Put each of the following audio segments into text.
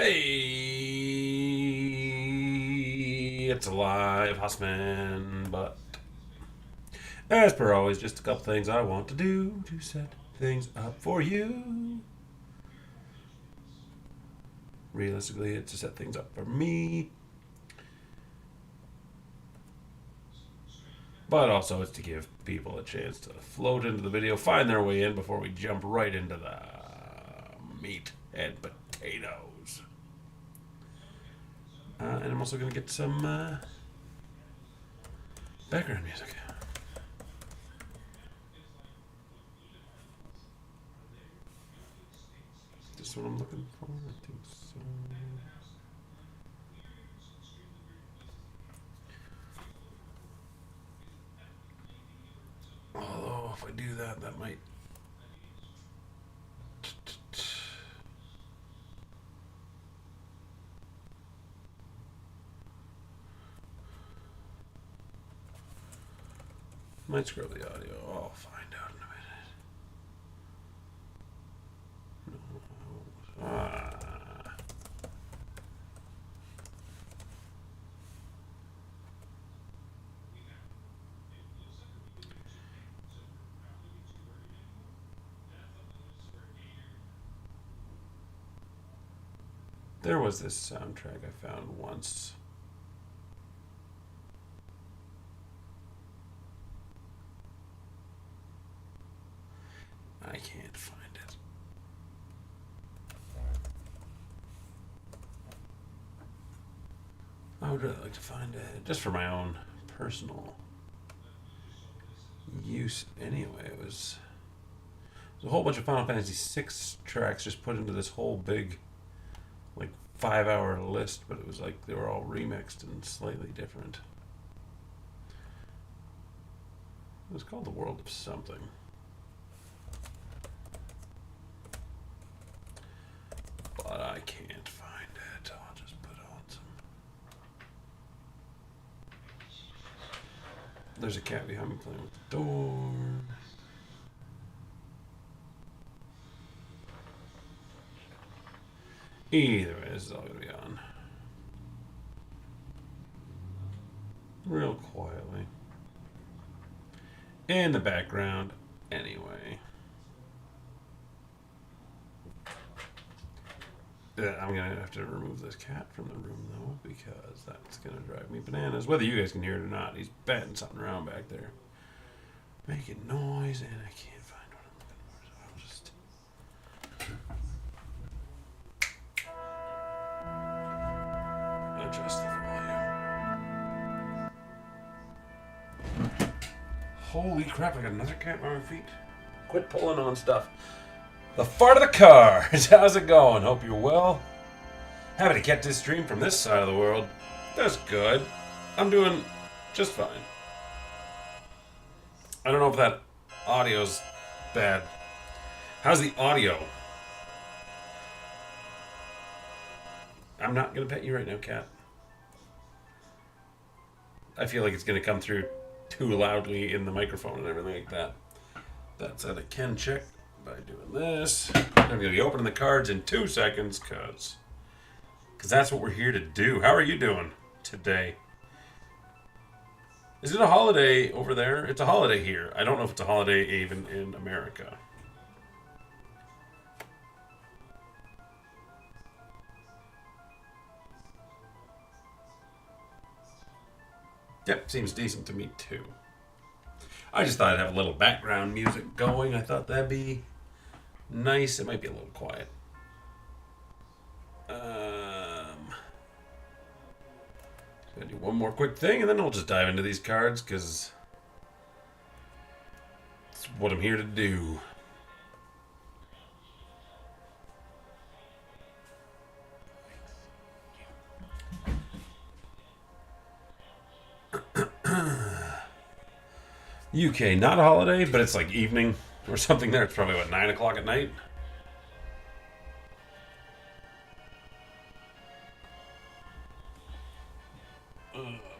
Hey, it's alive, Haussmann, but as per always, just a couple things I want to do to set things up for you. Realistically, it's to set things up for me, but also it's to give people a chance to float into the video, find their way in before we jump right into the meat and potatoes. And I'm also going to get some background music. This what I'm looking for? I think so. Although, if I do that, that might. Might scroll the audio. I'll find out in a minute. No. There was this soundtrack I found once. I can't find it. I would really like to find it just for my own personal use. Anyway, it was a whole bunch of Final Fantasy VI tracks just put into this whole big, like 5 hour list, but it was like they were all remixed and slightly different. It was called The World of Something. But I can't find it. I'll just put on some. There's a cat behind me playing with the door. Either way, this is all going to be on. Real quietly. In the background, anyway. I'm going to have to remove this cat from the room, though, because that's going to drive me bananas. Whether you guys can hear it or not, he's batting something around back there. Making noise, and I can't find what I'm looking for, so I'll just... adjust the volume. Holy crap, I got another cat by my feet. Quit pulling on stuff. The fart of the cars. How's it going? Hope you're well. Happy to catch this stream from this side of the world. That's good. I'm doing just fine. I don't know if that audio's bad. How's the audio? I'm not going to pet you right now, cat. I feel like it's going to come through too loudly in the microphone and everything like that. That said, I can check by doing this. I'm going to be opening the cards in 2 seconds because that's what we're here to do. How are you doing today? Is it a holiday over there? It's a holiday here. I don't know if it's a holiday even in America. Yep, seems decent to me too. I just thought I'd have a little background music going. I thought that'd be nice. It might be a little quiet. Gonna do one more quick thing, and then I'll just dive into these cards because it's what I'm here to do. UK, not a holiday, but it's like evening or something there. It's probably, what, 9 o'clock at night?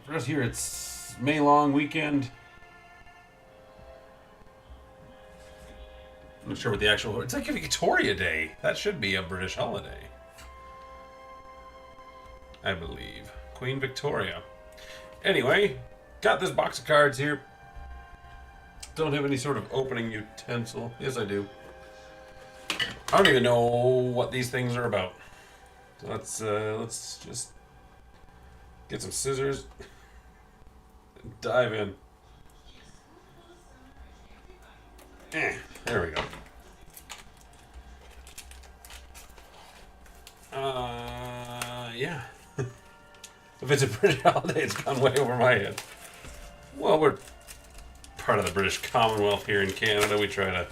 For us here, it's May long weekend. I'm not sure what the actual... It's like Victoria Day. That should be a British holiday. I believe. Queen Victoria. Anyway, got this box of cards here. Don't have any sort of opening utensil. Yes, I do. I don't even know what these things are about. So let's just get some scissors and dive in. There we go. Yeah. If it's a British holiday, it's gone way over my head. Well, we're part of the British Commonwealth here in Canada. We try to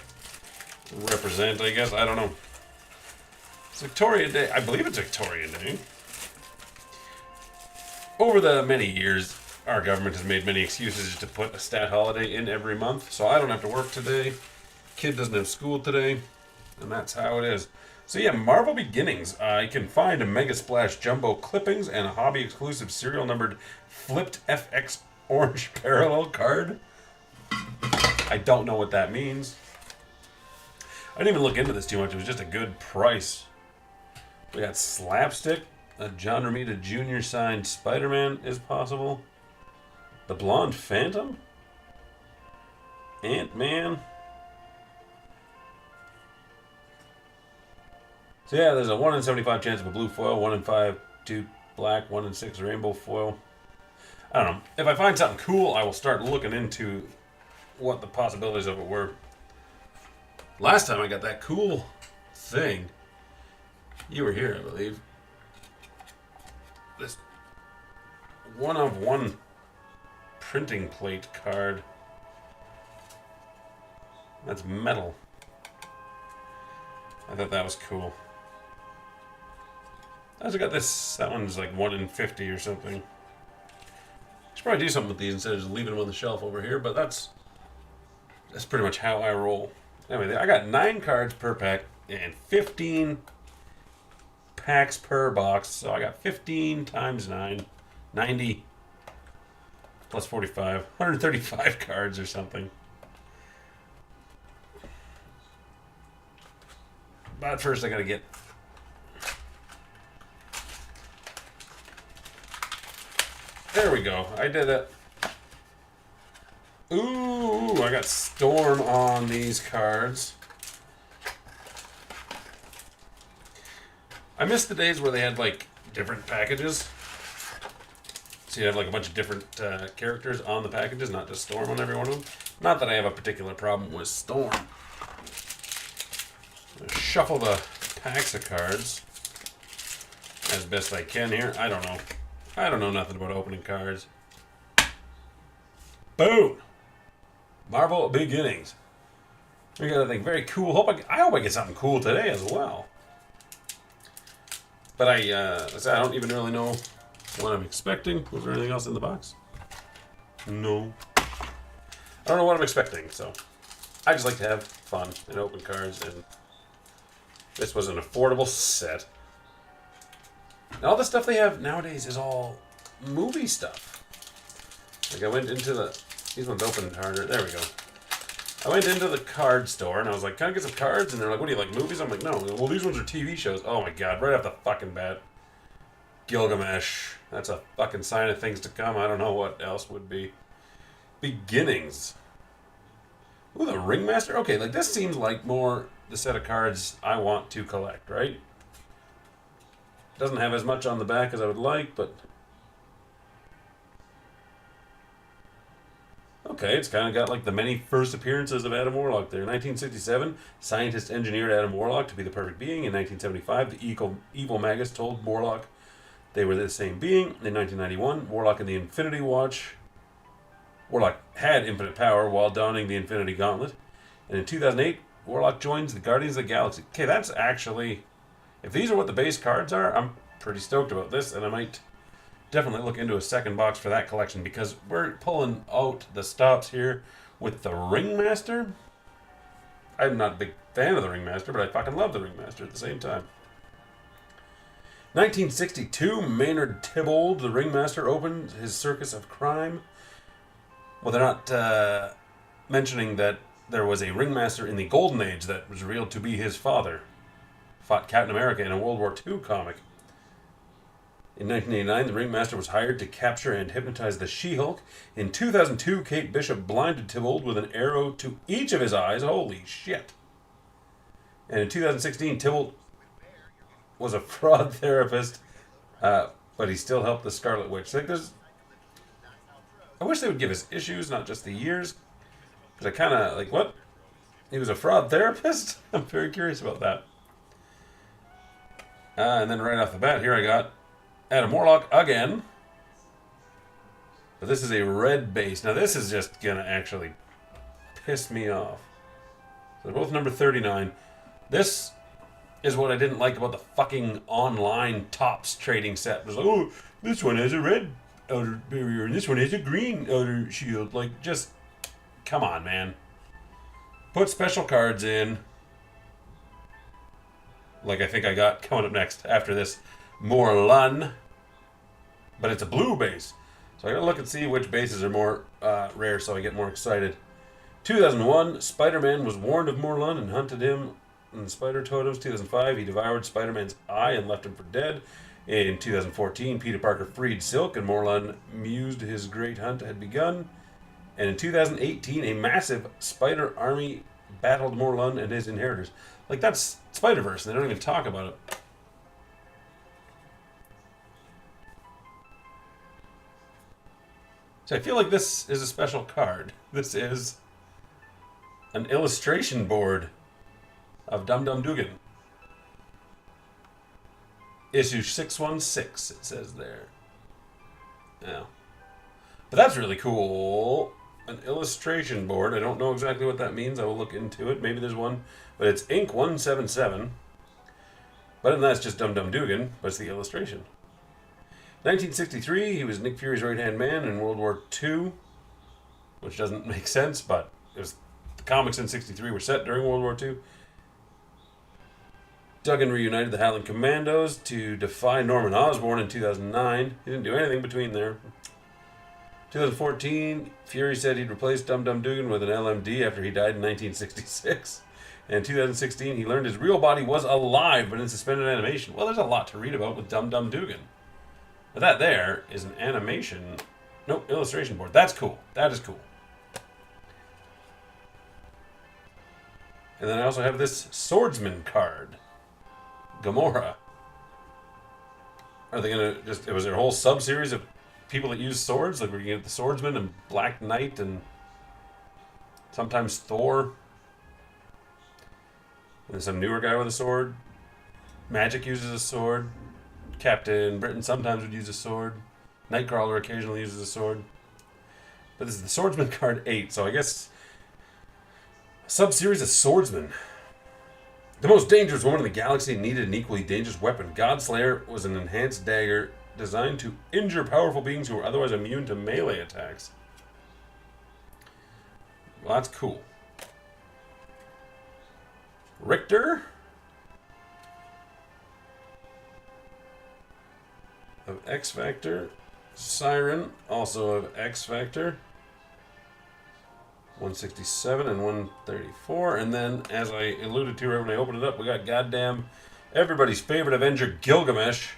represent, I guess. I don't know. It's Victoria Day. I believe it's Victoria Day. Over the many years, our government has made many excuses to put a stat holiday in every month, so I don't have to work today. Kid doesn't have school today, and that's how it is. So yeah, Marvel Beginnings. You can find a Mega Splash Jumbo clippings and a hobby-exclusive serial numbered flipped FX orange parallel card. I don't know what that means. I didn't even look into this too much. It was just a good price. We got Slapstick. A John Romita Jr. signed Spider-Man is possible. The Blonde Phantom. Ant-Man. So yeah, there's a 1 in 75 chance of a blue foil, 1 in 5 2 black, 1 in 6 rainbow foil. I don't know. If I find something cool, I will start looking into what the possibilities of it were. Last time I got that cool thing, you were here, I believe. This 1-of-1 printing plate card. That's metal. I thought that was cool. I also got this. That one's like 1 in 50 or something. Should probably do something with these instead of just leaving them on the shelf over here, but that's pretty much how I roll. Anyway, I got 9 cards per pack and 15 packs per box, so I got 15 times 9, 90 plus 45, 135 cards or something. But first I gotta get there we go. I did it. Ooh, I got Storm on these cards. I miss the days where they had like different packages. So you have like a bunch of different characters on the packages, not just Storm on every one of them. Not that I have a particular problem with Storm. Shuffle the packs of cards as best I can here. I don't know. I don't know nothing about opening cards. Boom! Marvel Beginnings. We got a thing very cool. I hope I get something cool today as well. But I don't even really know what I'm expecting. Was there anything else in the box? No. I don't know what I'm expecting, so I just like to have fun and open cards, and this was an affordable set. And all the stuff they have nowadays is all movie stuff. Like I went into these ones open harder. There we go. I went into the card store and I was like, can I get some cards? And they're like, what do you like, movies? I'm like, no. Well, these ones are TV shows. Oh my god, right off the fucking bat. Gilgamesh. That's a fucking sign of things to come. I don't know what else would be. Beginnings. Ooh, the Ringmaster? Okay, like this seems like more the set of cards I want to collect, right? Doesn't have as much on the back as I would like, but okay, it's kind of got like the many first appearances of Adam Warlock there. 1967, scientists engineered Adam Warlock to be the perfect being. In 1975, the evil Magus told Warlock they were the same being. In 1991, Warlock and the Infinity Watch. Warlock had infinite power while donning the Infinity Gauntlet. And in 2008, Warlock joins the Guardians of the Galaxy. Okay, that's actually... If these are what the base cards are, I'm pretty stoked about this, and I might definitely look into a second box for that collection, because we're pulling out the stops here with the Ringmaster. I'm not a big fan of the Ringmaster, but I fucking love the Ringmaster at the same time. 1962, Maynard Tybalt, the Ringmaster, opened his circus of crime. Well, they're not mentioning that there was a Ringmaster in the Golden Age that was revealed to be his father. Fought Captain America in a World War II comic. In 1989, the Ringmaster was hired to capture and hypnotize the She-Hulk. In 2002, Kate Bishop blinded Tybalt with an arrow to each of his eyes. Holy shit. And in 2016, Tybalt was a fraud therapist, but he still helped the Scarlet Witch. Like, I wish they would give us issues, not just the years. Because I kind of, like, what? He was a fraud therapist? I'm very curious about that. And then right off the bat, here I got Adam Warlock again. But this is a red base. Now this is just going to actually piss me off. So they're both number 39. This is what I didn't like about the fucking online Topps trading set. It was like, oh, this one has a red outer barrier and this one has a green outer shield. Like, just, come on, man. Put special cards in. Like I think I got coming up next after this. Morlun. But it's a blue base. So I gotta look and see which bases are more rare so I get more excited. 2001, Spider-Man was warned of Morlun and hunted him in the Spider Totems. 2005, he devoured Spider-Man's eye and left him for dead. In 2014, Peter Parker freed Silk and Morlun mused his great hunt had begun. And in 2018, a massive spider army battled Morlun and his inheritors. Like, that's Spider-Verse, and they don't even talk about it. So I feel like this is a special card. This is an illustration board of Dum Dum Dugan. Issue 616, it says there. Yeah. But that's really cool. An illustration board. I don't know exactly what that means. I will look into it. Maybe there's one. But it's Ink 177. But then that's just Dum Dum Dugan, but it's the illustration. 1963, he was Nick Fury's right-hand man in World War II, which doesn't make sense, but it was, the comics in 63 were set during World War II. Duggan reunited the Howling Commandos to defy Norman Osborn in 2009. He didn't do anything between there. 2014, Fury said he'd replace Dum Dum Dugan with an LMD after he died in 1966. And in 2016, he learned his real body was alive, but in suspended animation. Well, there's a lot to read about with Dum Dum Dugan. But that there is an animation... Nope, illustration board. That's cool. That is cool. And then I also have this Swordsman card. Gamora. Are they going to just... Was there a whole sub-series of people that use swords? Like, we're going to get the Swordsman and Black Knight and sometimes Thor. And some newer guy with a sword. Magic uses a sword. Captain Britain sometimes would use a sword. Nightcrawler occasionally uses a sword. But this is the Swordsman card 8, so I guess a sub-series of swordsmen. The most dangerous woman in the galaxy needed an equally dangerous weapon. Godslayer was an enhanced dagger designed to injure powerful beings who were otherwise immune to melee attacks. Well, that's cool. Richter of X Factor. Siren, also of X Factor. 167 and 134. And then, as I alluded to right when I opened it up, we got goddamn everybody's favorite Avenger, Gilgamesh.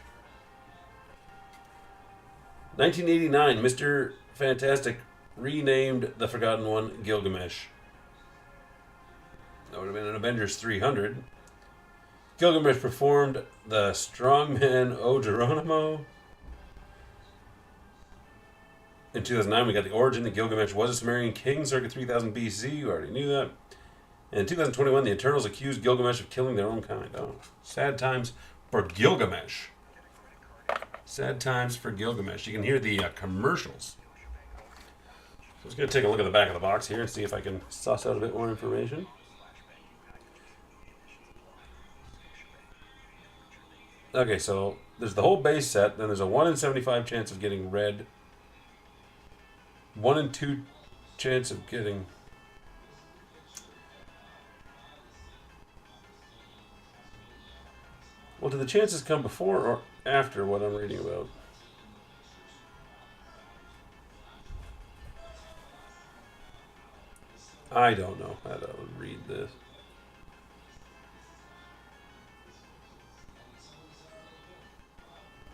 1989, Mr. Fantastic renamed the Forgotten One Gilgamesh. That would have been an Avengers 300. Gilgamesh performed the Strongman O Geronimo. In 2009, we got the origin that Gilgamesh was a Sumerian king circa 3000 BC. You already knew that. And in 2021, the Eternals accused Gilgamesh of killing their own kind. Oh, sad times for Gilgamesh. Sad times for Gilgamesh. You can hear the commercials. So I'm just going to take a look at the back of the box here and see if I can suss out a bit more information. Okay, so there's the whole base set. Then there's a 1 in 75 chance of getting red. 1 in 2 chance of getting... Well, do the chances come before or after what I'm reading about? I don't know how to read this.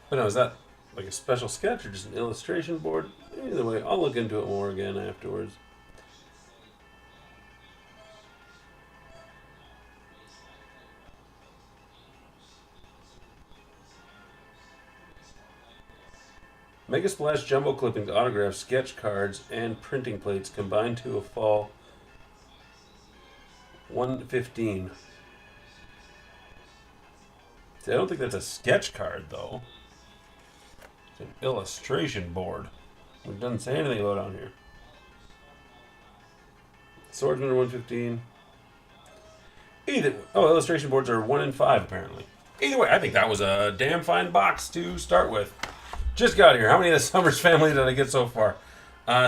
But no, is that like a special sketch or just an illustration board. Either way, I'll look into it more again afterwards. Mega Splash Jumbo Clippings, autographs, sketch cards, and printing plates combined to a fall 115. See, I don't think that's a sketch card, though. It's an illustration board. It doesn't say anything about it on here. Swordsman are 115. Illustration boards are 1 in 5, apparently. Either way, I think that was a damn fine box to start with. Just got here. How many of the Summers family did I get so far?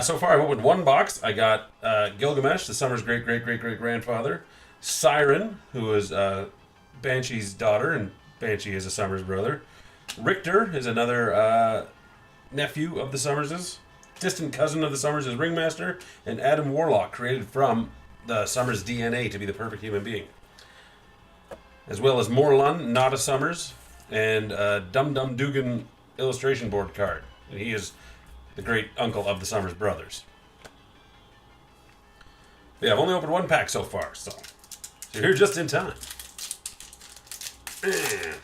So far, I opened one box. I got Gilgamesh, the Summers' great-great-great-great-grandfather. Siren, who is Banshee's daughter, and Banshee is a Summers brother. Richter is another nephew of the Summerses. Distant cousin of the Summers' ringmaster. And Adam Warlock, created from the Summers' DNA to be the perfect human being. As well as Morlun, not a Summers. And Dum Dum Dugan illustration board card. And he is the great uncle of the Summers brothers. Yeah, I've only opened one pack so far, so you're here just in time. And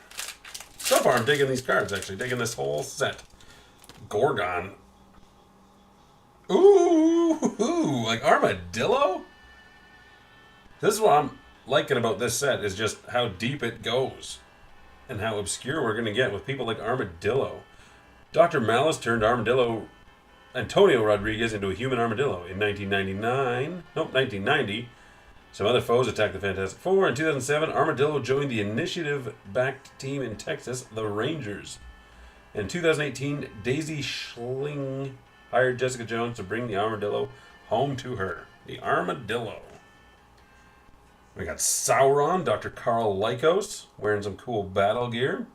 so far, I'm digging these cards, actually. Digging this whole set. Gorgon. Ooh, like Armadillo? This is what I'm liking about this set, is just how deep it goes. And how obscure we're going to get with people like Armadillo. Dr. Malice turned Antonio Rodriguez into a human armadillo in 1990. Some other foes attacked the Fantastic Four. In 2007, Armadillo joined the Initiative-backed team in Texas, the Rangers. In 2018, Daisy Schling hired Jessica Jones to bring the Armadillo home to her. The Armadillo. We got Sauron, Dr. Carl Lycos, wearing some cool battle gear.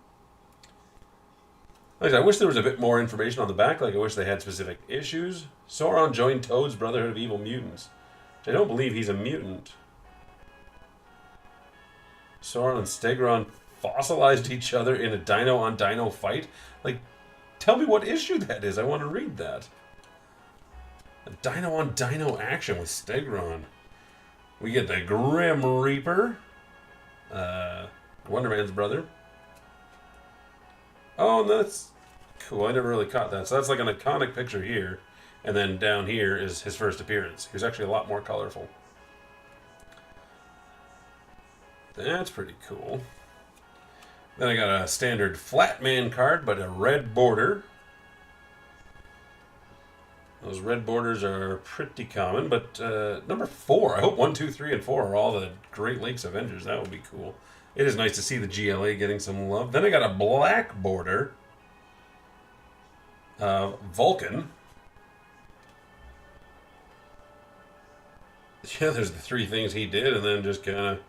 Like I wish there was a bit more information on the back, like I wish they had specific issues. Sauron joined Toad's Brotherhood of Evil Mutants. Which I don't believe he's a mutant. Sauron and Stegron fossilized each other in a dino-on-dino fight. Like, tell me what issue that is. I want to read that. A dino-on-dino action with Stegron. We get the Grim Reaper. Wonder Man's brother. Oh, that's cool. I never really caught that. So that's like an iconic picture here. And then down here is his first appearance. He was actually a lot more colorful. That's pretty cool. Then I got a standard Flatman card, but a red border. Those red borders are pretty common, but number 4, I hope 1, 2, 3, and 4 are all the Great Lakes Avengers. That would be cool. It is nice to see the GLA getting some love. Then I got a black border. Vulcan. Yeah, there's the 3 things he did, and then just kind of...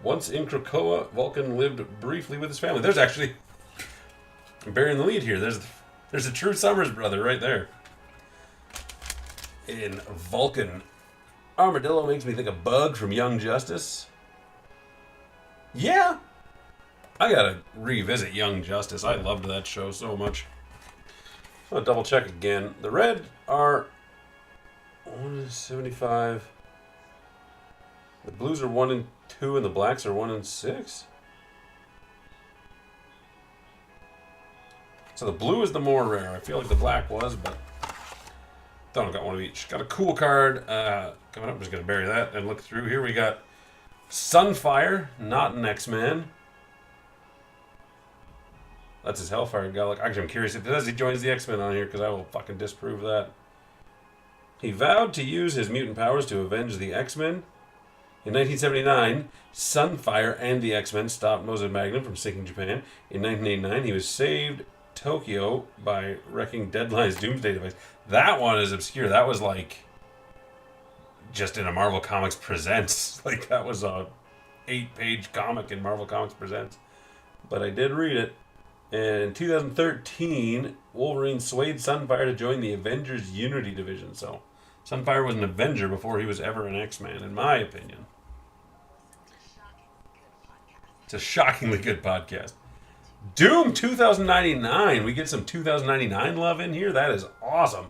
Once in Krakoa, Vulcan lived briefly with his family. There's actually... I'm burying the lead here. There's a true Summers brother right there. In Vulcan. Armadillo makes me think of Bug from Young Justice. Yeah. I gotta revisit Young Justice. I loved that show so much. I'll double check again. The red are 175. The blues are 1 and 2, and the blacks are 1 and 6. So the blue is the more rare. I feel like the black was, but thought I got one of each. Got a cool card coming up. I'm just going to bury that and look through. Here we got Sunfire, not an X-Man. That's his Hellfire Gallic. Actually, I'm curious if it does. He joins the X-Men on here because I will fucking disprove that. He vowed to use his mutant powers to avenge the X-Men. In 1979, Sunfire and the X-Men stopped Moses Magnum from sinking Japan. In 1989, he was saved Tokyo by wrecking Deadline's Doomsday device. That one is obscure. That was like just in a Marvel Comics Presents. Like that was a 8-page comic in Marvel Comics Presents. But I did read it. And in 2013, Wolverine swayed Sunfire to join the Avengers Unity division. So Sunfire was an Avenger before he was ever an X-Man, in my opinion. It's a shockingly good podcast. Doom 2099. We get some 2099 love in here. That is awesome.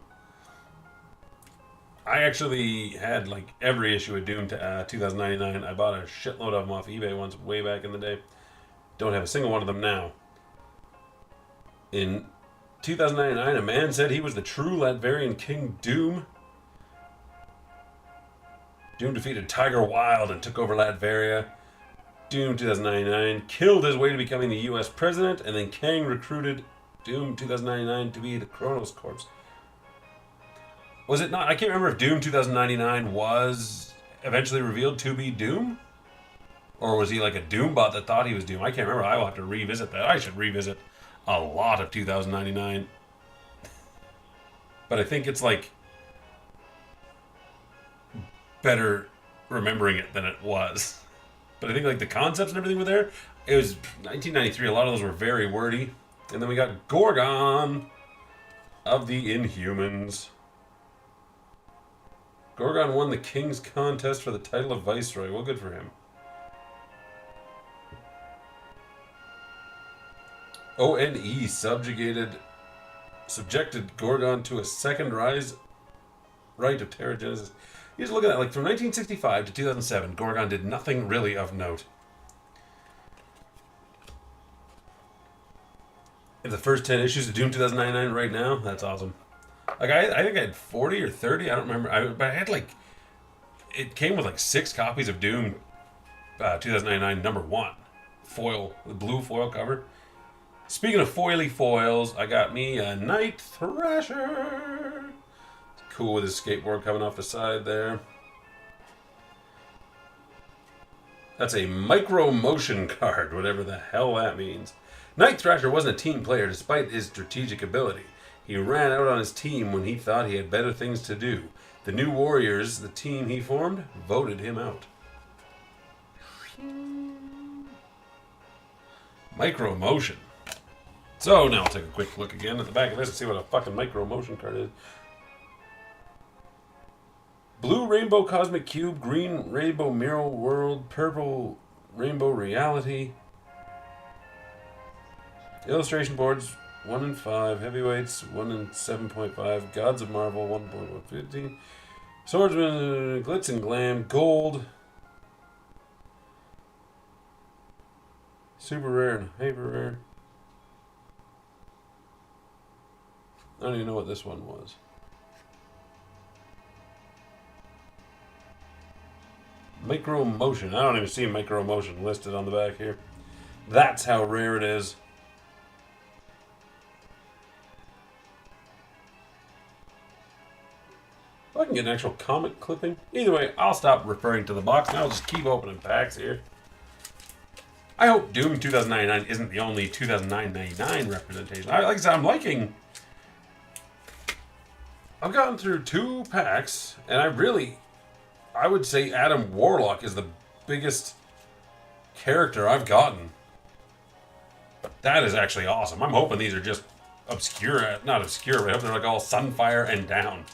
I actually had like every issue of Doom 2099. I bought a shitload of them off eBay once way back in the day. Don't have a single one of them now. In 2099, a man said he was the true Latvian King Doom. Doom defeated Tiger Wilde and took over Latveria. Doom 2099 killed his way to becoming the U.S. president, and then Kang recruited Doom 2099 to be the Kronos Corps. Was it not? I can't remember if Doom 2099 was eventually revealed to be Doom? Or was he like a Doom bot that thought he was Doom? I can't remember. I will have to revisit that. I should revisit a lot of 2099. But I think it's like better remembering it than it was. But I think like the concepts and everything were there. It was 1993. A lot of those were very wordy. And then we got Gorgon of the Inhumans. Gorgon won the King's Contest for the title of Viceroy. Well, good for him. ONE subjected Gorgon to a second right of Terragenesis. You just look at that, like from 1965 to 2007, Gorgon did nothing really of note. In the first 10 issues of Doom 2099 right now, that's awesome. Like I think I had 40 or 30, I don't remember. But I had like, it came with like 6 copies of Doom 2099 #1 foil, the blue foil cover. Speaking of foily foils, I got me a Night Thrasher. Cool with his skateboard coming off the side there. That's a micro motion card, whatever the hell that means. Night Thrasher wasn't a team player despite his strategic ability. He ran out on his team when he thought he had better things to do. The New Warriors, the team he formed, voted him out. Micro motion. So now I'll take a quick look again at the back of this and see what a fucking micro motion card is. Blue Rainbow Cosmic Cube, Green Rainbow Mirror World, Purple Rainbow Reality. Illustration boards 1 in 5, Heavyweights 1 in 7.5, Gods of Marvel 1.115, Swordsman Glitz and Glam, Gold, Super Rare and Hyper Rare. I don't even know what this one was. Micro Motion. I don't even see Micro Motion listed on the back here. That's how rare it is. If I can get an actual comic clipping. Either way, I'll stop referring to the box and I'll just keep opening packs here. I hope Doom 2099 isn't the only 2099 representation. Like I said, I'm liking... I've gotten through 2 packs, and I would say Adam Warlock is the biggest character I've gotten. That is actually awesome. I'm hoping these are just obscure, not obscure, but I hope they're like all Sunfire and down.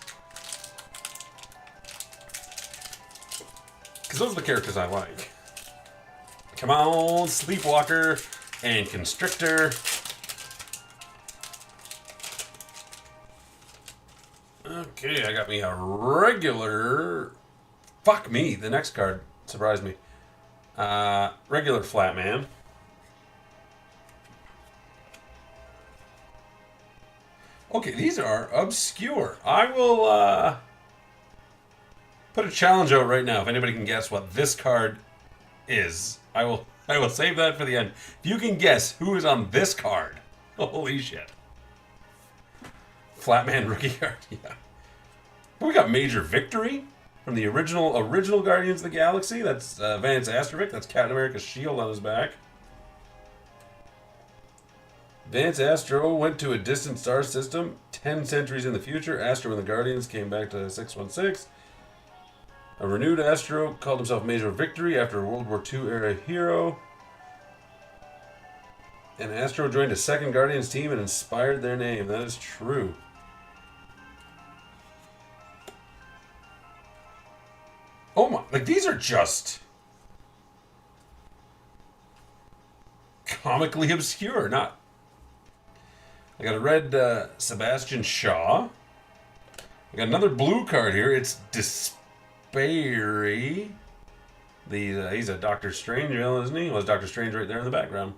Because those are the characters I like. Come on, Sleepwalker and Constrictor. Okay, I got me a regular... Fuck me, the next card surprised me. Regular Flatman. Okay, these are obscure. I will put a challenge out right now. If anybody can guess what this card is, I will save that for the end. If you can guess who is on this card, holy shit. Flatman rookie card, yeah. We got Major Victory from the original Guardians of the Galaxy. That's Vance Astrovic. That's Captain America's shield on his back. Vance Astro went to a distant star system 10 centuries in the future. Astro and the Guardians came back to 616. A renewed Astro called himself Major Victory after a World War II era hero. And Astro joined a second Guardians team and inspired their name. That is true. Oh my, like these are just comically obscure. Not. I got a red Sebastian Shaw. I got another blue card here. It's Despairi. He's a Doctor Strange villain, isn't he? Well, it's Doctor Strange right there in the background.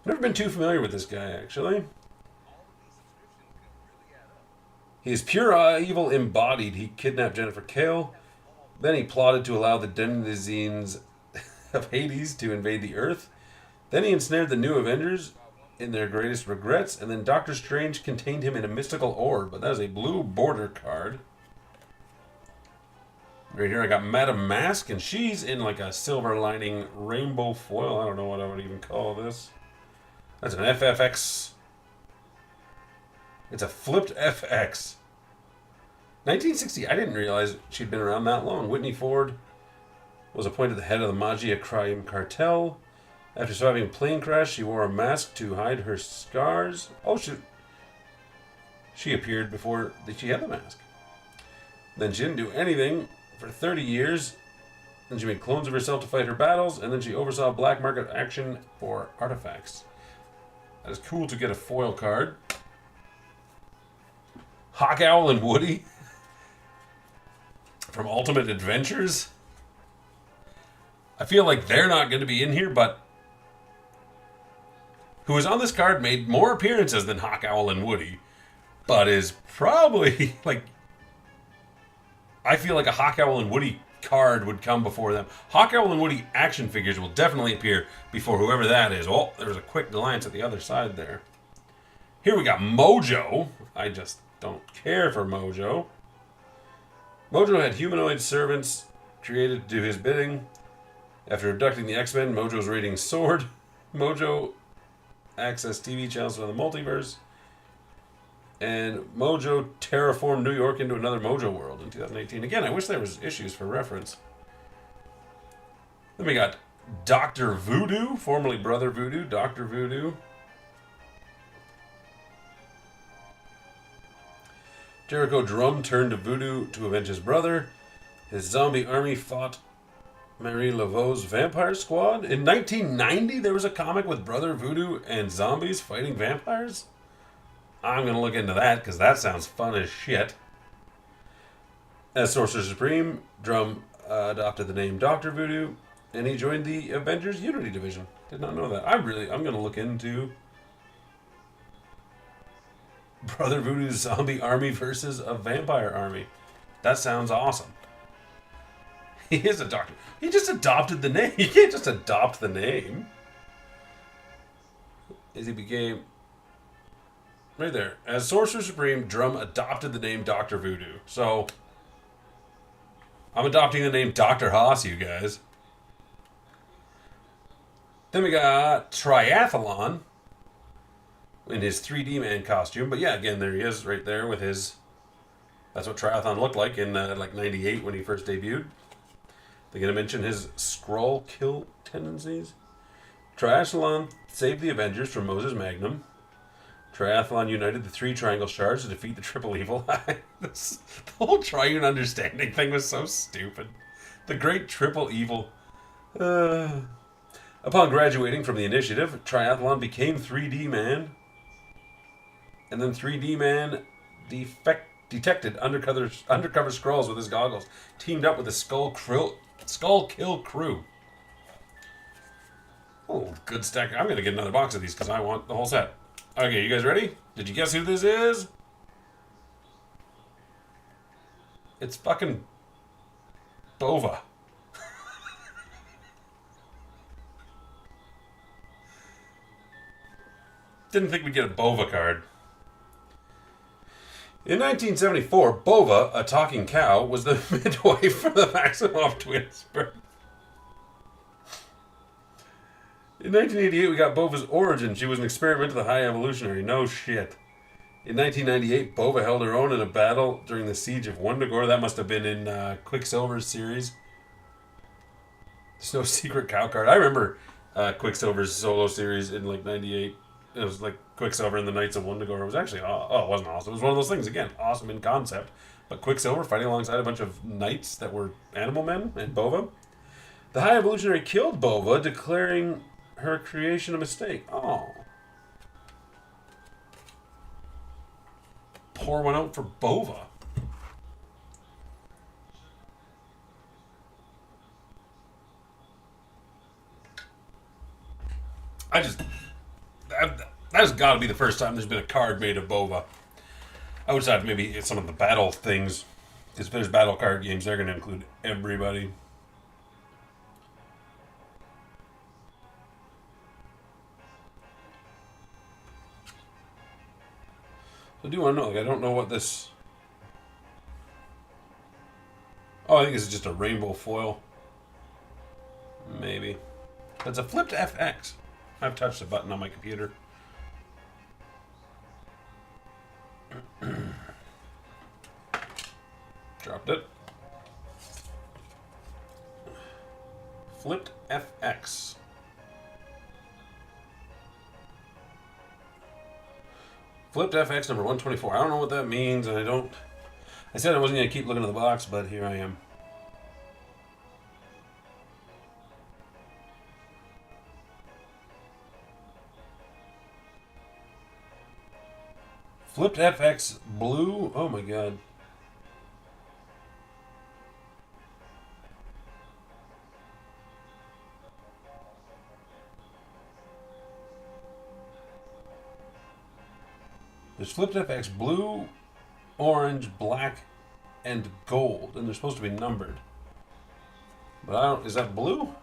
Never been too familiar with this guy, actually. He is pure evil embodied. He kidnapped Jennifer Kale. Then he plotted to allow the denizens of Hades to invade the Earth. Then he ensnared the new Avengers in their greatest regrets. And then Doctor Strange contained him in a mystical orb. But that is a blue border card. Right here I got Madame Mask. And she's in like a silver lining rainbow foil. I don't know what I would even call this. That's an FFX. It's a flipped FX. 1960. I didn't realize she'd been around that long. Whitney Ford was appointed the head of the Magia crime cartel. After surviving a plane crash, she wore a mask to hide her scars. Oh, she appeared before she had the mask. Then she didn't do anything for 30 years. Then she made clones of herself to fight her battles. And then she oversaw black market action for artifacts. That is cool to get a foil card. Hawk Owl and Woody from Ultimate Adventures. I feel like they're not going to be in here, but who is on this card made more appearances than Hawk Owl and Woody, but is probably like, I feel like a Hawk Owl and Woody card would come before them. Hawk Owl and Woody action figures will definitely appear before whoever that is. Oh, there's a quick glance at the other side there. Here we got Mojo. I just don't care for Mojo. Mojo had humanoid servants created to do his bidding. After abducting the X-Men, Mojo's raiding sword. Mojo accessed TV channels from the multiverse. And Mojo terraformed New York into another Mojo world in 2018. Again, I wish there was issues for reference. Then we got Dr. Voodoo, formerly Brother Voodoo, Dr. Voodoo. Jericho Drum turned to Voodoo to avenge his brother. His zombie army fought Marie Laveau's Vampire Squad. In 1990, there was a comic with Brother Voodoo and zombies fighting vampires. I'm going to look into that because that sounds fun as shit. As Sorcerer Supreme, Drum adopted the name Dr. Voodoo, and he joined the Avengers Unity Division. Did not know that. I'm going to look into Brother Voodoo's zombie army versus a vampire army. That sounds awesome. He is a doctor. He just adopted the name. You can't just adopt the name. As he became... Right there. As Sorcerer Supreme, Drum adopted the name Dr. Voodoo. So, I'm adopting the name Dr. Haas, you guys. Then we got Triathlon in his 3D man costume. But yeah, again, there he is right there with his... That's what Triathlon looked like in like 98 when he first debuted. They're going to mention his scroll kill tendencies. Triathlon saved the Avengers from Moses Magnum. Triathlon united the three triangle shards to defeat the triple evil. The whole triune understanding thing was so stupid. The great triple evil. Upon graduating from the initiative, Triathlon became 3D Man. And then 3D Man detected undercover scrolls with his goggles. Teamed up with the Skull Kill crew. Oh, good stack. I'm going to get another box of these because I want the whole set. Okay, you guys ready? Did you guess who this is? It's fucking Bova. Didn't think we'd get a Bova card. In 1974, Bova, a talking cow, was the midwife for the Maximoff twins. In 1988, we got Bova's origin. She was an experiment of the High Evolutionary. No shit. In 1998, Bova held her own in a battle during the Siege of Wundagore. That must have been in Quicksilver's series. There's no secret cow card. I remember Quicksilver's solo series in like 98. It was like Quicksilver and the Knights of Wundagore. It was actually, it wasn't awesome. It was one of those things, again, awesome in concept. But Quicksilver fighting alongside a bunch of knights that were animal men and Bova. The High Evolutionary killed Bova, declaring her creation a mistake. Oh. Pour one out for Bova. That has got to be the first time there's been a card made of Bova. Outside maybe some of the battle things. Because if there's battle card games, they're going to include everybody. I do want to know. Like, I don't know what this... Oh, I think it's just a rainbow foil. Maybe. That's a flipped FX. I've touched the button on my computer. Dropped it. Flipped FX. Flipped FX number 124. I don't know what that means, and I said I wasn't going to keep looking at the box, but here I am. Flipped FX blue. Oh my god. There's flipped FX blue, orange, black, and gold, and they're supposed to be numbered. But I don't. Is that blue?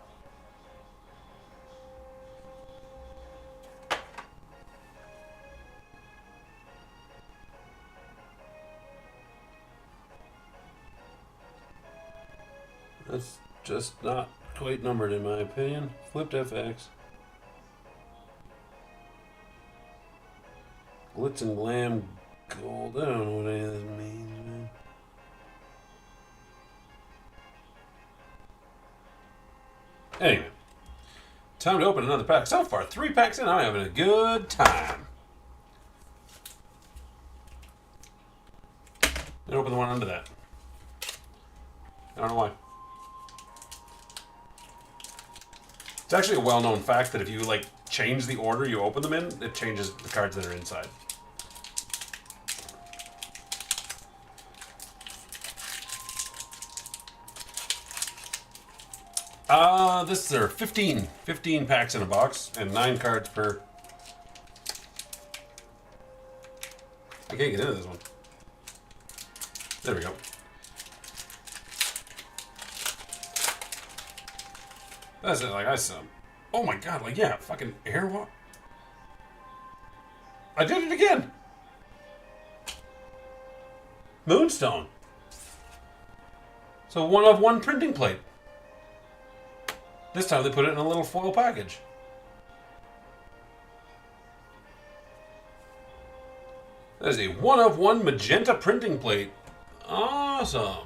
That's just not quite numbered in my opinion. Flipped FX. Glitz and Glam Gold. I don't know what any of this means, man. Anyway. Time to open another pack. So far, 3 packs in. I'm having a good time. And open the one under that. I don't know why. It's actually a well-known fact that if you like change the order you open them in, it changes the cards that are inside. This is 15 packs in a box and 9 cards per. I can't get into this one. There we go. That's it, like I said. Oh my god, like, yeah, fucking airwalk. I did it again. Moonstone. So 1 of 1 printing plate. This time they put it in a little foil package. That is a 1 of 1 magenta printing plate. Awesome.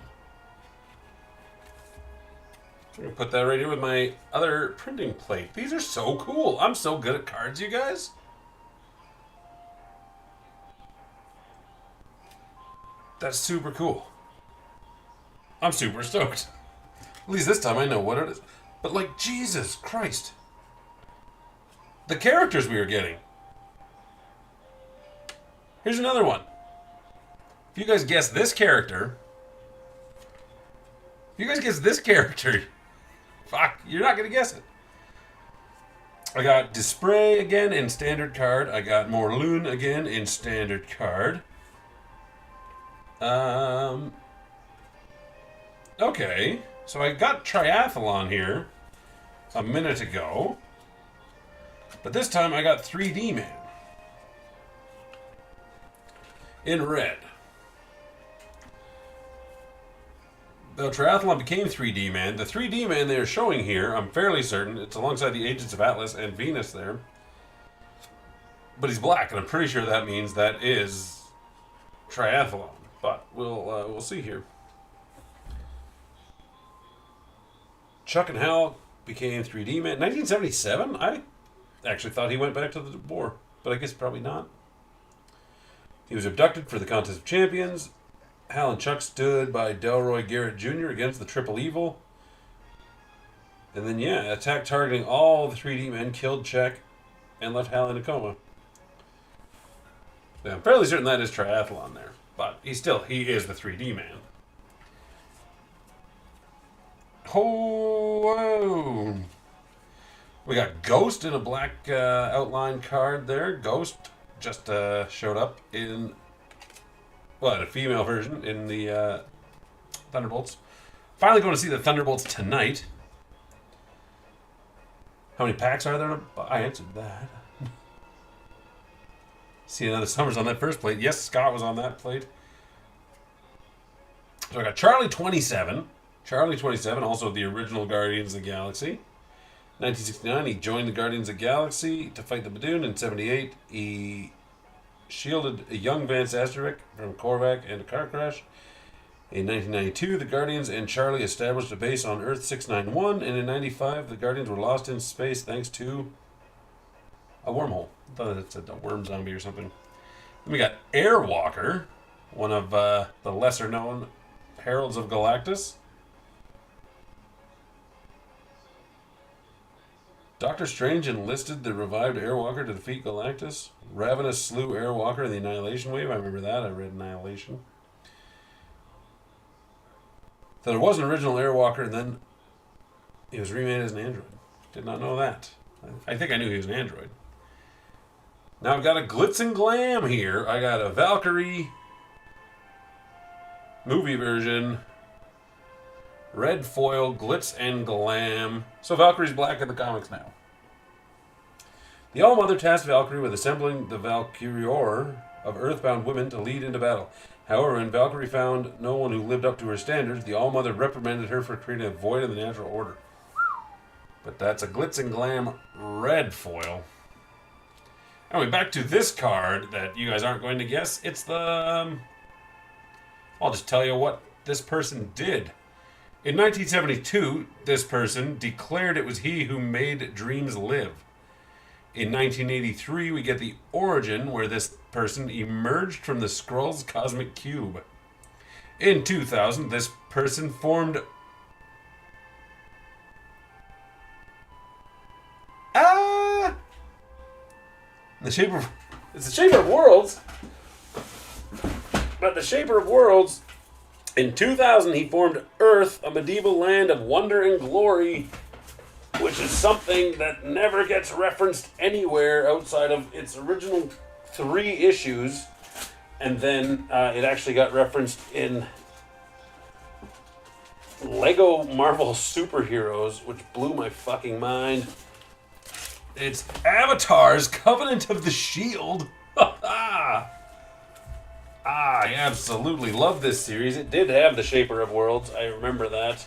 I'm going to put that right here with my other printing plate. These are so cool. I'm so good at cards, you guys. That's super cool. I'm super stoked. At least this time I know what it is. But like, Jesus Christ. The characters we were getting. Here's another one. If you guys guess this character... Fuck, you're not going to guess it. I got Display again in standard card. I got Morlun again in standard card. Okay. So I got Triathlon here a minute ago. But this time I got 3D Man. In red. The Triathlon became 3D Man. The 3D Man they're showing here, I'm fairly certain, it's alongside the Agents of Atlas and Venus there. But he's black, and I'm pretty sure that means that is Triathlon. But we'll see here. Chuck and Hal became 3D Man. 1977? I actually thought he went back to the war, but I guess probably not. He was abducted for the Contest of Champions. Hal and Chuck stood by Delroy Garrett Jr. against the Triple Evil. And then, yeah, attack targeting all the 3D men, killed Czech, and left Hal in a coma. Yeah, I'm fairly certain that is Triathlon there. But he is the 3D man. Oh, whoa. We got Ghost in a black outline card there. Ghost just showed up in, a female version in the Thunderbolts. Finally going to see the Thunderbolts tonight. How many packs are there? I answered that. See another Summers on that first plate. Yes, Scott was on that plate. So I got Charlie 27. Charlie 27, also the original Guardians of the Galaxy. 1969, he joined the Guardians of the Galaxy to fight the Badoon. In 78, he shielded a young Vance Asterik from Korvac and a car crash. In 1992, the Guardians and Charlie established a base on Earth 691, and in 95, the Guardians were lost in space thanks to a wormhole. I thought it said a worm zombie or something. Then we got Airwalker, one of the lesser-known Heralds of Galactus. Doctor Strange enlisted the revived Airwalker to defeat Galactus. Ravenous slew Airwalker in the Annihilation Wave. I remember that. I read Annihilation. So there was an original Airwalker, and then he was remade as an android. Did not know that. I think I knew he was an android. Now I've got a glitz and glam here. I got a Valkyrie movie version, red foil, glitz and glam. So Valkyrie's black in the comics now. The All-Mother tasked Valkyrie with assembling the Valkyrior of Earthbound women to lead into battle. However, when Valkyrie found no one who lived up to her standards, the All-Mother reprimanded her for creating a void in the natural order. But that's a glitz and glam red foil. Anyway, back to this card that you guys aren't going to guess. It's the... I'll just tell you what this person did. In 1972, this person declared it was he who made dreams live. In 1983, we get the origin where this person emerged from the Skrull's cosmic cube. In 2000, this person formed... It's the Shaper of Worlds. But the Shaper of Worlds, in 2000, he formed Earth, a medieval land of wonder and glory, which is something that never gets referenced anywhere outside of its original 3 issues. And then it actually got referenced in Lego Marvel Superheroes, which blew my fucking mind. It's Avatar's Covenant of the Shield. I absolutely love this series. It did have the Shaper of Worlds. I remember that.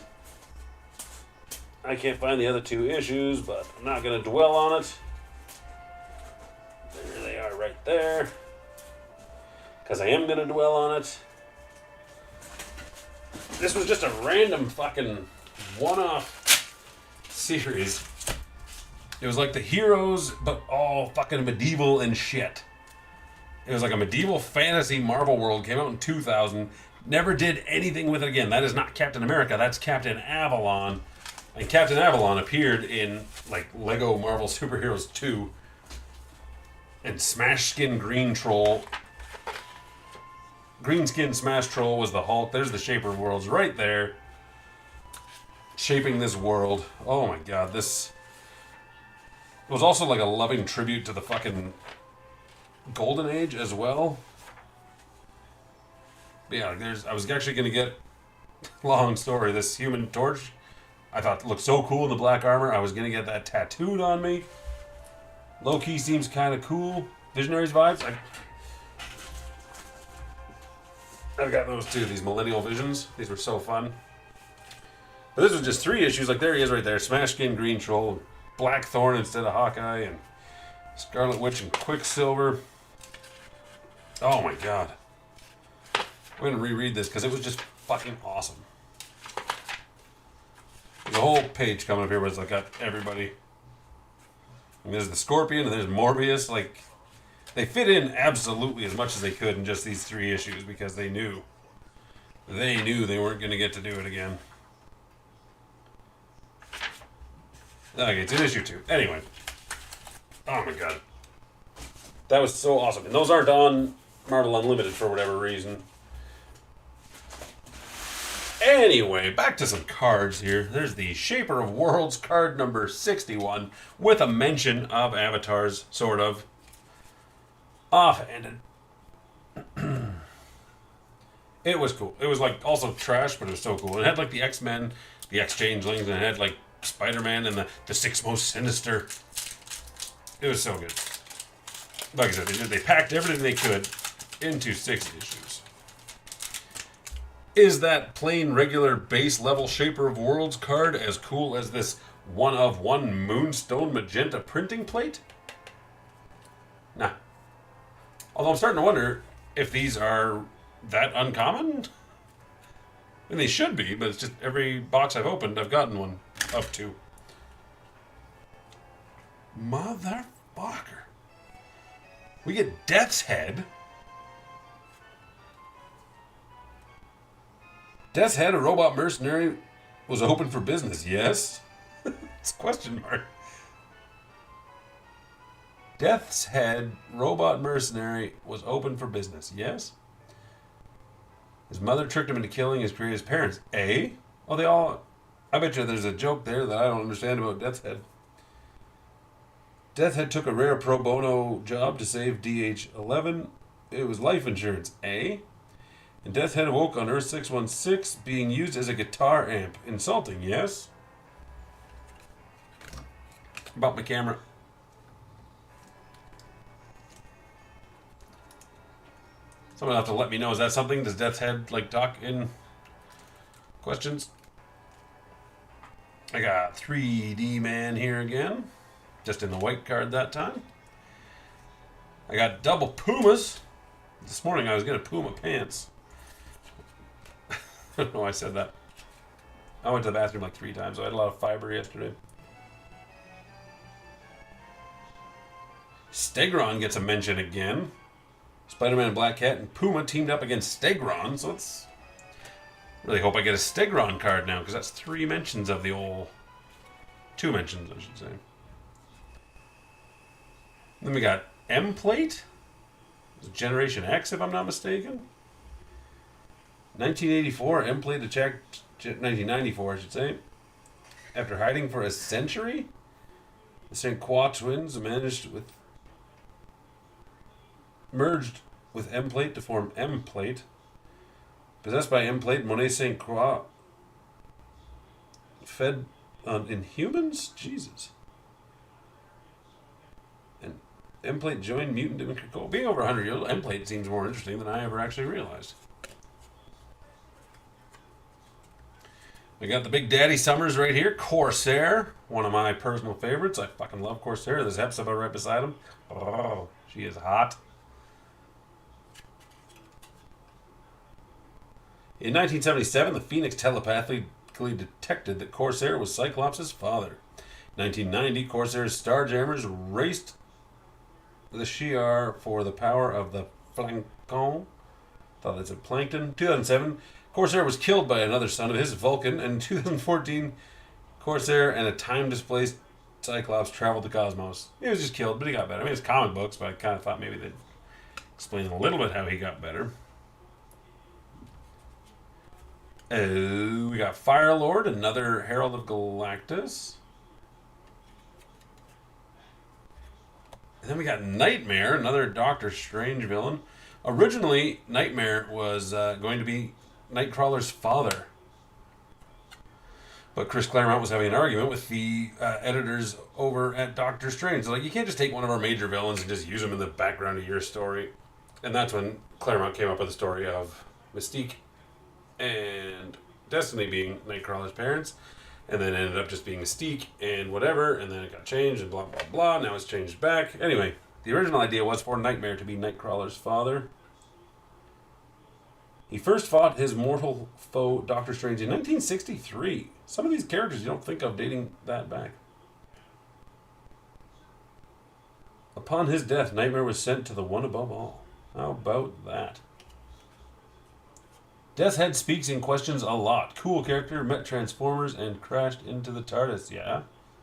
I can't find the other 2 issues, but I'm not going to dwell on it. There they are right there. Because I am going to dwell on it. This was just a random fucking one-off series. It was like the Heroes, but all fucking medieval and shit. It was like a medieval fantasy Marvel world. Came out in 2000. Never did anything with it again. That is not Captain America. That's Captain Avalon. And Captain Avalon appeared in like Lego Marvel Superheroes 2. And Smash Skin Green Troll. Green Skin Smash Troll was the Hulk. There's the Shaper of Worlds right there. Shaping this world. Oh my god, this... It was also like a loving tribute to the fucking Golden Age as well. But yeah, I was actually going to get, long story, this Human Torch, I thought looked so cool in the black armor. I was going to get that tattooed on me. Low-key seems kind of cool. Visionaries vibes. I've got those too, these Millennial Visions. These were so fun. But this was just 3 issues. Like, there he is right there. Smash Skin Green Troll. Blackthorn instead of Hawkeye, and Scarlet Witch and Quicksilver. Oh my god. I'm going to reread this because it was just fucking awesome. There's a whole page coming up here where it's like got everybody. And there's the Scorpion and there's Morbius. Like, they fit in absolutely as much as they could in just these 3 issues because they knew they weren't going to get to do it again. Okay, it's an issue 2. Anyway. Oh my god. That was so awesome. And those aren't on Marvel Unlimited for whatever reason. Anyway, back to some cards here. There's the Shaper of Worlds card number 61 with a mention of avatars, sort of. Offhanded. It was cool. It was like also trash, but it was so cool. It had like the X-Men, the X-Changelings, and it had like Spider-Man and the Six Most Sinister. It was so good. Like I said, they packed everything they could into 6 issues. Is that plain, regular, base level Shaper of Worlds card as cool as this 1-of-1 Moonstone Magenta printing plate? Nah. Although I'm starting to wonder if these are that uncommon. I mean, they should be, but it's just every box I've opened, I've gotten one of 2. Motherfucker. We get Death's Head. Death's Head, a robot mercenary, was open for business. Yes? It's a question mark. Death's Head, robot mercenary, was open for business. Yes? His mother tricked him into killing his previous parents. Eh? Oh, they all... I bet you there's a joke there that I don't understand about Death's Head. Death's Head took a rare pro bono job to save DH-11. It was life insurance. Eh? And Death's Head awoke on Earth 616 being used as a guitar amp. Insulting, yes? About my camera. Someone will have to let me know. Is that something? Does Death's Head like talk in questions? I got 3D Man here again. Just in the white card that time. I got double Pumas. This morning I was getting Puma pants. I don't know why I said that. I went to the bathroom like 3 times, so I had a lot of fiber yesterday. Stegron gets a mention again. Spider-Man, Black Cat, and Puma teamed up against Stegron, so let's really hope I get a Stegron card now, because that's 3 mentions of the old... 2 mentions, I should say. Then we got M-Plate. Generation X, if I'm not mistaken. 1984, M-Plate attacked... 1994, I should say. After hiding for a century, the St. Croix twins merged with M-Plate to form M-Plate. Possessed by M-Plate, Monet St. Croix fed on Inhumans? Jesus. And M-Plate joined Mutant Democratic Coalition. Being over 100 years old, M-Plate seems more interesting than I ever actually realized. We got the Big Daddy Summers right here. Corsair, one of my personal favorites. I fucking love Corsair. There's Hepzibah right beside him. Oh, she is hot. In 1977, the Phoenix telepathically detected that Corsair was Cyclops' father. In 1990, Corsair's Starjammers raced the Shi'ar for the power of the Plankton. Thought that's a plankton. 2007, Corsair was killed by another son of his, Vulcan. And in 2014, Corsair and a time-displaced Cyclops traveled the cosmos. He was just killed, but he got better. I mean, it's comic books, but I kind of thought maybe they'd explain a little bit how he got better. We got Firelord, another Herald of Galactus. And then we got Nightmare, another Doctor Strange villain. Originally, Nightmare was going to be Nightcrawler's father. But Chris Claremont was having an argument with the editors over at Doctor Strange. So, like, you can't just take one of our major villains and just use them in the background of your story. And that's when Claremont came up with the story of Mystique and Destiny being Nightcrawler's parents, and then ended up just being Mystique and whatever, and then it got changed and blah blah blah. Now it's changed back. Anyway, the original idea was for Nightmare to be Nightcrawler's father. He first fought his mortal foe Doctor Strange in 1963. Some of these characters you don't think of dating that back. Upon his death, Nightmare was sent to the One Above All. How about that? Death's Head speaks and questions a lot. Cool character, met Transformers and crashed into the TARDIS. Yeah?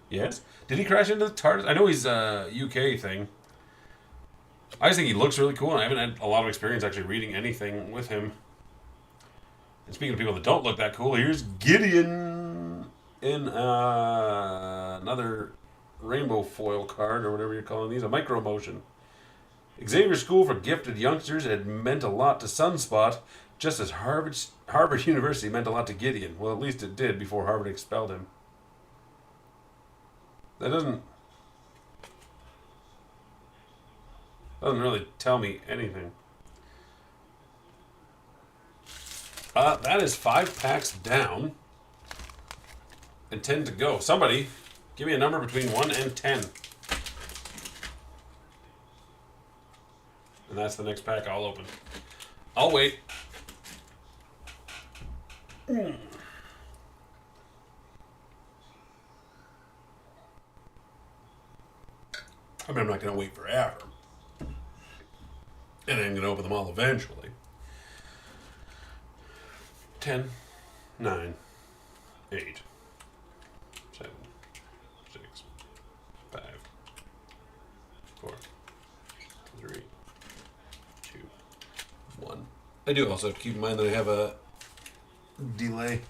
Yes. Did he crash into the TARDIS? I know he's a UK thing. I just think he looks really cool, and I haven't had a lot of experience actually reading anything with him. And speaking of people that don't look that cool, here's Gideon in another rainbow foil card, or whatever you're calling these, a micro motion. Xavier School for Gifted Youngsters had meant a lot to Sunspot, just as Harvard University meant a lot to Gideon. Well, at least it did before Harvard expelled him. That doesn't really tell me anything. That is 5 packs down and 10 to go. Somebody, give me a number between 1 and 10. And that's the next pack I'll open. I'll wait. I mean, I'm not going to wait forever. And I'm going to open them all eventually. 10, 9, 8, 7, 6, 5, 4, 3, 2, 1. I do also keep in mind that I have a delay.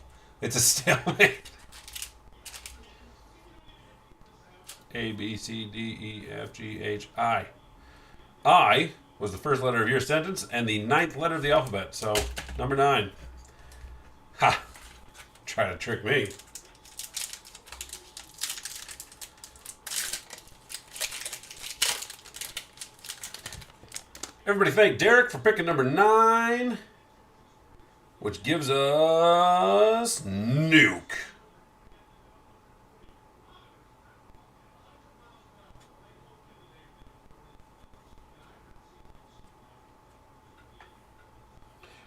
It's a stalemate. A, B, C, D, E, F, G, H, I. I was the first letter of your sentence and the 9th letter of the alphabet. So, number 9. Ha! Try to trick me. Everybody thank Derek for picking number 9, which gives us Nuke.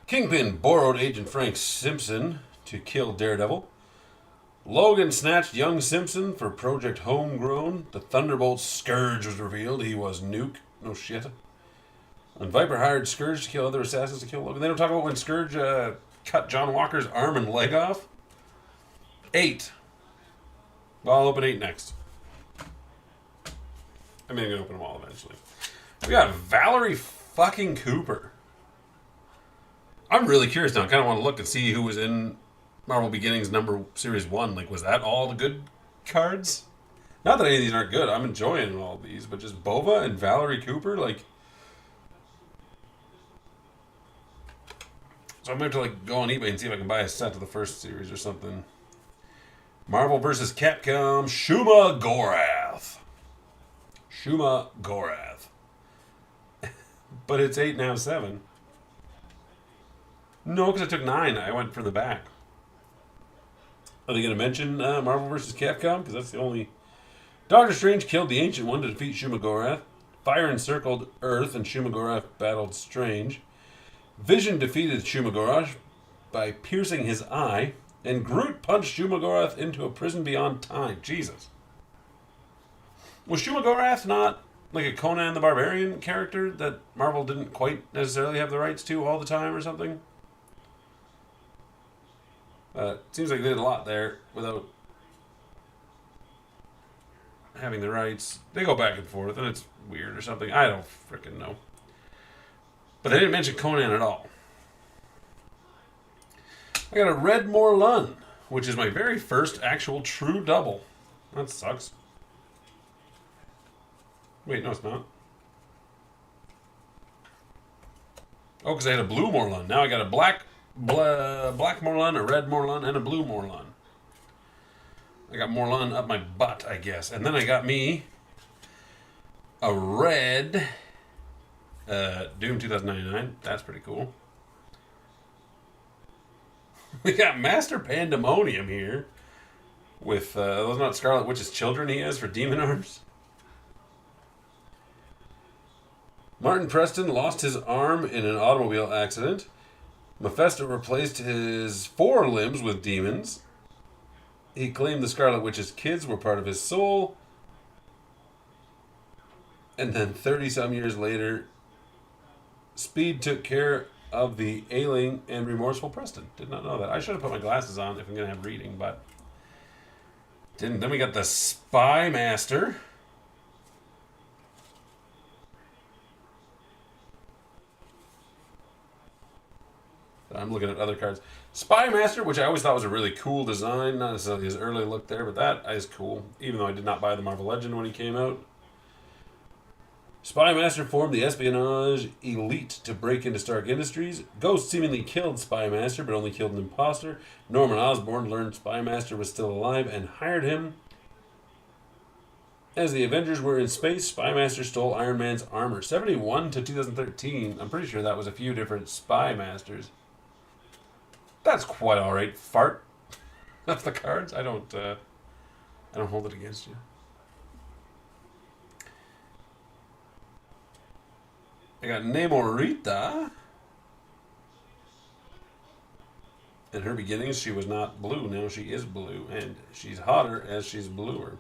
Kingpin borrowed Agent Frank Simpson to kill Daredevil. Logan snatched young Simpson for Project Homegrown. The Thunderbolt Scourge was revealed. He was Nuke. No shit. And Viper hired Scourge to kill other assassins to kill Logan. They don't talk about when Scourge cut John Walker's arm and leg off. 8. Well, I'll open 8 next. I mean, I'm going to open them all eventually. We got Valerie fucking Cooper. I'm really curious now. I kind of want to look and see who was in Marvel Beginnings Series 1. Like, was that all the good cards? Not that any of these aren't good. I'm enjoying all of these. But just Bova and Valerie Cooper, like... So I'm going to have to like go on eBay and see if I can buy a set of the first series or something. Marvel vs. Capcom, Shuma Gorath. Shuma Gorath. But it's 8 now, 7. No, because I took 9. I went for the back. Are they going to mention Marvel vs. Capcom? Because that's the only... Doctor Strange killed the Ancient One to defeat Shuma Gorath. Fire encircled Earth and Shuma Gorath battled Strange. Vision defeated Shuma Gorath by piercing his eye. And Groot punched Shuma Gorath into a prison beyond time. Jesus. Was Shuma Gorath not like a Conan the Barbarian character that Marvel didn't quite necessarily have the rights to all the time or something? Seems like they did a lot there without having the rights. They go back and forth, and it's weird or something. I don't freaking know. But they didn't mention Conan at all. I got a Red Morlun, which is my very first actual true double. That sucks. Wait, no, it's not. Oh, because I had a blue Morlun. Now I got a black Morlun, a red Morlun, and a blue Morlun. I got Morlun up my butt, I guess. And then I got me a red Doom 2099. That's pretty cool. We got Master Pandemonium here with those not Scarlet Witch's children he has for Demon Arms. Martin Preston lost his arm in an automobile accident. Mephisto replaced his 4 limbs with demons. He claimed the Scarlet Witch's kids were part of his soul. And then 30-some years later, Speed took care of the ailing and remorseful Preston. Did not know that. I should have put my glasses on if I'm going to have reading, but Didn't. Then we got the Spy Master. I'm looking at other cards. Spy Master, which I always thought was a really cool design. Not necessarily his early look there, but that is cool. Even though I did not buy the Marvel Legend when he came out. Spy Master formed the espionage elite to break into Stark Industries. Ghost seemingly killed Spy Master, but only killed an imposter. Norman Osborn learned Spy Master was still alive and hired him. As the Avengers were in space, Spy Master stole Iron Man's armor. 71 to 2013. I'm pretty sure that was a few different Spy Masters. That's quite all right, fart. That's the cards. I don't hold it against you. I got Namorita. In her beginnings, she was not blue. Now she is blue, and she's hotter as she's bluer.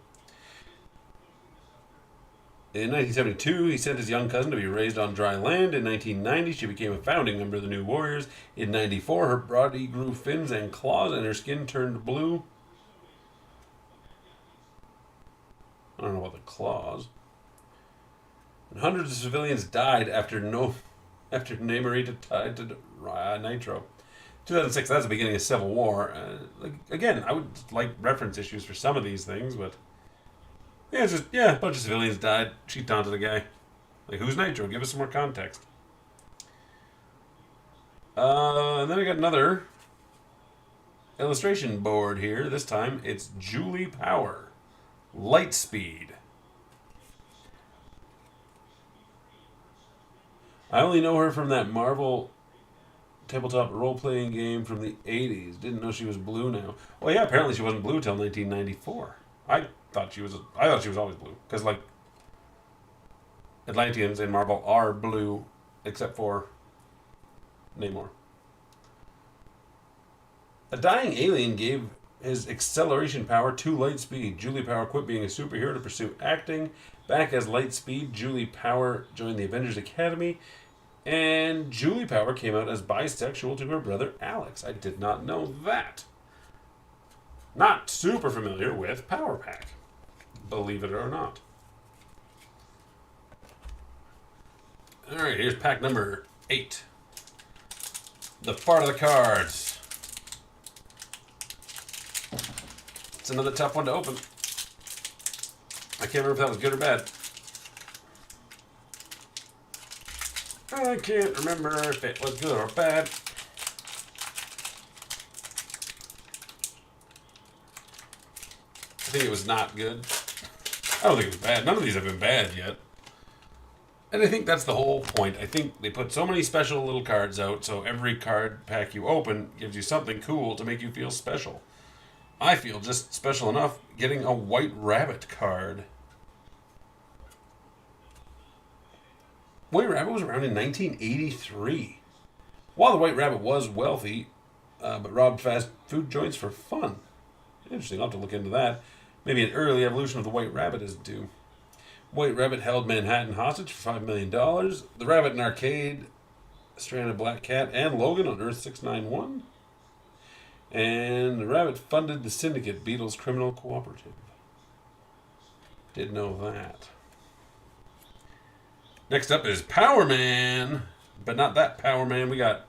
In 1972, he sent his young cousin to be raised on dry land. In 1990, she became a founding member of the New Warriors. In 94, her body grew fins and claws, and her skin turned blue. I don't know about the claws. And hundreds of civilians died after Namorita tied to Nitro. 2006, that's the beginning of Civil War. Again, I would like reference issues for some of these things, but yeah, it's just, a bunch of civilians died. She taunted a guy. Like, who's Nitro? Give us some more context. And then I got another illustration board here. This time, it's Julie Power. Lightspeed. I only know her from that Marvel tabletop role-playing game from the 80s. Didn't know she was blue now. Well, yeah, apparently she wasn't blue till 1994. I thought she was always blue. Because, like, Atlanteans in Marvel are blue, except for Namor. A dying alien gave his acceleration power to Lightspeed. Julie Power quit being a superhero to pursue acting. Back as Lightspeed, Julie Power joined the Avengers Academy. And Julie Power came out as bisexual to her brother Alex. I did not know that. Not super familiar with Power Pack, believe it or not. Alright, here's pack number 8. The fart of the cards. It's another tough one to open. I can't remember if that was good or bad. I can't remember if it was good or bad. I think it was not good. I don't think it was bad. None of these have been bad yet. And I think that's the whole point. I think they put so many special little cards out, so every card pack you open gives you something cool to make you feel special. I feel just special enough getting a White Rabbit card. White Rabbit was around in 1983. While the White Rabbit was wealthy, but robbed fast food joints for fun. Interesting, I'll have to look into that. Maybe an early evolution of the White Rabbit is due. White Rabbit held Manhattan hostage for $5 million. The Rabbit in Arcade, Stranded Black Cat, and Logan on Earth 691. And the Rabbit funded the Syndicate, Beatles Criminal Cooperative. Did know that. Next up is Power Man. But not that Power Man. We got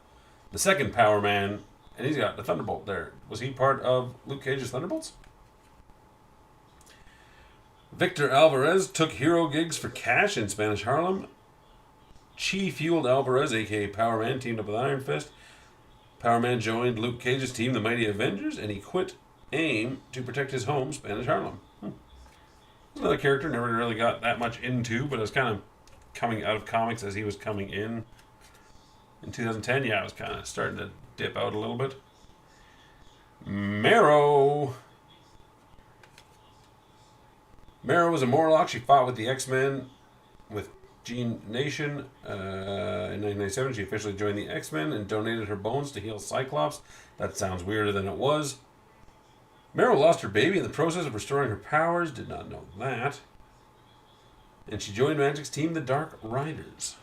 the second Power Man. And he's got the Thunderbolt there. Was he part of Luke Cage's Thunderbolts? Victor Alvarez took hero gigs for cash in Spanish Harlem. Chi-fueled Alvarez, a.k.a. Power Man, teamed up with Iron Fist. Power Man joined Luke Cage's team, the Mighty Avengers, and he quit AIM to protect his home, Spanish Harlem. Another character never really got that much into, but it was kind of coming out of comics as he was coming in. In 2010, yeah, I was kind of starting to dip out a little bit. Marrow. Marrow was a Morlock. She fought with the X-Men with Gene Nation. In 1997, she officially joined the X-Men and donated her bones to heal Cyclops. That sounds weirder than it was. Marrow lost her baby in the process of restoring her powers. Did not know that. And she joined Magic's team, the Dark Riders.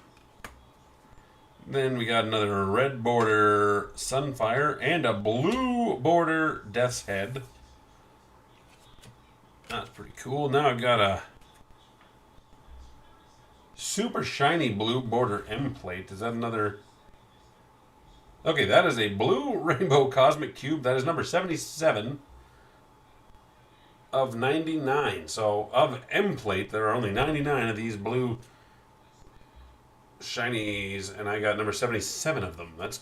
Then we got another red border Sunfire and a blue border Death's Head. That's pretty cool. Now I've got a super shiny blue border M plate. Is that another? Okay, that is a blue rainbow cosmic cube. That is number 77 of 99. So of M plate, there are only 99 of these blue shinies, and I got number 77 of them. That's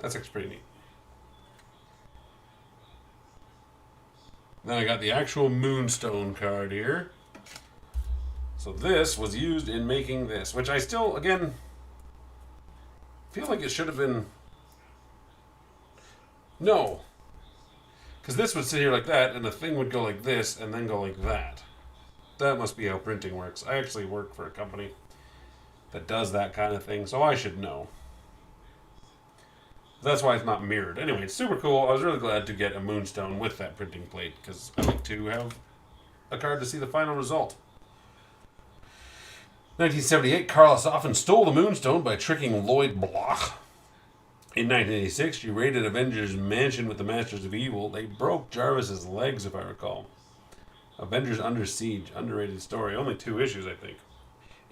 actually pretty neat. Then I got the actual Moonstone card here. So this was used in making this, which I still, again, feel like it should have been... No. Because this would sit here like that, and the thing would go like this, and then go like that. That must be how printing works. I actually work for a company that does that kind of thing, so I should know. That's why it's not mirrored. Anyway, it's super cool. I was really glad to get a Moonstone with that printing plate, because I like to have a card to see the final result. 1978, Carlos often stole the Moonstone by tricking Lloyd Bloch. In 1986, she raided Avengers' mansion with the Masters of Evil. They broke Jarvis's legs, if I recall. Avengers Under Siege, underrated story. Only 2 issues, I think.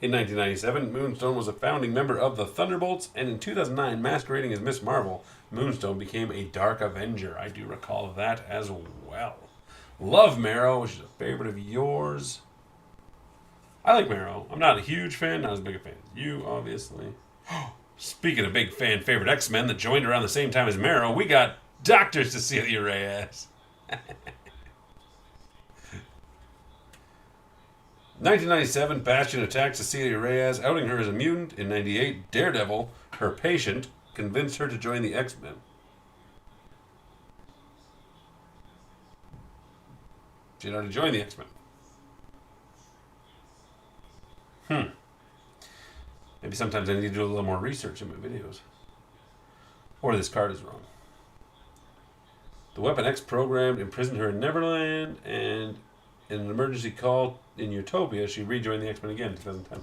In 1997, Moonstone was a founding member of the Thunderbolts, and in 2009, masquerading as Miss Marvel, Moonstone became a Dark Avenger. I do recall that as well. Love Marrow, which is a favorite of yours. I like Marrow. I'm not a huge fan, not as big a fan as you, obviously. Speaking of big fan favorite X-Men that joined around the same time as Marrow, we got Dr. Cecilia Reyes. 1997, Bastion attacked Cecilia Reyes, outing her as a mutant. In 98, Daredevil, her patient, convinced her to join the X-Men. She'd already joined the X-Men. Maybe sometimes I need to do a little more research in my videos. Or this card is wrong. The Weapon X program imprisoned her in Neverland, and in an emergency call in Utopia, she rejoined the X-Men again in 2010.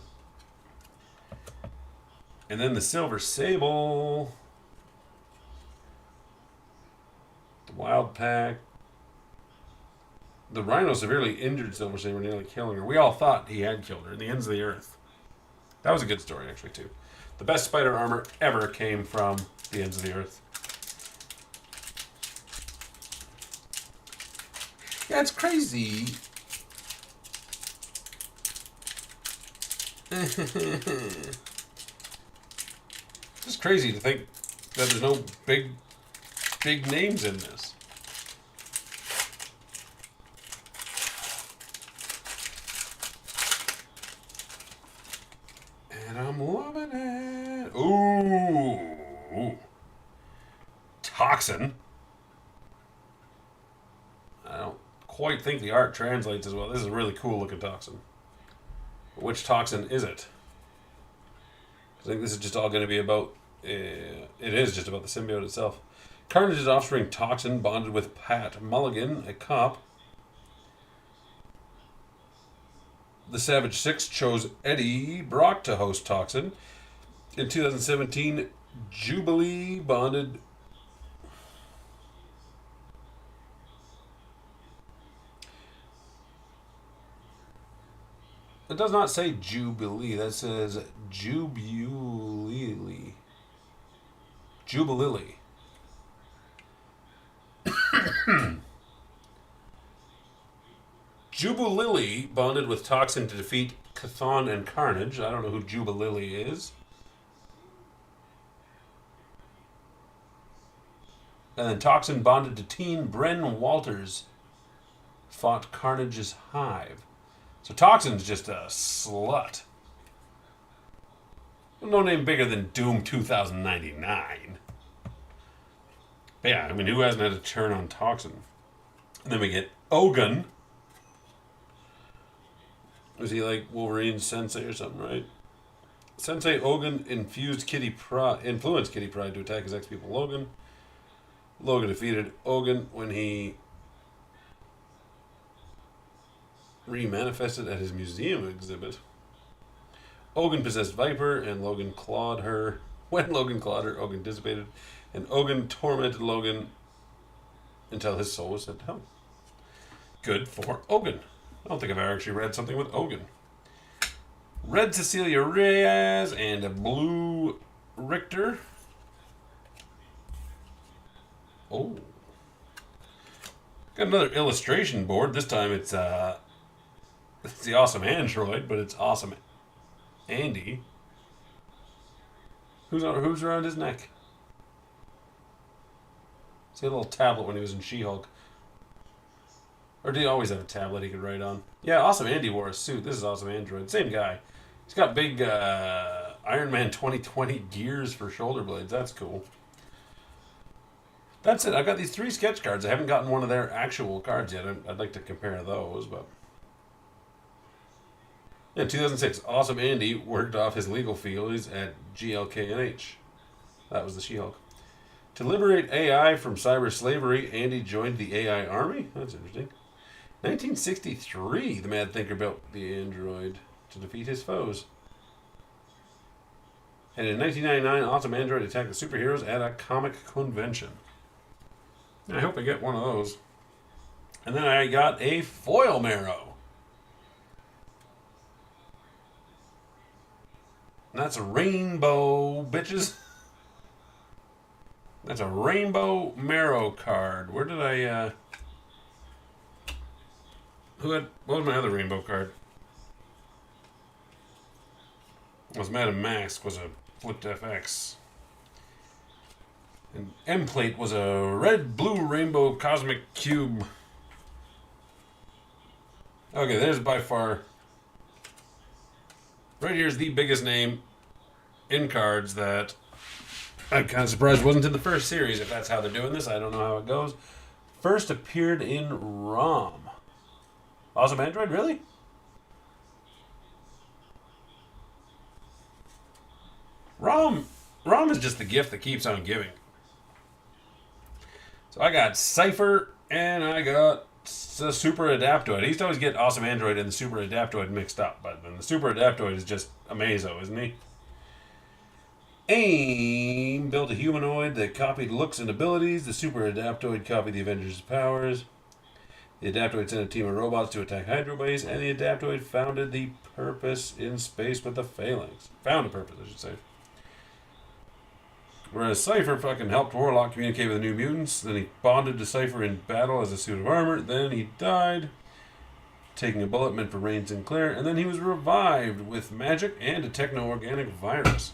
And then the Silver Sable. The Wild Pack. The Rhino severely injured Silver Sable, nearly killing her. We all thought he had killed her in the Ends of the Earth. That was a good story, actually, too. The best spider armor ever came from the Ends of the Earth. Yeah, it's crazy. It's crazy to think that there's no big names in this. And I'm loving it. Ooh. Toxin. I don't quite think the art translates as well. This is a really cool looking Toxin. Which Toxin is it? I think this is just all going to be about... it is just about the symbiote itself. Carnage's offspring Toxin bonded with Pat Mulligan, a cop. The Savage Six chose Eddie Brock to host Toxin. In 2017, Jubilee bonded... It does not say Jubilee. That says Jubilee. Jubilee. Jubilee bonded with Toxin to defeat Chthon and Carnage. I don't know who Jubilee is. And then Toxin bonded to teen Bren Walters. Fought Carnage's Hive. So Toxin's just a slut. No name bigger than Doom 2099. But yeah, I mean, who hasn't had a turn on Toxin? And then we get Ogun. Was he like Wolverine's sensei or something, right? Sensei Ogun influenced Kitty Pryde to attack his ex-pupil Logan. Logan defeated Ogun when he remanifested at his museum exhibit. Ogun possessed Viper, and Logan clawed her. When Logan clawed her, Ogun dissipated, and Ogun tormented Logan until his soul was sent home. good for Ogun. I don't think I've ever actually read something with Ogun. Red Cecilia Reyes and a blue Richter. Oh. Got another illustration board. This time it's the Awesome Android, but it's Awesome Andy. Who's around his neck? See a little tablet when he was in She-Hulk. Or did he always have a tablet he could write on? Yeah, Awesome Andy wore a suit. This is Awesome Android. Same guy. He's got big Iron Man 2020 gears for shoulder blades. That's cool. That's it. I've got these 3 sketch cards. I haven't gotten one of their actual cards yet. I'd like to compare those, but... In 2006, Awesome Andy worked off his legal fees at GLKNH. That was the She-Hulk. To liberate AI from cyber slavery, Andy joined the AI army. That's interesting. 1963, the Mad Thinker built the android to defeat his foes. And in 1999, Awesome Android attacked the superheroes at a comic convention. I hope I get one of those. And then I got a foil marrow. And that's a rainbow, bitches. That's a rainbow marrow card. Where did I, what was my other rainbow card? It was Madame Mask, was a flipped FX. And M-Plate was a red, blue, rainbow cosmic cube. Okay, there's by far... Right here's the biggest name in cards that I'm kind of surprised wasn't in the first series. If that's how they're doing this, I don't know how it goes. First appeared in ROM. Awesome Android, really? ROM is just the gift that keeps on giving. So I got Cypher and I got the Super Adaptoid. I used to always get Awesome Android and the Super Adaptoid mixed up, but then the Super Adaptoid is just Amazo, isn't he? AIM built a humanoid that copied looks and abilities. The Super Adaptoid copied the Avengers' powers. The Adaptoid sent a team of robots to attack Hydro Base, and the Adaptoid founded the Purpose in space with the Phalanx. Found a purpose, I should say. Whereas Cypher fucking helped Warlock communicate with the New Mutants, then he bonded to Cypher in battle as a suit of armor, then he died, taking a bullet meant for Rain Sinclair, and then he was revived with magic and a techno-organic virus.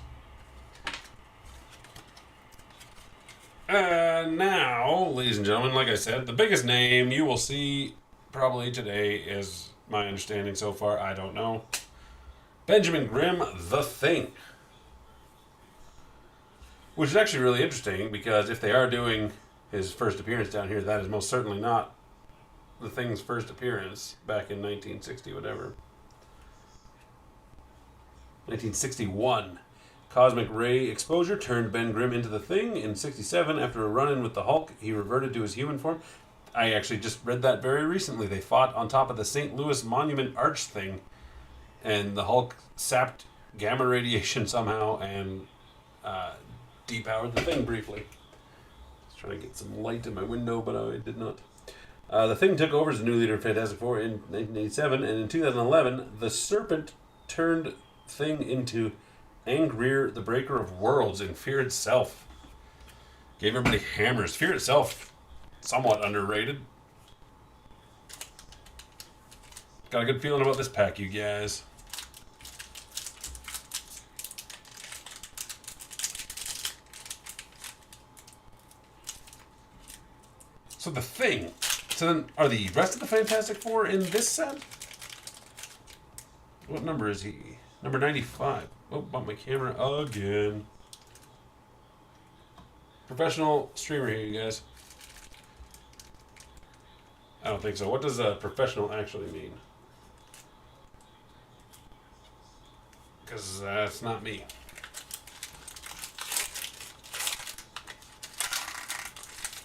Now, ladies and gentlemen, like I said, the biggest name you will see probably today is, my understanding so far, I don't know, Benjamin Grimm, The Thing. Which is actually really interesting, because if they are doing his first appearance down here, that is most certainly not The Thing's first appearance back in 1960, whatever. 1961. Cosmic ray exposure turned Ben Grimm into the Thing. In 67, after a run-in with the Hulk, he reverted to his human form. I actually just read that very recently. They fought on top of the St. Louis Monument Arch thing, and the Hulk sapped gamma radiation somehow and depowered the Thing briefly. I was trying to get some light in my window, but I did not. The Thing took over as the new leader of Fantastic Four in 1987, and in 2011, the Serpent turned Thing into Angrier, the Breaker of Worlds, in Fear Itself. Gave everybody hammers. Fear Itself, somewhat underrated. Got a good feeling about this pack, you guys. So the Thing. So then, are the rest of the Fantastic Four in this set? What number is he? Number 95. Oh, bump my camera again. Professional streamer here, you guys. I don't think so. What does professional actually mean? Because that's not me.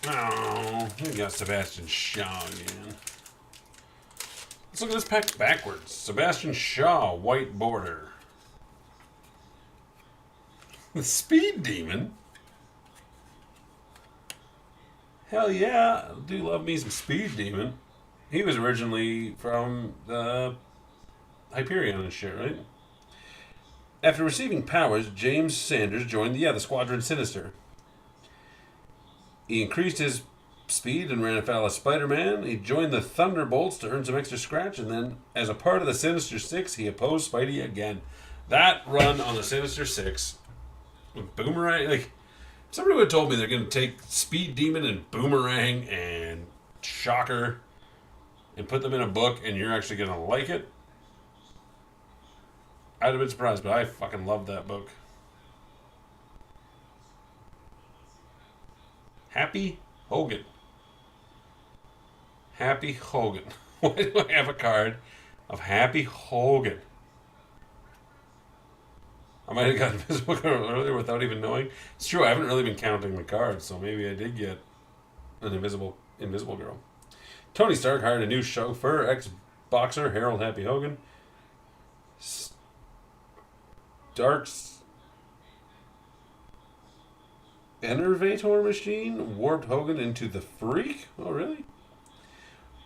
Oh, we got Sebastian Shaw again. Let's look at this pack backwards. Sebastian Shaw, white border. The Speed Demon? Hell yeah, I do love me some Speed Demon. He was originally from the Hyperion and shit, right? After receiving powers, James Sanders joined the Squadron Sinister. He increased his speed and ran afoul of Spider-Man. He joined the Thunderbolts to earn some extra scratch, and then, as a part of the Sinister Six, he opposed Spidey again. That run on the Sinister Six, with Boomerang, like, somebody would have told me they're going to take Speed Demon and Boomerang and Shocker and put them in a book, and you're actually going to like it, I'd have been surprised, but I fucking loved that book. Happy Hogan. Happy Hogan. Why do I have a card of Happy Hogan? I might have gotten Invisible Girl earlier without even knowing. It's true, I haven't really been counting the cards, so maybe I did get an Invisible Girl. Tony Stark hired a new chauffeur, ex-boxer Harold Happy Hogan. Stark's Enervator machine warped Hogan into the Freak? Oh, really?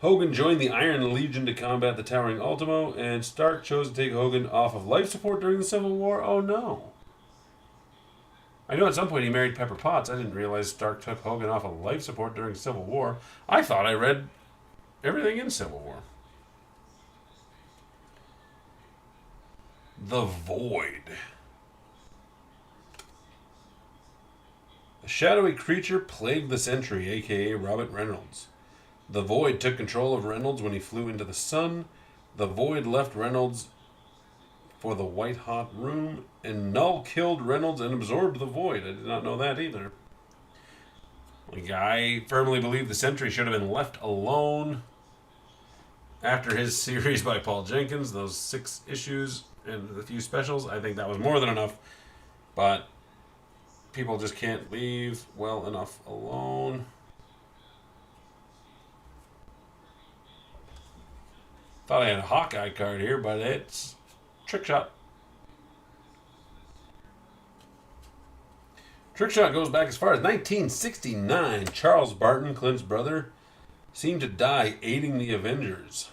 Hogan joined the Iron Legion to combat the towering Ultimo, and Stark chose to take Hogan off of life support during the Civil War. Oh, no. I know at some point he married Pepper Potts. I didn't realize Stark took Hogan off of life support during Civil War. I thought I read everything in Civil War. The Void. A shadowy creature plagued the Sentry, a.k.a. Robert Reynolds. The Void took control of Reynolds when he flew into the sun. The Void left Reynolds for the white-hot room, and Null killed Reynolds and absorbed the Void. I did not know that either. Like, I firmly believe the Sentry should have been left alone after his series by Paul Jenkins, those 6 issues and a few specials. I think that was more than enough, but people just can't leave well enough alone. Thought I had a Hawkeye card here, but it's Trick Shot. Trick Shot goes back as far as 1969. Charles Barton, Clint's brother, seemed to die aiding the Avengers.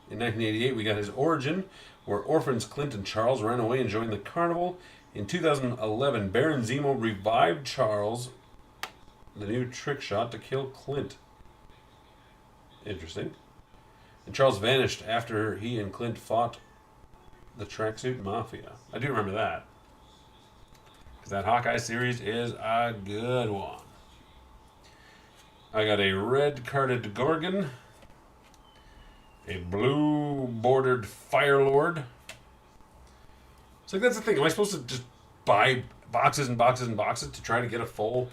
In 1988, we got his origin, where orphans Clint and Charles ran away and joined the carnival. In 2011, Baron Zemo revived Charles, the new Trick Shot, to kill Clint. Interesting. And Charles vanished after he and Clint fought the Tracksuit Mafia. I do remember that. Because that Hawkeye series is a good one. I got a red-carded Gorgon, a blue-bordered Firelord. It's like, that's the thing. Am I supposed to just buy boxes and boxes and boxes to try to get a full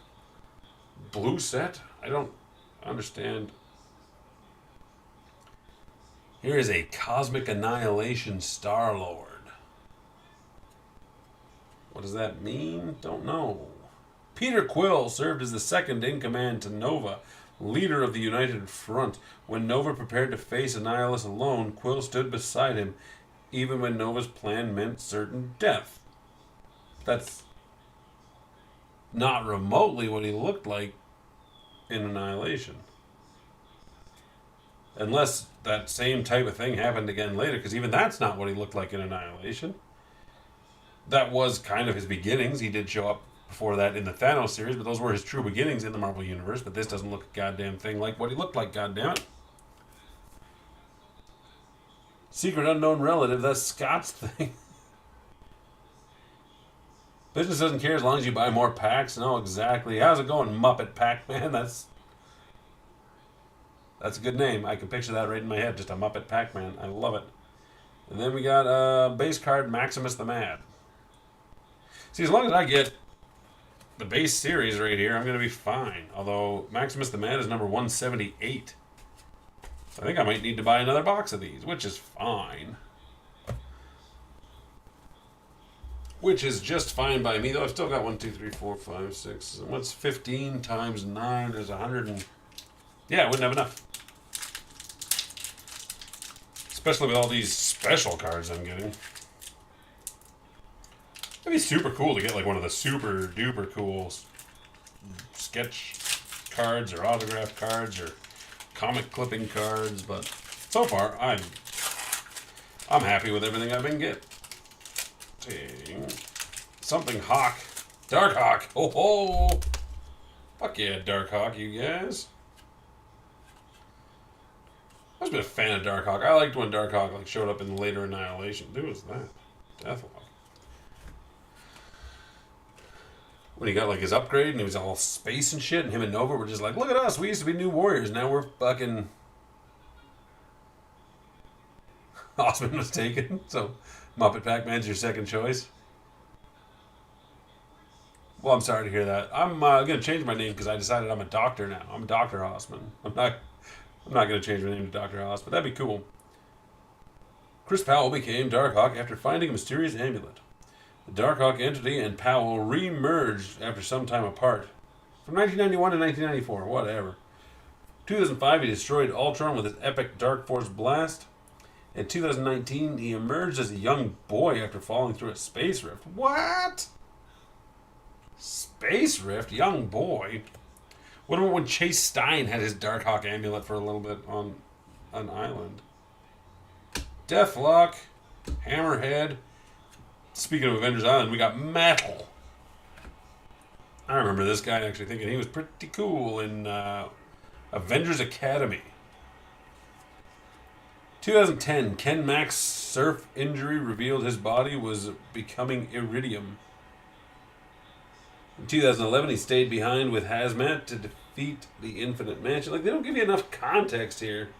blue set? I don't understand. Here is a Cosmic Annihilation Star-Lord. What does that mean? Don't know. Peter Quill served as the second in command to Nova, leader of the United Front. When Nova prepared to face Annihilus alone, Quill stood beside him, even when Nova's plan meant certain death. That's not remotely what he looked like in Annihilation. Unless that same type of thing happened again later, because even that's not what he looked like in Annihilation. That was kind of his beginnings. He did show up before that in the Thanos series, but those were his true beginnings in the Marvel Universe. But this doesn't look a goddamn thing like what he looked like, goddammit. Secret Unknown Relative, that's Scott's thing. Business doesn't care as long as you buy more packs. No, exactly. How's it going, Muppet Pac-Man? That's a good name. I can picture that right in my head. Just a Muppet Pac-Man. I love it. And then we got base card Maximus the Mad. See, as long as I get the base series right here, I'm going to be fine. Although Maximus the Mad is number 178. So I think I might need to buy another box of these, which is fine. Which is just fine by me, though I've still got 1, 2, 3, 4, 5, 6. What's 15 times 9? There's 100 and... Yeah, I wouldn't have enough. Especially with all these special cards I'm getting. It'd be super cool to get like one of the super duper cool sketch cards or autograph cards or comic clipping cards, but So far, I'm happy with everything I've been getting. Something Hawk. Dark Hawk. Oh ho! Fuck yeah, Dark Hawk, you guys. I've always been a fan of Dark Hawk. I liked when Dark Hawk showed up in the later Annihilation. Who was that? Deathlock. When he got his upgrade and he was all space and shit, and him and Nova were just like, look at us, we used to be New Warriors, now we're fucking... Haussmann was taken, so Muppet Pac-Man's your second choice. Well, I'm sorry to hear that. I'm going to change my name because I decided I'm a doctor now. I'm Dr. Haussmann. I'm not going to change my name to Dr. Haas, but that'd be cool. Chris Powell became Darkhawk after finding a mysterious amulet. The Darkhawk entity and Powell re-merged after some time apart. From 1991 to 1994, whatever. 2005, he destroyed Ultron with his epic Dark Force blast. In 2019, he emerged as a young boy after falling through a space rift. What? Space rift? Young boy? What about when Chase Stein had his Darkhawk amulet for a little bit on an island? Deathlock, Hammerhead. Speaking of Avengers Island, we got Metal. I remember this guy actually thinking he was pretty cool in Avengers Academy. 2010, Ken Mack's surf injury revealed his body was becoming iridium. In 2011, he stayed behind with Hazmat to defeat the Infinite Mansion. They don't give you enough context here.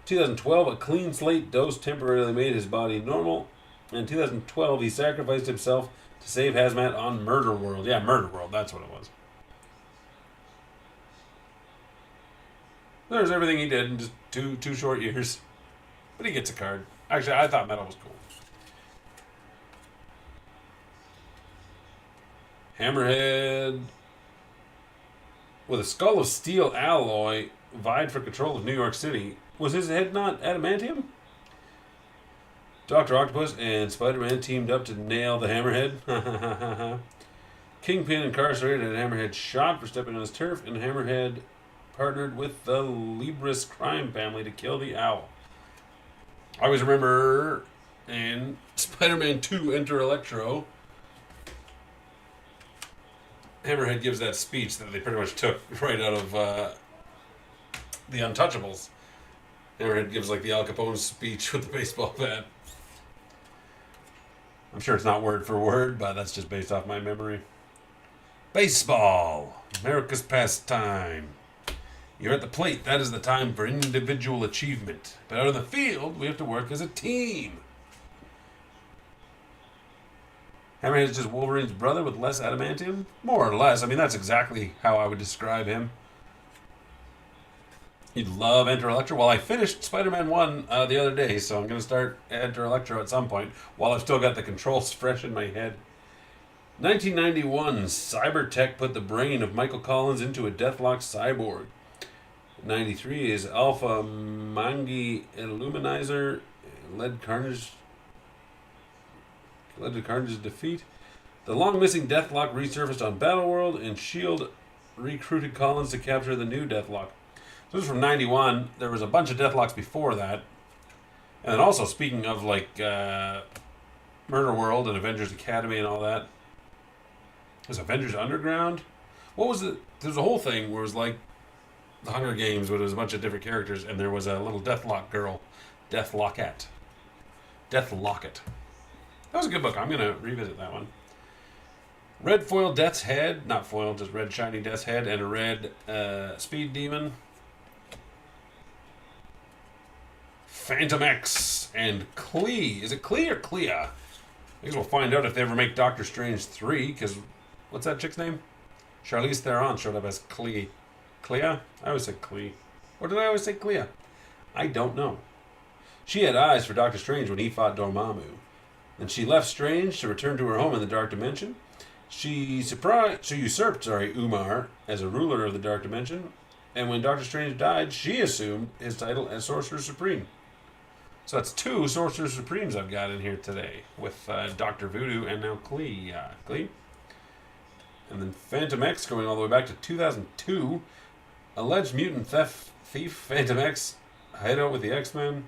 2012, a clean slate dose temporarily made his body normal. In 2012, he sacrificed himself to save Hazmat on Murder World. Yeah, Murder World, that's what it was. There's everything he did in just two short years. But he gets a card. Actually, I thought Metal was cool. Hammerhead, with a skull of steel alloy, vied for control of New York City. Was his head not adamantium? Dr. Octopus and Spider-Man teamed up to nail the Hammerhead. Kingpin incarcerated and Hammerhead shot for stepping on his turf, and Hammerhead partnered with the Libris crime family to kill the Owl. I always remember in Spider-Man 2 Enter Electro, Hammerhead gives that speech that they pretty much took right out of The Untouchables. Hammerhead gives the Al Capone speech with the baseball bat. I'm sure it's not word for word, but that's just based off my memory. Baseball, America's pastime. You're at the plate. That is the time for individual achievement. But out on the field, we have to work as a team. Hammerhead is just Wolverine's brother with less adamantium? More or less. I mean, that's exactly how I would describe him. You'd love Enter Electro. Well, I finished Spider-Man 1 the other day, so I'm going to start Enter Electro at some point while I've still got the controls fresh in my head. 1991, Cybertech put the brain of Michael Collins into a Deathlock cyborg. 93 is Alpha Mangi Illuminizer led to Carnage's defeat. The long-missing Deathlock resurfaced on Battleworld, and S.H.I.E.L.D. recruited Collins to capture the new Deathlock. So this is from 91. There was a bunch of Deathlocks before that. And then also, speaking of Murder World and Avengers Academy and all that, there's Avengers Underground. What was it? There's a whole thing where it was like the Hunger Games, where there was a bunch of different characters, and there was a little Deathlock girl, Deathlocket. Deathlocket. That was a good book. I'm going to revisit that one. Red foil Death's Head. Not foil, just red shiny Death's Head. And a red Speed Demon. Phantom X and Klee. Is it Klee or Clea? I guess we'll find out if they ever make Doctor Strange 3, because what's that chick's name? Charlize Theron showed up as Klee. Clea? I always said Klee. Or did I always say Clea? I don't know. She had eyes for Doctor Strange when he fought Dormammu. Then she left Strange to return to her home in the Dark Dimension. She usurped Umar as a ruler of the Dark Dimension, and when Doctor Strange died, she assumed his title as Sorcerer Supreme. So that's 2 Sorcerer Supremes I've got in here today, with Dr. Voodoo and now Klee. Klee. And then Phantom X going all the way back to 2002. Alleged mutant thief Phantom X hideout with the X-Men.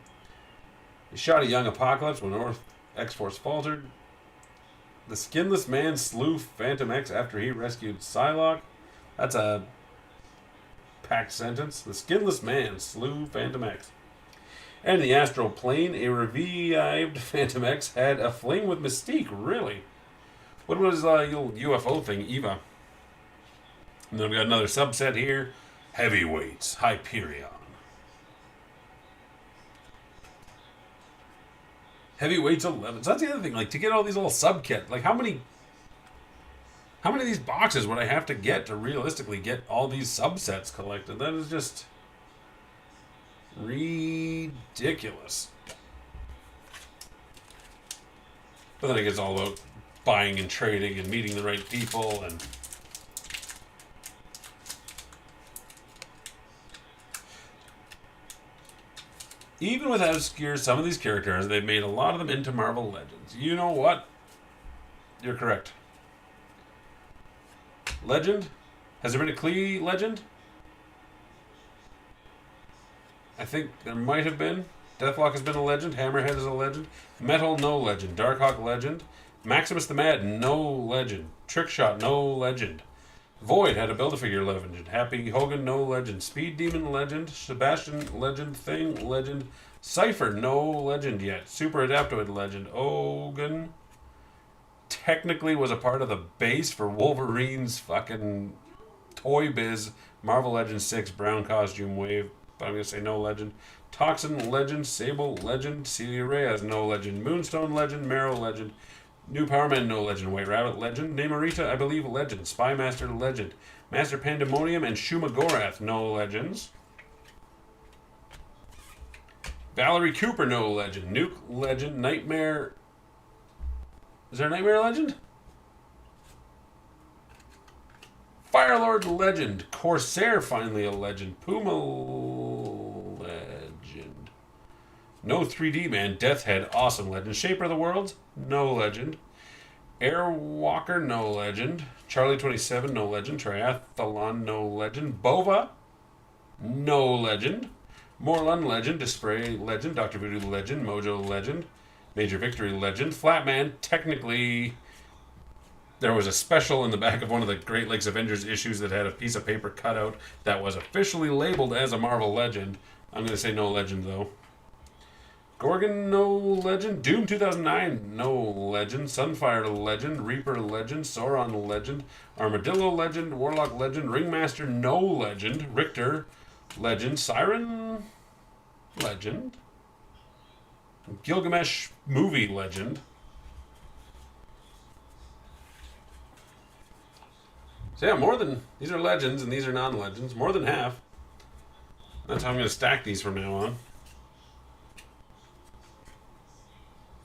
He shot a young Apocalypse when Earth X-Force faltered. The Skinless Man slew Phantom X after he rescued Psylocke. That's a packed sentence. The Skinless Man slew Phantom X. And in the astral plane, a revived Phantom X had a fling with Mystique. Really? What was the UFO thing? Eva. And then we got another subset here. Heavyweights. Hyperion. Heavyweights 11. So that's the other thing. Like, to get all these little subkits, like, how many of these boxes would I have to get to realistically get all these subsets collected? That is just ridiculous. But then it gets all about buying and trading and meeting the right people and even without obscure some of these characters, they've made a lot of them into Marvel Legends. You know what? You're correct. Legend? Has there been a Klee Legend? I think there might have been. Deathlock has been a legend. Hammerhead is a legend. Metal, no legend. Darkhawk, legend. Maximus the Mad, no legend. Trickshot, no legend. Void had a Build-A-Figure legend. Happy Hogan, no legend. Speed Demon, legend. Sebastian, legend. Thing, legend. Cypher, no legend yet. Super Adaptoid, legend. Hogan technically was a part of the base for Wolverine's fucking Toy Biz Marvel Legends 6 brown costume wave. But I'm going to say no legend. Toxin, legend. Sable, legend. Celia Reyes, no legend. Moonstone, legend. Marrow, legend. New Power Man, no legend. White Rabbit, legend. Namorita, I believe, legend. Spymaster, legend. Master Pandemonium and Shuma Gorath, no legends. Valerie Cooper, no legend. Nuke, legend. Nightmare. Is there a Nightmare legend? Firelord, legend. Corsair, finally a legend. Puma, legend. No 3D Man. Deathhead, awesome legend. Shaper of the Worlds, no legend. Airwalker, no legend. Charlie 27, no legend. Triathlon, no legend. Bova, no legend. Morlun, legend. Display, legend. Dr. Voodoo, legend. Mojo, legend. Major Victory, legend. Flatman, technically, there was a special in the back of one of the Great Lakes Avengers issues that had a piece of paper cut out that was officially labeled as a Marvel legend. I'm going to say no legend, though. Gorgon, no legend. Doom 2009, no legend. Sunfire, legend. Reaper, legend. Sauron, legend. Armadillo, legend. Warlock, legend. Ringmaster, no legend. Richter, legend. Siren, legend. Gilgamesh, movie legend. So yeah, more than, these are legends and these are non-legends. More than half. That's how I'm going to stack these from now on.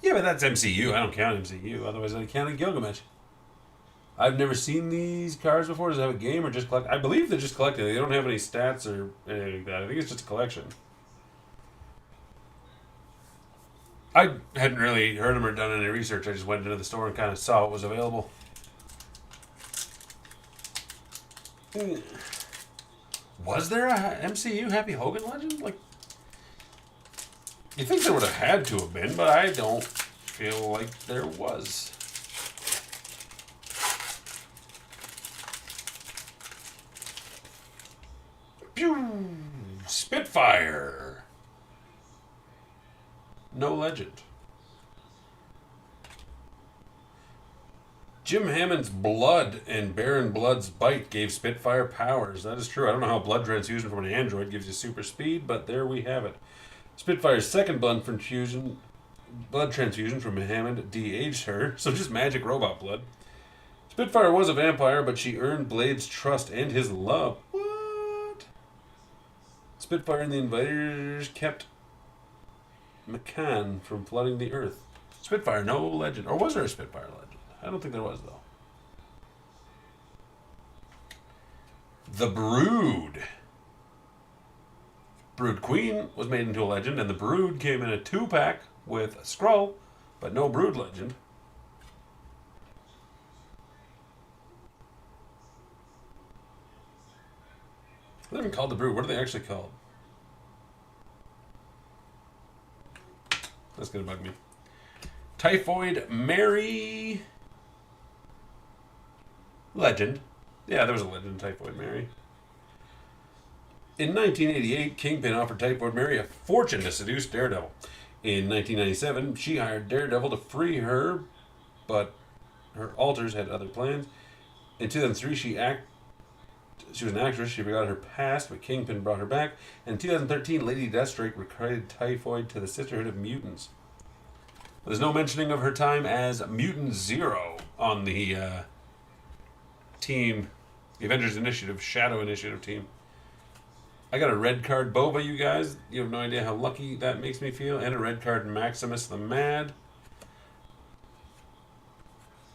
Yeah, but that's MCU. I don't count MCU. Otherwise, I count Gilgamesh. I've never seen these cards before. Does it have a game or just collect? I believe they're just collected. They don't have any stats or anything like that. I think it's just a collection. I hadn't really heard them or done any research. I just went into the store and kind of saw what was available. Was there a MCU Happy Hogan legend? Like, you think there would have had to have been, but I don't feel like there was. Pew! Spitfire. No legend. Jim Hammond's blood and Baron Blood's bite gave Spitfire powers. That is true. I don't know how blood transfusion from an android gives you super speed, but there we have it. Spitfire's second blood transfusion from Hammond de-aged her, so just magic robot blood. Spitfire was a vampire, but she earned Blade's trust and his love. What? Spitfire and the Invaders kept McCann from flooding the Earth. Spitfire, no legend. Or was there a Spitfire legend? I don't think there was, though. The Brood. Brood Queen was made into a legend, and the Brood came in a 2-pack with a Skrull, but no Brood legend. They're not even called the Brood. What are they actually called? That's going to bug me. Typhoid Mary. Legend. Yeah, there was a legend, Typhoid Mary. In 1988, Kingpin offered Typhoid Mary a fortune to seduce Daredevil. In 1997, she hired Daredevil to free her, but her alters had other plans. In 2003, she was an actress. She forgot her past, but Kingpin brought her back. In 2013, Lady Deathstrike recruited Typhoid to the Sisterhood of Mutants. There's no mentioning of her time as Mutant Zero on the team, the Avengers Initiative, Shadow Initiative team. I got a red card Boba, you guys. You have no idea how lucky that makes me feel. And a red card Maximus the Mad.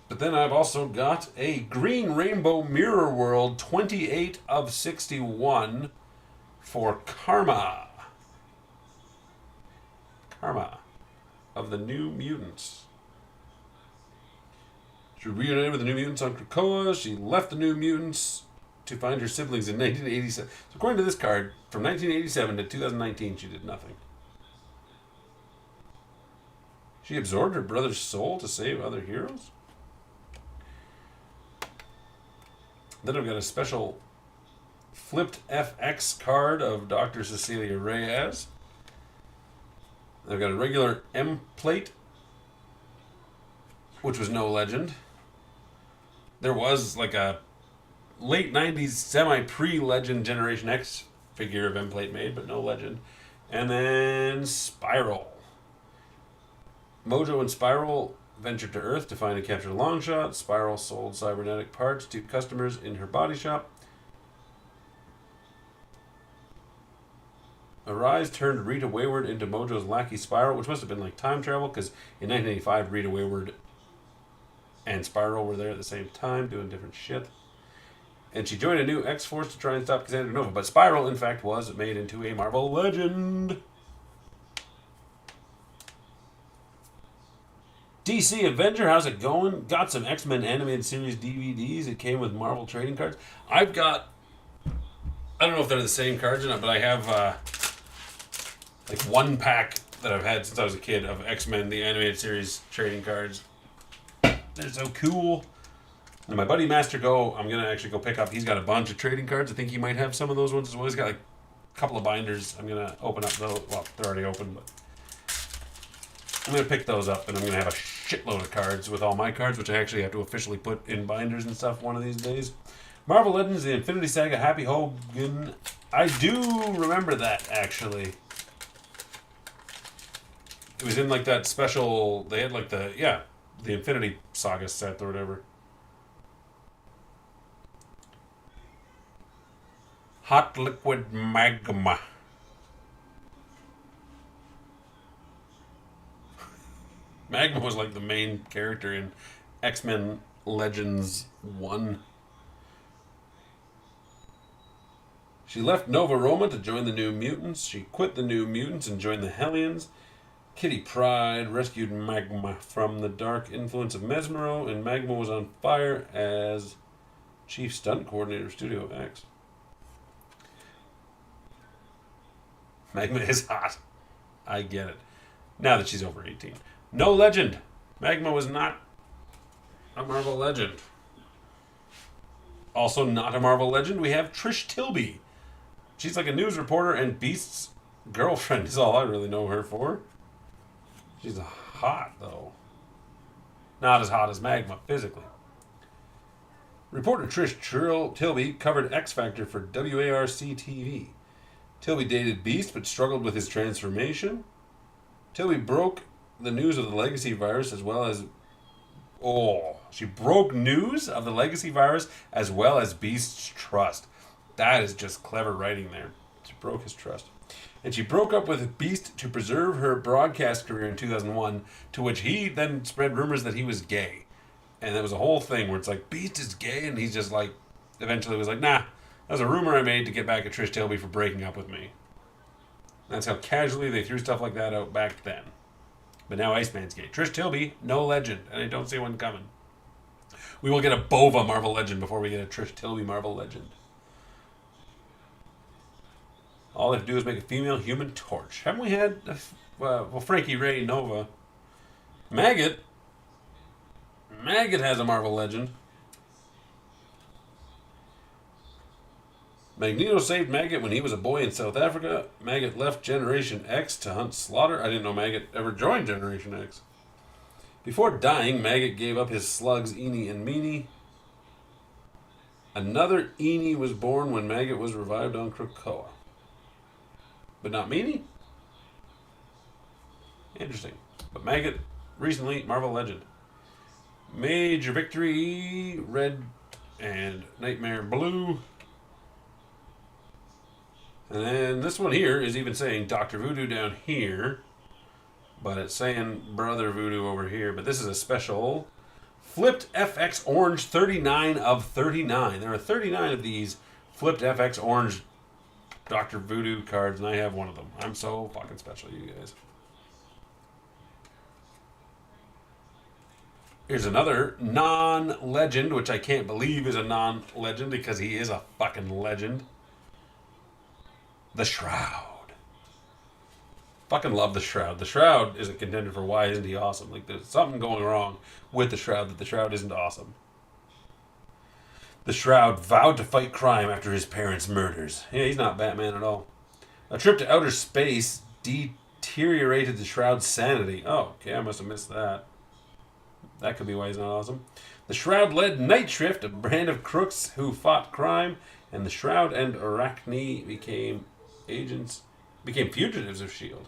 But then I've also got a Green Rainbow Mirror World 28 of 61 for Karma. Karma of the New Mutants. She reunited with the New Mutants on Krakoa. She left the New Mutants to find her siblings in 1987. So according to this card, from 1987 to 2019, she did nothing. She absorbed her brother's soul to save other heroes? Then I've got a special flipped FX card of Dr. Cecilia Reyes. I've got a regular M plate, which was no legend. There was like a late 90s semi-pre-legend Generation X figure of M plate made, but no legend. And then Spiral. Mojo and Spiral ventured to Earth to find and capture Longshot. Spiral sold cybernetic parts to customers in her body shop. Arise turned Rita Wayward into Mojo's lackey Spiral, which must have been like time travel, because in 1985, Rita Wayward and Spiral were there at the same time doing different shit. And she joined a new X-Force to try and stop Cassandra Nova. But Spiral, in fact, was made into a Marvel Legend. DC Avenger, how's it going? Got some X-Men animated series DVDs. It came with Marvel trading cards. I've got, I don't know if they're the same cards or not, but I have like one pack that I've had since I was a kid of X-Men, the animated series trading cards. They're so cool. And my buddy Master Go, I'm going to actually go pick up. He's got a bunch of trading cards. I think he might have some of those ones as well. He's got like a couple of binders. I'm going to open up those. Well, they're already open, but I'm going to pick those up, and I'm going to have a shitload of cards with all my cards, which I actually have to officially put in binders and stuff one of these days. Marvel Legends, the Infinity Saga, Happy Hogan. I do remember that, actually. It was in like that special, they had like the Infinity Saga set or whatever. Hot Liquid Magma. Magma was like the main character in X-Men Legends 1. She left Nova Roma to join the New Mutants. She quit the New Mutants and joined the Hellions. Kitty Pryde rescued Magma from the dark influence of Mesmero, and Magma was on fire as chief stunt coordinator of Studio X. Magma is hot. I get it. Now that she's over 18. No legend. Magma was not a Marvel Legend. Also not a Marvel Legend, we have Trish Tilby. She's like a news reporter and Beast's girlfriend is all I really know her for. She's hot, though. Not as hot as Magma, physically. Reporter Trish Tilby covered X Factor for WARC-TV. Tilby dated Beast, but struggled with his transformation. Tilby broke the news of the legacy virus as well as... she broke news of the legacy virus as well as Beast's trust. That is just clever writing there. She broke his trust. And she broke up with Beast to preserve her broadcast career in 2001, to which he then spread rumors that he was gay. And there was a whole thing where it's like, Beast is gay, and he's just like, eventually was like, nah, that was a rumor I made to get back at Trish Tilby for breaking up with me. That's how casually they threw stuff like that out back then. But now Iceman's gay. Trish Tilby, no legend, and I don't see one coming. We will get a Bova Marvel Legend before we get a Trish Tilby Marvel Legend. All they have to do is make a female Human Torch. Haven't we had well, Frankie Ray Nova. Maggot. Maggot has a Marvel Legend. Magneto saved Maggot when he was a boy in South Africa. Maggot left Generation X to hunt Slaughter. I didn't know Maggot ever joined Generation X. Before dying, Maggot gave up his slugs, Eenie and Meanie. Another Eenie was born when Maggot was revived on Krakoa. But not Meanie? Interesting. But Maggot, recently, Marvel Legend. Major Victory, Red and Nightmare Blue. And then this one here is even saying Dr. Voodoo down here. But it's saying Brother Voodoo over here. But this is a special Flipped FX Orange 39 of 39. There are 39 of these Flipped FX Orange Dr. Voodoo cards, and I have one of them. I'm so fucking special, you guys. Here's another non-legend, which I can't believe is a non-legend because he is a fucking legend. The Shroud. Fucking love the Shroud. The Shroud is a contender for why isn't he awesome? Like, there's something going wrong with the Shroud that the Shroud isn't awesome. The Shroud vowed to fight crime after his parents' murders. Yeah, he's not Batman at all. A trip to outer space deteriorated the Shroud's sanity. Oh, okay, I must have missed that. That could be why he's not awesome. The Shroud led Night Shift, a band of crooks who fought crime, and the Shroud and Arachne became fugitives of S.H.I.E.L.D.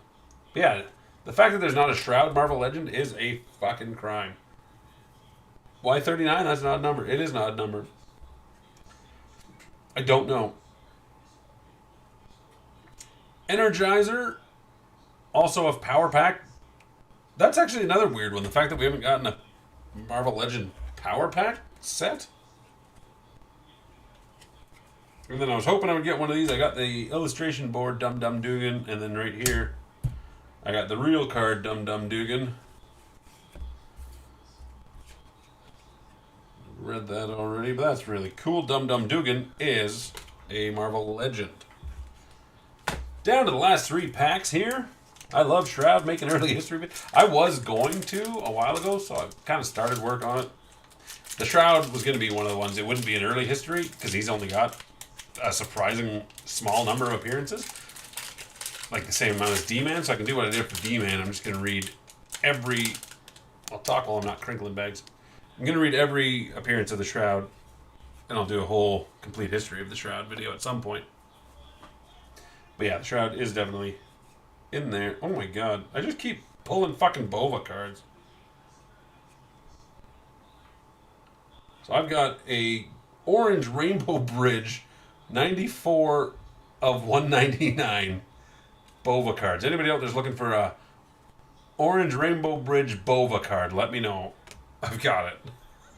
But yeah, the fact that there's not a Shroud Marvel Legend is a fucking crime. Why 39? That's an odd number. It is an odd number. I don't know. Energizer, also of Power Pack. That's actually another weird one. The fact that we haven't gotten a Marvel Legend Power Pack set. And then I was hoping I would get one of these. I got the illustration board Dum Dum Dugan, and then right here I got the real card Dum Dum Dugan. Read that already, but that's really cool. Dum Dum Dugan is a Marvel Legend. Down to the last 3 packs here. I love Shroud making early history. I was going to a while ago, so I kind of started work on it. The Shroud was going to be one of the ones. It wouldn't be an early history because he's only got a surprising small number of appearances. Like the same amount as D-Man, so I can do what I did for D-Man. I'm just going to read every... I'll talk while I'm not crinkling bags. I'm going to read every appearance of the Shroud, and I'll do a whole complete history of the Shroud video at some point. But yeah, the Shroud is definitely in there. Oh my god. I just keep pulling fucking Bova cards. So I've got a Orange Rainbow Bridge 94 of 199 Bova cards. Anybody out there's looking for a Orange Rainbow Bridge Bova card, let me know. I've got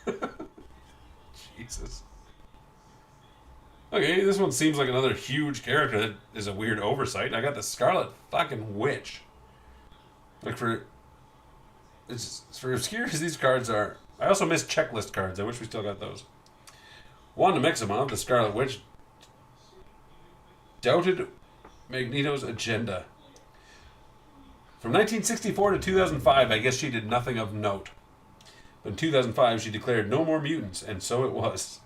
it. Jesus. Okay, this one seems like another huge character that is a weird oversight. I got the Scarlet fucking Witch. Like for obscure as these cards are. I also missed checklist cards. I wish we still got those. Wanda Maximoff, the Scarlet Witch, doubted Magneto's agenda. From 1964 to 2005, I guess she did nothing of note. But in 2005, she declared no more mutants, and so it was.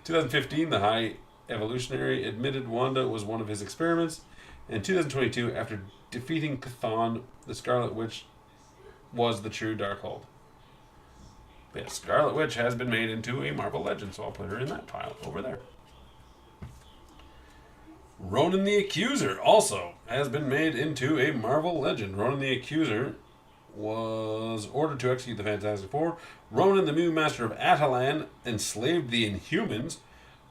2015, the High Evolutionary admitted Wanda was one of his experiments. And in 2022, after defeating Chthon, the Scarlet Witch was the true Darkhold. But yeah, Scarlet Witch has been made into a Marvel Legend, so I'll put her in that pile over there. Ronan the Accuser also has been made into a Marvel Legend. Ronan the Accuser was ordered to execute the Fantastic Four. Ronan, the new master of Atalan, enslaved the Inhumans.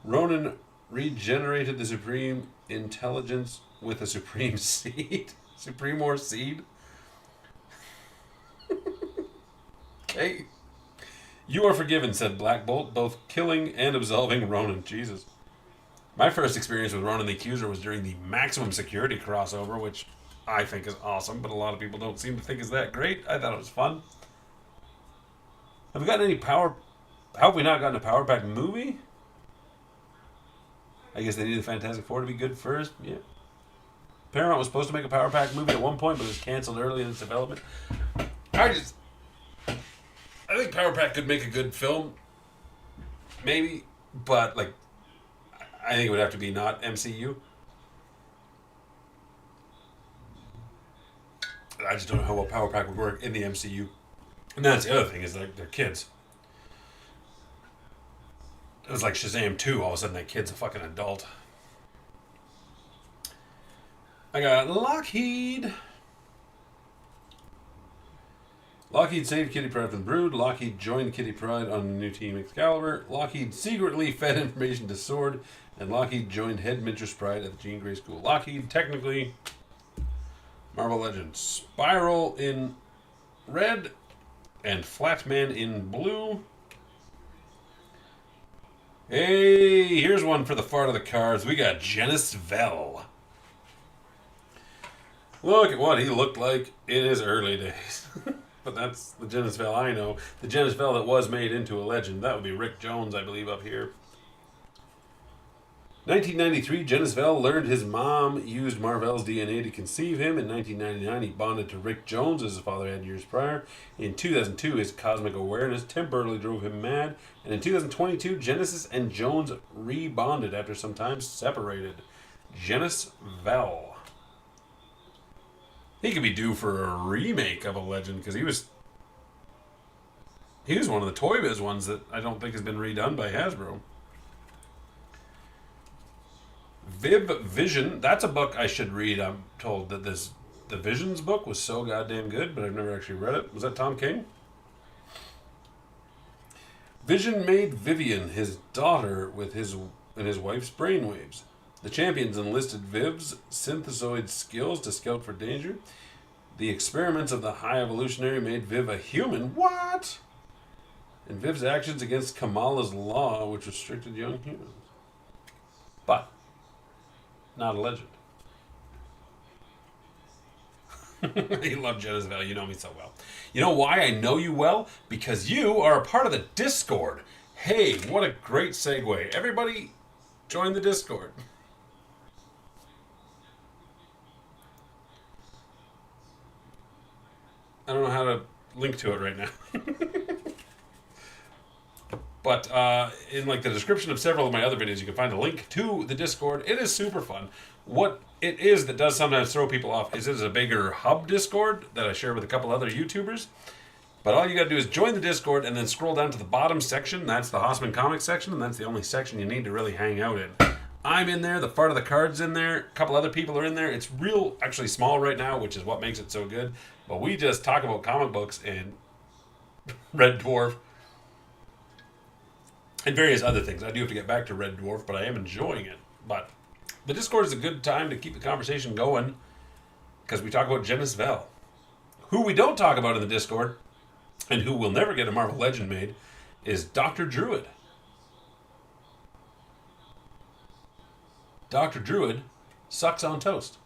Ronan regenerated the Supreme Intelligence with a Supreme Seed. Supremor Seed. Okay. You are forgiven, said Black Bolt, both killing and absolving Ronan. Jesus. My first experience with Ronan the Accuser was during the Maximum Security crossover, which I think is awesome, but a lot of people don't seem to think is that great. I thought it was fun. Have we gotten any power... How have we not gotten a Power Pack movie? I guess they need the Fantastic Four to be good first. Yeah. Paramount was supposed to make a Power Pack movie at one point, but it was canceled early in its development. I think Power Pack could make a good film, maybe, but like, I think it would have to be not MCU. I just don't know how well Power Pack would work in the MCU. And that's the other thing, is like they're kids. It was like Shazam 2, all of a sudden that kid's a fucking adult. I got Lockheed. Lockheed saved Kitty Pryde from the Brood. Lockheed joined Kitty Pryde on the new Team Excalibur. Lockheed secretly fed information to Sword. And Lockheed joined Head Mistress Pryde at the Jean Grey School. Lockheed, technically, Marvel Legends. Spiral in red and Flatman in blue. Hey, here's one for the fart of the cards. We got Genis Vell. Look at what he looked like in his early days. But that's the Genis Vell I know. The Genis Vell that was made into a legend. That would be Rick Jones, I believe, up here. 1993, Genis Vell learned his mom used Mar-Vell's DNA to conceive him. In 1999, he bonded to Rick Jones, as his father had years prior. In 2002, his cosmic awareness temporarily drove him mad. And in 2022, Genesis and Jones rebonded after some time separated. Genis Vell. He could be due for a remake of a legend, because he was one of the Toy Biz ones that I don't think has been redone by Hasbro. Vision, that's a book I should read. I'm told that the Visions book was so goddamn good, but I've never actually read it. Was that Tom King? Vision made Vivian his daughter with his wife's brainwaves. The champions enlisted Viv's synthesoid skills to scout for danger. The experiments of the High Evolutionary made Viv a human. What? And Viv's actions against Kamala's law, which restricted young humans. But not a legend. You love Genis Vell. You know me so well. You know why I know you well? Because you are a part of the Discord. Hey, what a great segue. Everybody join the Discord. I don't know how to link to it right now. But in like the description of several of my other videos, you can find a link to the Discord. It is super fun. What it is that does sometimes throw people off is it is a bigger hub Discord that I share with a couple other YouTubers. But all you got to do is join the Discord and then scroll down to the bottom section. That's the Haussmann Comics section, and that's the only section you need to really hang out in. I'm in there. The Fart of the Card's in there. A couple other people are in there. It's real, actually small right now, which is what makes it so good. But we just talk about comic books and Red Dwarf and various other things. I do have to get back to Red Dwarf, but I am enjoying it. But the Discord is a good time to keep the conversation going because we talk about Genis Vell. Who we don't talk about in the Discord, and who will never get a Marvel Legend made, is Dr. Druid. Dr. Druid sucks on toast.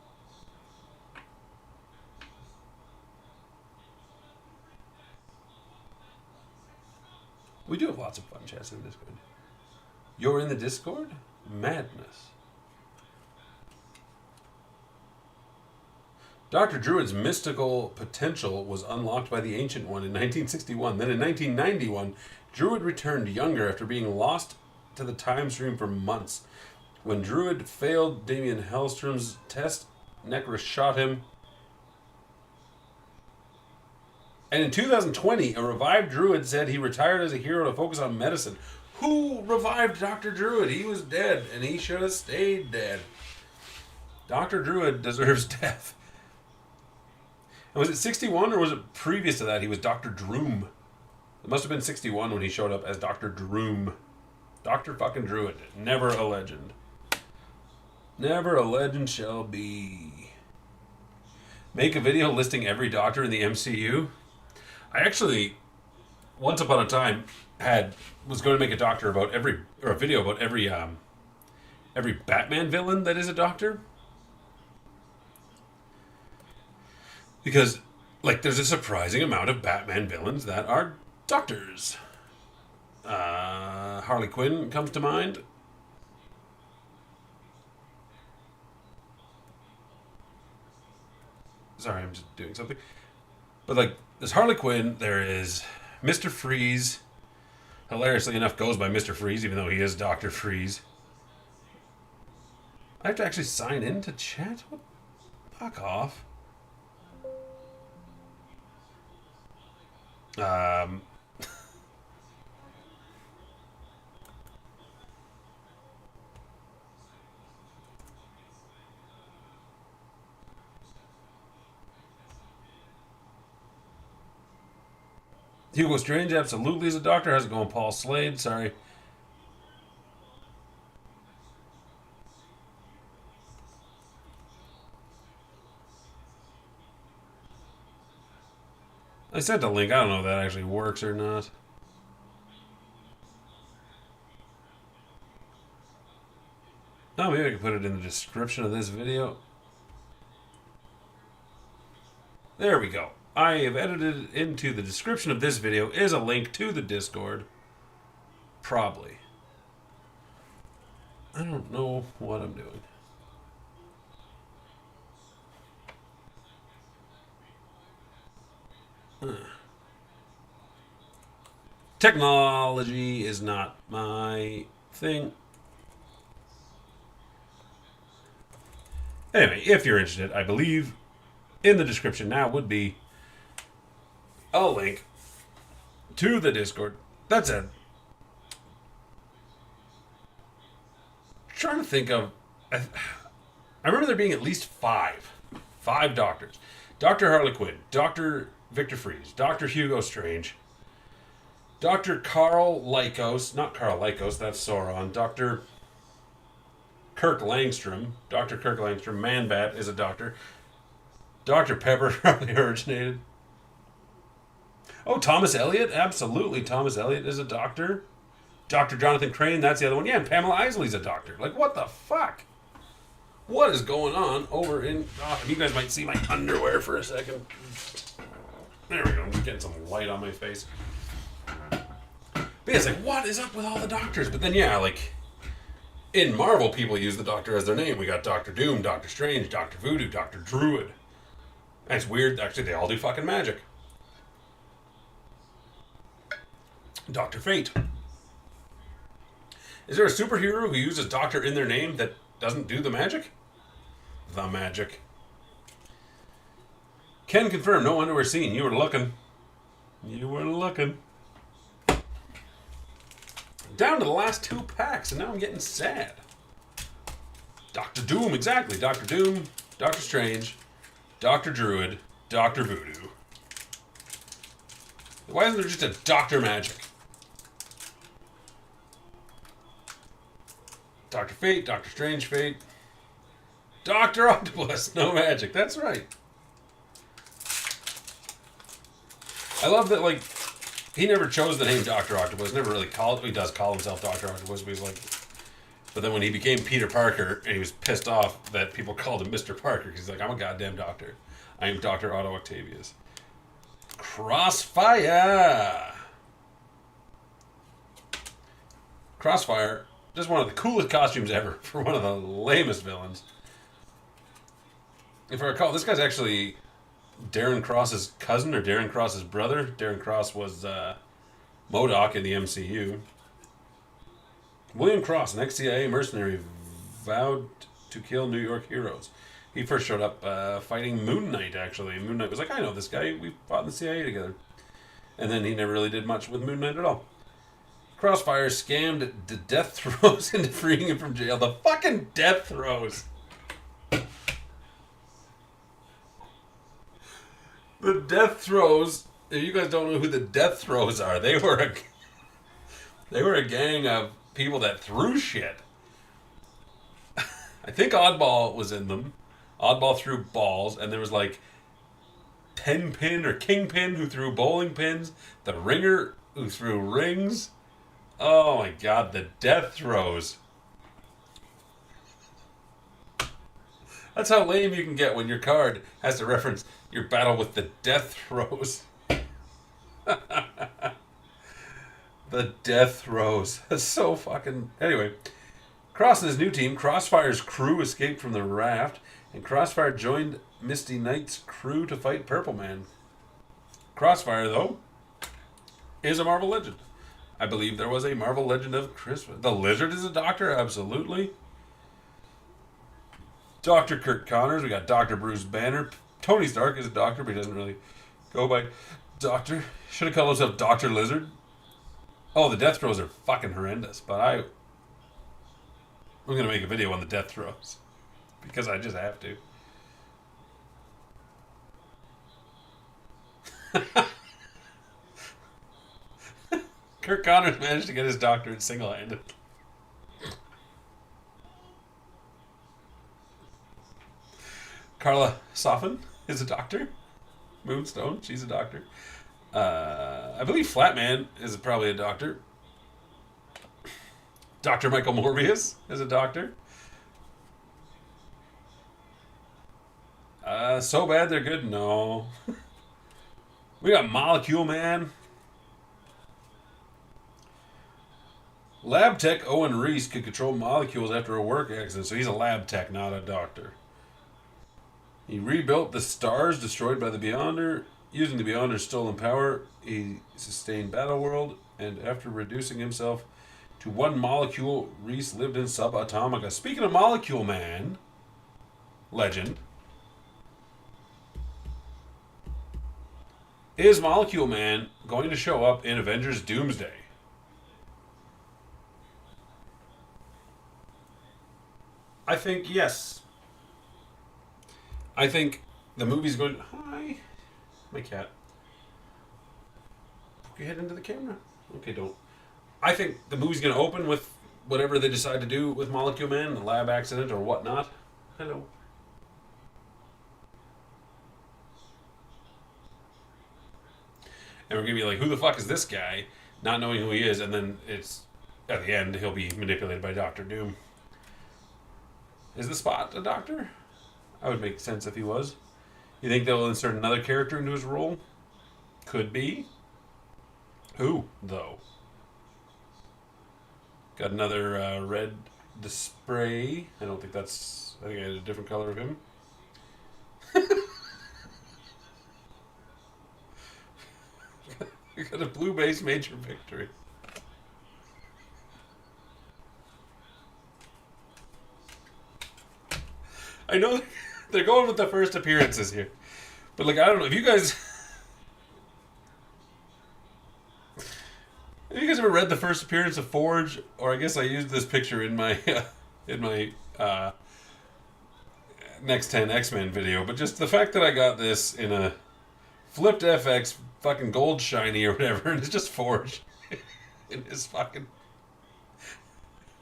We do have lots of fun chats in the Discord. You're in the Discord? Madness. Dr. Druid's mystical potential was unlocked by the Ancient One in 1961. Then in 1991, Druid returned younger after being lost to the time stream for months. When Druid failed Damien Hellstrom's test, Necra shot him. And in 2020, a revived Druid said he retired as a hero to focus on medicine. Who revived Dr. Druid? He was dead, and he should have stayed dead. Dr. Druid deserves death. And was it 61, or was it previous to that he was Dr. Droom? It must have been 61 when he showed up as Dr. Droom. Dr. fucking Druid. Never a legend. Never a legend shall be. Make a video listing every doctor in the MCU? I actually, once upon a time, was going to make a video about every Batman villain that is a doctor. Because, like, there's a surprising amount of Batman villains that are doctors. Harley Quinn comes to mind. Sorry, I'm just doing something. But like, there's Harley Quinn. There is Mr. Freeze. Hilariously enough, goes by Mr. Freeze, even though he is Dr. Freeze. I have to actually sign in to chat? What? Fuck off. Hugo Strange absolutely is a doctor. How's it going, Paul Slade? Sorry. I sent a link. I don't know if that actually works or not. Oh, maybe I can put it in the description of this video. There we go. I have edited into the description of this video is a link to the Discord. Probably. I don't know what I'm doing. Technology is not my thing. Anyway, if you're interested, I believe in the description now would be a link to the Discord. That's it. Trying to think of. I remember there being at least five doctors. Dr. Harley Quinn, Dr. Victor Freeze, Dr. Hugo Strange, Dr. Carl Lycos, not Carl Lycos, that's Sauron, Dr. Kirk Langstrom, Man-Bat is a doctor. Dr. Pepper probably originated. Oh, Thomas Elliot, absolutely. Thomas Elliot is a doctor. Dr. Jonathan Crane, that's the other one. Yeah, and Pamela Isley's a doctor. Like, what the fuck? What is going on over in Gotham? You guys might see my underwear for a second. There we go. I'm just getting some light on my face. But yeah, it's like, what is up with all the doctors? But then, yeah, like, in Marvel, people use the Doctor as their name. We got Doctor Doom, Doctor Strange, Doctor Voodoo, Doctor Druid. And it's weird. Actually, they all do fucking magic. Dr. Fate. Is there a superhero who uses Doctor in their name that doesn't do the magic? The magic. Can confirm, no underwear seen. You were looking. You were looking. Down to the last 2 packs, and now I'm getting sad. Doctor Doom, exactly. Doctor Doom, Doctor Strange, Doctor Druid, Doctor Voodoo. Why isn't there just a Doctor Magic? Doctor Fate, Doctor Strange Fate, Doctor Octopus, no magic. That's right. I love that, like, he never chose the name Dr. Octopus, never really called, he does call himself Dr. Octopus, but he's like, but then when he became Peter Parker, and he was pissed off that people called him Mr. Parker, because he's like, I'm a goddamn doctor. I am Dr. Otto Octavius. Crossfire! Crossfire, just one of the coolest costumes ever for one of the lamest villains. If I recall, this guy's actually Darren Cross's cousin or Darren Cross's brother. Darren Cross was MODOK in the MCU. William Cross, an ex-CIA mercenary, vowed to kill New York heroes. He first showed up fighting Moon Knight, actually. Moon Knight was like, I know this guy. We fought in the CIA together. And then he never really did much with Moon Knight at all. Crossfire scammed the death throes into freeing him from jail. The fucking death throes. The death throes. If you guys don't know who the death throes are, they were a gang of people that threw shit. I think Oddball was in them. Oddball threw balls, and there was like Tenpin or Kingpin who threw bowling pins. The Ringer who threw rings. Oh my god, the death throes. That's how lame you can get when your card has to reference your battle with the death throes. The death throes. That's so fucking... Anyway, Cross and his new team, Crossfire's crew, escaped from the raft And Crossfire joined Misty Knight's crew to fight Purple Man. Crossfire, though, is a Marvel Legend. I believe there was a Marvel Legend of Christmas. The Lizard is a doctor, absolutely. Dr. Kurt Connors, we got Dr. Bruce Banner. Tony Stark is a doctor, but he doesn't really go by doctor. Should have called himself Dr. Lizard. Oh, the death throws are fucking horrendous, but I'm going to make a video on the death throws. Because I just have to. Kurt Connors managed to get his doctorate single-handed. Carla Soffin is a doctor. Moonstone, she's a doctor. I believe Flatman is probably a doctor. Dr. Michael Morbius is a doctor. So bad they're good? No. We got Molecule Man. Lab tech Owen Reese could control molecules after a work accident, so he's a lab tech, not a doctor. He rebuilt the stars destroyed by the Beyonder. Using the Beyonder's stolen power, he sustained Battleworld, and after reducing himself to one molecule, Reese lived in Subatomica. Speaking of Molecule Man, legend, is Molecule Man going to show up in Avengers Doomsday? I think yes. I think the movie's going. Hi, my cat. Poke your head into the camera. Okay, don't. I think the movie's going to open with whatever they decide to do with Molecule Man, the lab accident or whatnot. Hello. And we're going to be like, who the fuck is this guy? Not knowing who he is, and then it's at the end he'll be manipulated by Doctor Doom. Is the Spot a doctor? I would make sense if he was. You think they'll insert another character into his role? Could be. Who, though? Got another red display. I don't think that's... I think I had a different color of him. You got a blue base major victory. I know they're going with the first appearances here. But, like, I don't know. Have you guys ever read the first appearance of Forge? Or I guess I used this picture in my Next 10 X-Men video. But just the fact that I got this in a flipped FX fucking gold shiny or whatever, and it's just Forge in his fucking...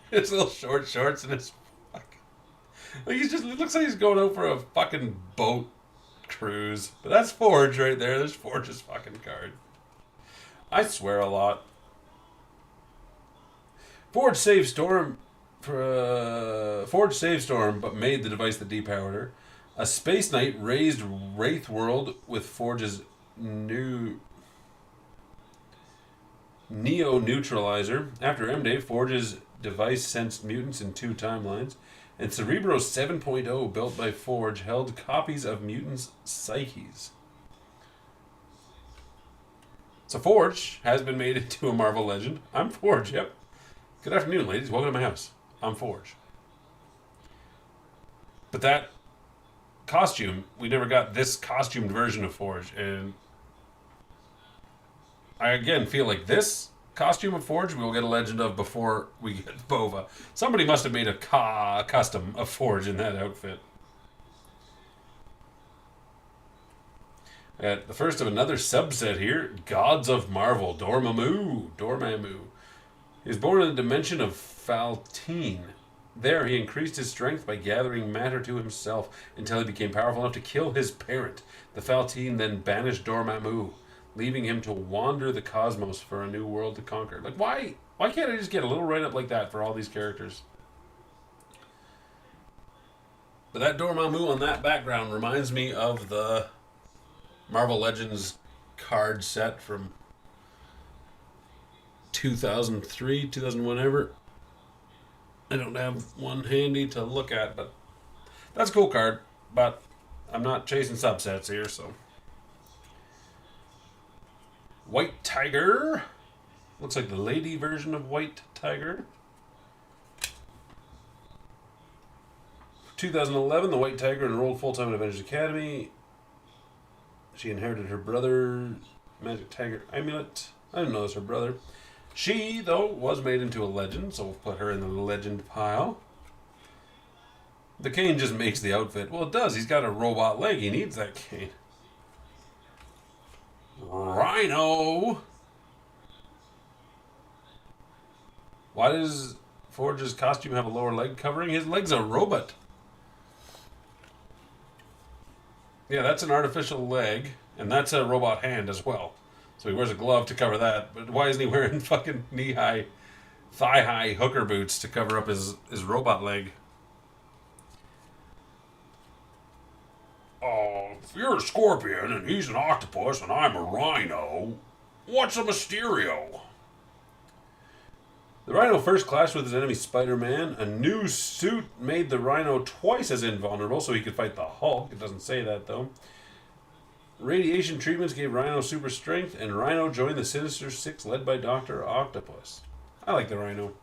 his little short shorts and his... Like it looks like he's going out for a fucking boat cruise. But that's Forge right there. There's Forge's fucking card. I swear a lot. Forge saved Storm, but made the device that depowered her. A Space Knight raised Wraith World with Forge's new Neo Neutralizer. After M-Day, Forge's device sensed mutants in 2 timelines. And Cerebro 7.0, built by Forge, held copies of mutants' psyches. So Forge has been made into a Marvel Legend. I'm Forge, yep. Good afternoon, ladies. Welcome to my house. I'm Forge. But that costume, we never got this costumed version of Forge. And I, again, feel like this costume of Forge we will get a Legend of before we get Bova. Somebody must have made a custom of Forge in that outfit. At the first of another subset here, Gods of Marvel, Dormammu. He was born in the dimension of Faltine. There, he increased his strength by gathering matter to himself until he became powerful enough to kill his parent. The Faltine then banished Dormammu, leaving him to wander the cosmos for a new world to conquer. Like, why can't I just get a little write-up like that for all these characters? But that Dormammu on that background reminds me of the Marvel Legends card set from 2003, 2000, whenever. I don't have one handy to look at, but that's a cool card. but I'm not chasing subsets here, so. White Tiger. Looks like the lady version of White Tiger. 2011, the White Tiger enrolled full-time at Avengers Academy. She inherited her brother's Magic Tiger amulet. I didn't know it was her brother. She, though, was made into a legend, so we'll put her in the legend pile. The cane just makes the outfit. Well, it does. He's got a robot leg. He needs that cane. Rhino. Why does Forge's costume have a lower leg covering? His leg's a robot. Yeah, that's an artificial leg, and that's a robot hand as well. So he wears a glove to cover that. But why isn't he wearing fucking knee-high, thigh-high hooker boots to cover up his robot leg? If you're a scorpion and he's an octopus and I'm a rhino, what's a Mysterio? The Rhino first clashed with his enemy Spider-Man. A new suit made the Rhino twice as invulnerable so he could fight the Hulk. It doesn't say that, though. Radiation treatments gave Rhino super strength, and Rhino joined the Sinister Six led by Dr. Octopus. I like the Rhino.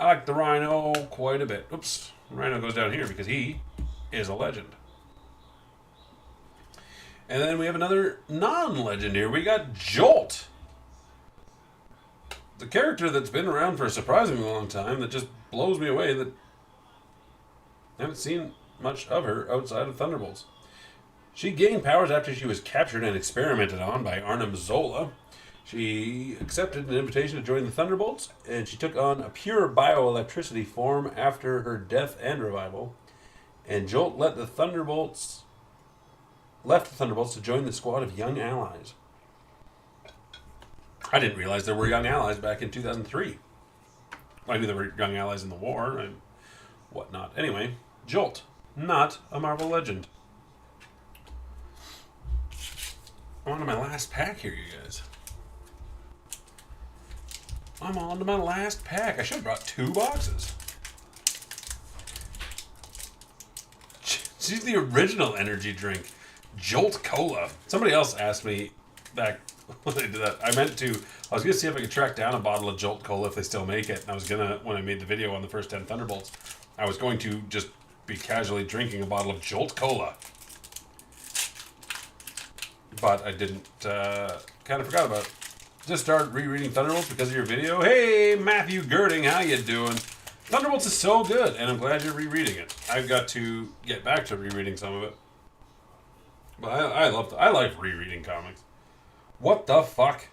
I like the Rhino quite a bit. Oops. Rhino goes down here because he is a legend. And then we have another non-legend here. We got Jolt. The character that's been around for a surprisingly long time that just blows me away that I haven't seen much of her outside of Thunderbolts. She gained powers after she was captured and experimented on by Arnim Zola. She accepted an invitation to join the Thunderbolts, and she took on a pure bioelectricity form after her death and revival. And Jolt left the Thunderbolts to join the squad of young allies. I didn't realize there were young allies back in 2003. I knew there were young allies in the war and whatnot. Anyway, Jolt, not a Marvel legend. I'm on to my last pack here, you guys. I'm on to my last pack. I should have brought 2 boxes. She's the original energy drink. Jolt Cola. Somebody else asked me back when they did that. I was going to see if I could track down a bottle of Jolt Cola if they still make it. And I was going to, when I made the video on the first 10 Thunderbolts, I was going to just be casually drinking a bottle of Jolt Cola. But I didn't, kind of forgot about it. Just started rereading Thunderbolts because of your video. Hey, Matthew Girding, how you doing? Thunderbolts is so good, and I'm glad you're rereading it. I've got to get back to rereading some of it. But I like rereading comics. What the fuck?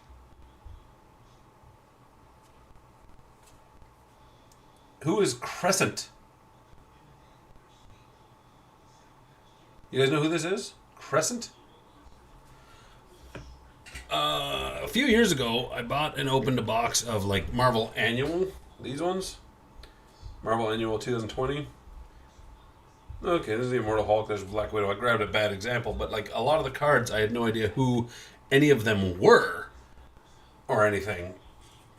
Who is Crescent? You guys know who this is? Crescent? A few years ago, I bought and opened a box of like Marvel Annual. These ones. Marvel Annual 2020. Okay, this is the Immortal Hulk. There's Black Widow. I grabbed a bad example, but like a lot of the cards, I had no idea who any of them were or anything.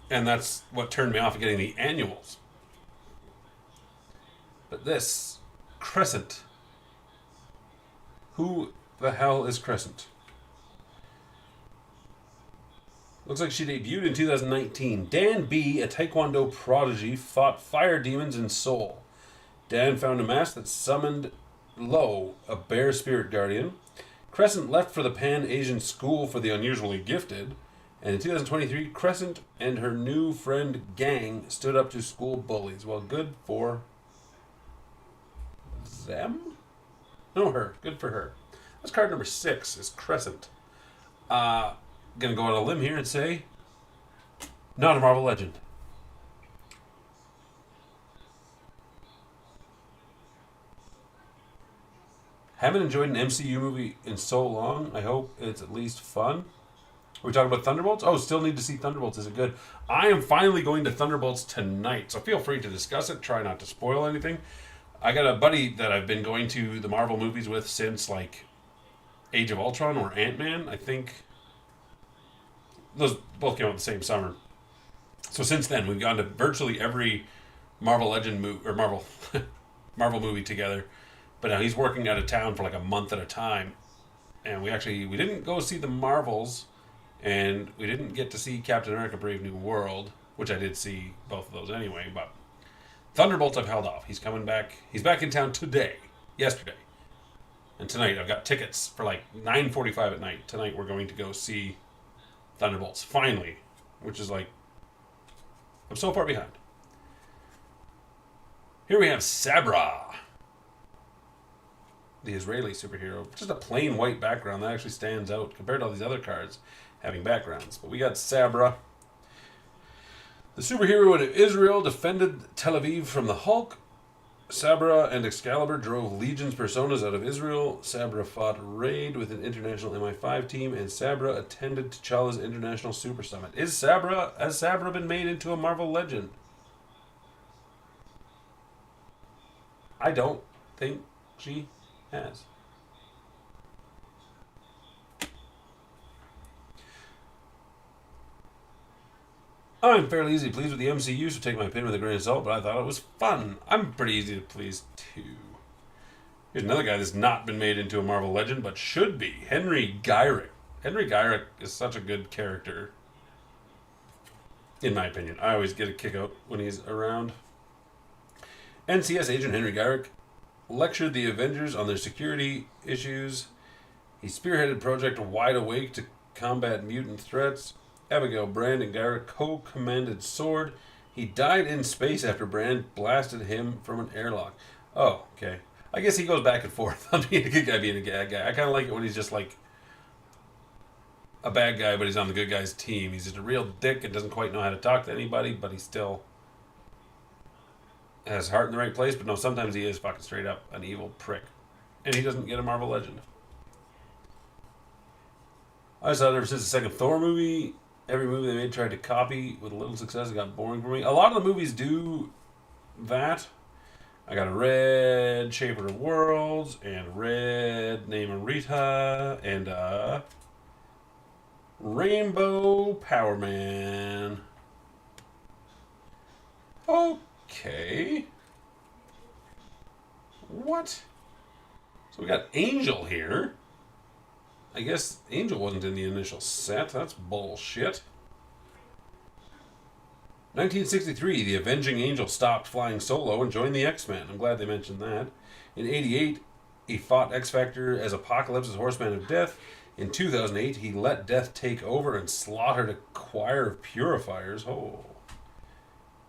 And that's what turned me off of getting the annuals. But this, Crescent. Who the hell is Crescent? Looks like she debuted in 2019. Dan B., a Taekwondo prodigy, fought fire demons in Seoul. Dan found a mask that summoned Lo, a bear spirit guardian. Crescent left for the Pan-Asian School for the Unusually Gifted. And in 2023, Crescent and her new friend Gang stood up to school bullies. Well, good for them? No, her. Good for her. That's card number 6 is Crescent. Gonna go on a limb here and say, not a Marvel legend. Haven't enjoyed an MCU movie in so long. I hope it's at least fun. Are we talking about Thunderbolts? Oh, still need to see Thunderbolts. Is it good? I am finally going to Thunderbolts tonight, so feel free to discuss it. Try not to spoil anything. I got a buddy that I've been going to the Marvel movies with since, like, Age of Ultron or Ant-Man, I think. Those both came out the same summer. So since then, we've gone to virtually every Marvel Legend movie, or Marvel movie together. But now he's working out of town for like a month at a time. And we didn't go see the Marvels, and we didn't get to see Captain America: Brave New World, which I did see both of those anyway. But Thunderbolts I've held off. He's coming back. He's back in town yesterday, and tonight I've got tickets for like 9:45 at night. Tonight we're going to go see Thunderbolts finally, which is like I'm so far behind. Here we have Sabra, the Israeli superhero. Just a plain white background that actually stands out compared to all these other cards having backgrounds. But we got Sabra. The superhero of Israel defended Tel Aviv from the Hulk. Sabra and Excalibur drove Legion's personas out of Israel. Sabra fought raid with an international MI5 team, and Sabra attended T'Challa's International Super Summit. Has Sabra been made into a Marvel legend? I don't think she has. I'm fairly easy to please with the MCU, so take my opinion with a grain of salt, but I thought it was fun. I'm pretty easy to please, too. Here's another guy that's not been made into a Marvel legend, but should be. Henry Gyrick. Henry Gyrick is such a good character, in my opinion. I always get a kick out when he's around. NCS agent Henry Gyrick lectured the Avengers on their security issues. He spearheaded Project Wide Awake to combat mutant threats. Abigail Brand and Gyrick co-commanded Sword. He died in space after Brand blasted him from an airlock. Oh, okay. I guess he goes back and forth on being a good guy, being a bad guy. I kind of like it when he's just like a bad guy, but he's on the good guy's team. He's just a real dick and doesn't quite know how to talk to anybody, but he still has heart in the right place. But no, sometimes he is fucking straight up an evil prick. And he doesn't get a Marvel legend. I saw ever since the second Thor movie, every movie they made tried to copy with little success. It got boring for me. A lot of the movies do that. I got a red Shaper of Worlds and red Namorita and Rainbow Power Man. Okay. What? So we got Angel here. I guess Angel wasn't in the initial set. That's bullshit. 1963, the Avenging Angel stopped flying solo and joined the X-Men. I'm glad they mentioned that. In 88, he fought X-Factor as Apocalypse's Horseman of Death. In 2008, he let Death take over and slaughtered a choir of purifiers. Oh.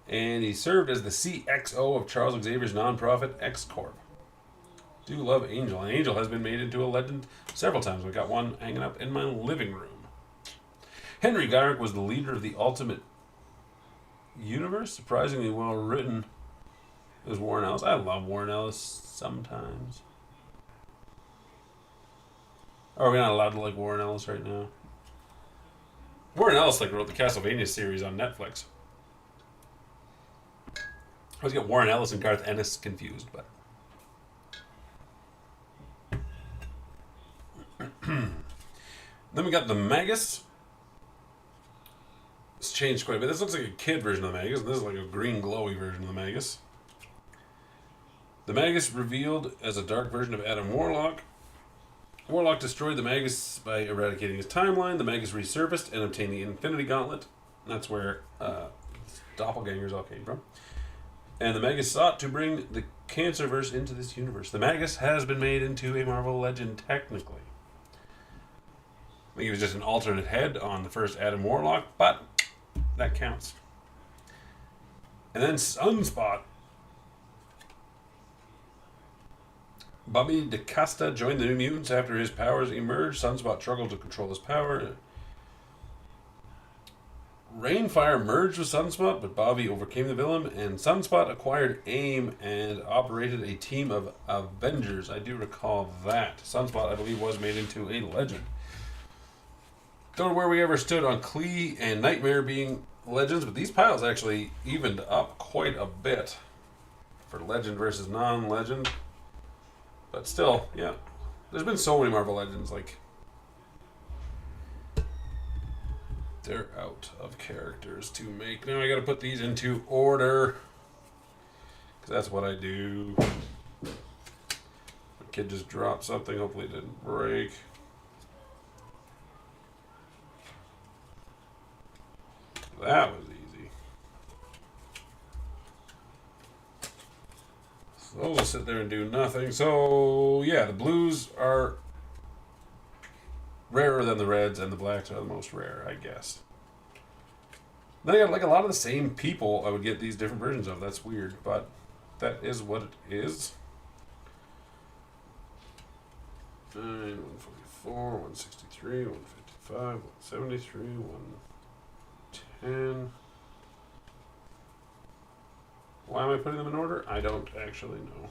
And he served as the CXO of Charles Xavier's nonprofit X-Corp. Do love Angel. And Angel has been made into a legend several times. I've got one hanging up in my living room. Henry Gyrick was the leader of the Ultimate Universe. Surprisingly well written. It was Warren Ellis. I love Warren Ellis sometimes. Or are we not allowed to like Warren Ellis right now? Warren Ellis wrote the Castlevania series on Netflix. I always get Warren Ellis and Garth Ennis confused, but then we got the Magus. It's changed quite a bit. This looks like a kid version of the Magus, and this is like a green glowy version of the Magus. The Magus revealed as a dark version of Adam Warlock. Warlock destroyed the Magus by eradicating his timeline. The Magus resurfaced and obtained the Infinity Gauntlet. That's where doppelgangers all came from. And the Magus sought to bring the Cancerverse into this universe. The Magus has been made into a Marvel legend, technically. I think he was just an alternate head on the first Adam Warlock, but that counts. And then Sunspot. Bobby DaCosta joined the New Mutants after his powers emerged. Sunspot struggled to control his power. Rainfire merged with Sunspot, but Bobby overcame the villain, and Sunspot acquired AIM and operated a team of Avengers. I do recall that. Sunspot, I believe, was made into a legend. Don't know where we ever stood on Klee and Nightmare being legends, but these piles actually evened up quite a bit for legend versus non-legend. But still, yeah. There's been so many Marvel Legends, they're out of characters to make. Now I gotta put these into order, because that's what I do. Kid just dropped something. Hopefully it didn't break. That was easy. So those will sit there and do nothing. So, yeah, the blues are rarer than the reds, and the blacks are the most rare, I guess. Then I got like a lot of the same people I would get these different versions of. That's weird, but that is what it is. 144, 163, 155, 173, 110. Why am I putting them in order? I don't actually know.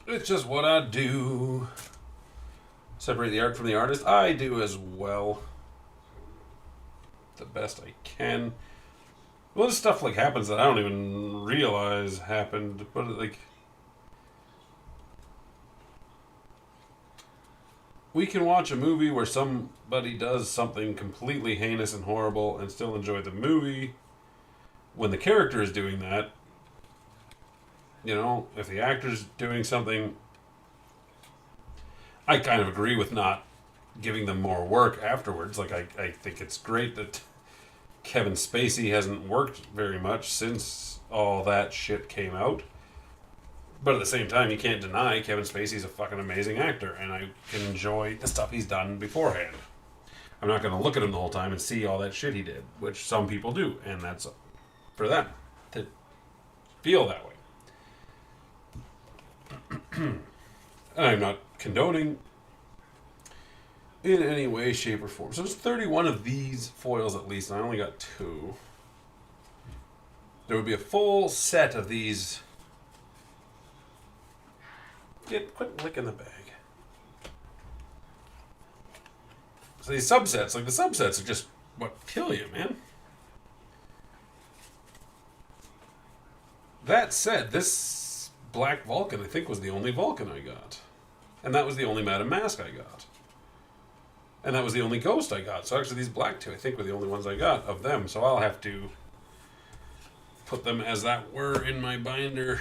It's just what I do. Separate the art from the artist. I do as well. The best I can. Well, this stuff like happens that I don't even realize happened, but like we can watch a movie where somebody does something completely heinous and horrible and still enjoy the movie when the character is doing that. You know, if the actor's doing something, I kind of agree with not giving them more work afterwards. Like, I think it's great that Kevin Spacey hasn't worked very much since all that shit came out. But at the same time, you can't deny Kevin Spacey's a fucking amazing actor, and I can enjoy the stuff he's done beforehand. I'm not going to look at him the whole time and see all that shit he did, which some people do, and that's for them to feel that way. I'm not condoning in any way, shape, or form. So there's 31 of these foils at least, and I only got 2. There would be a full set of these. Quit licking the bag. So these subsets, like the subsets are just what kill you, man. That said, this Black Vulcan, I think, was the only Vulcan I got. And that was the only Madame Mask I got. And that was the only Ghost I got. So actually these black two, I think, were the only ones I got of them. So I'll have to put them as that were in my binder.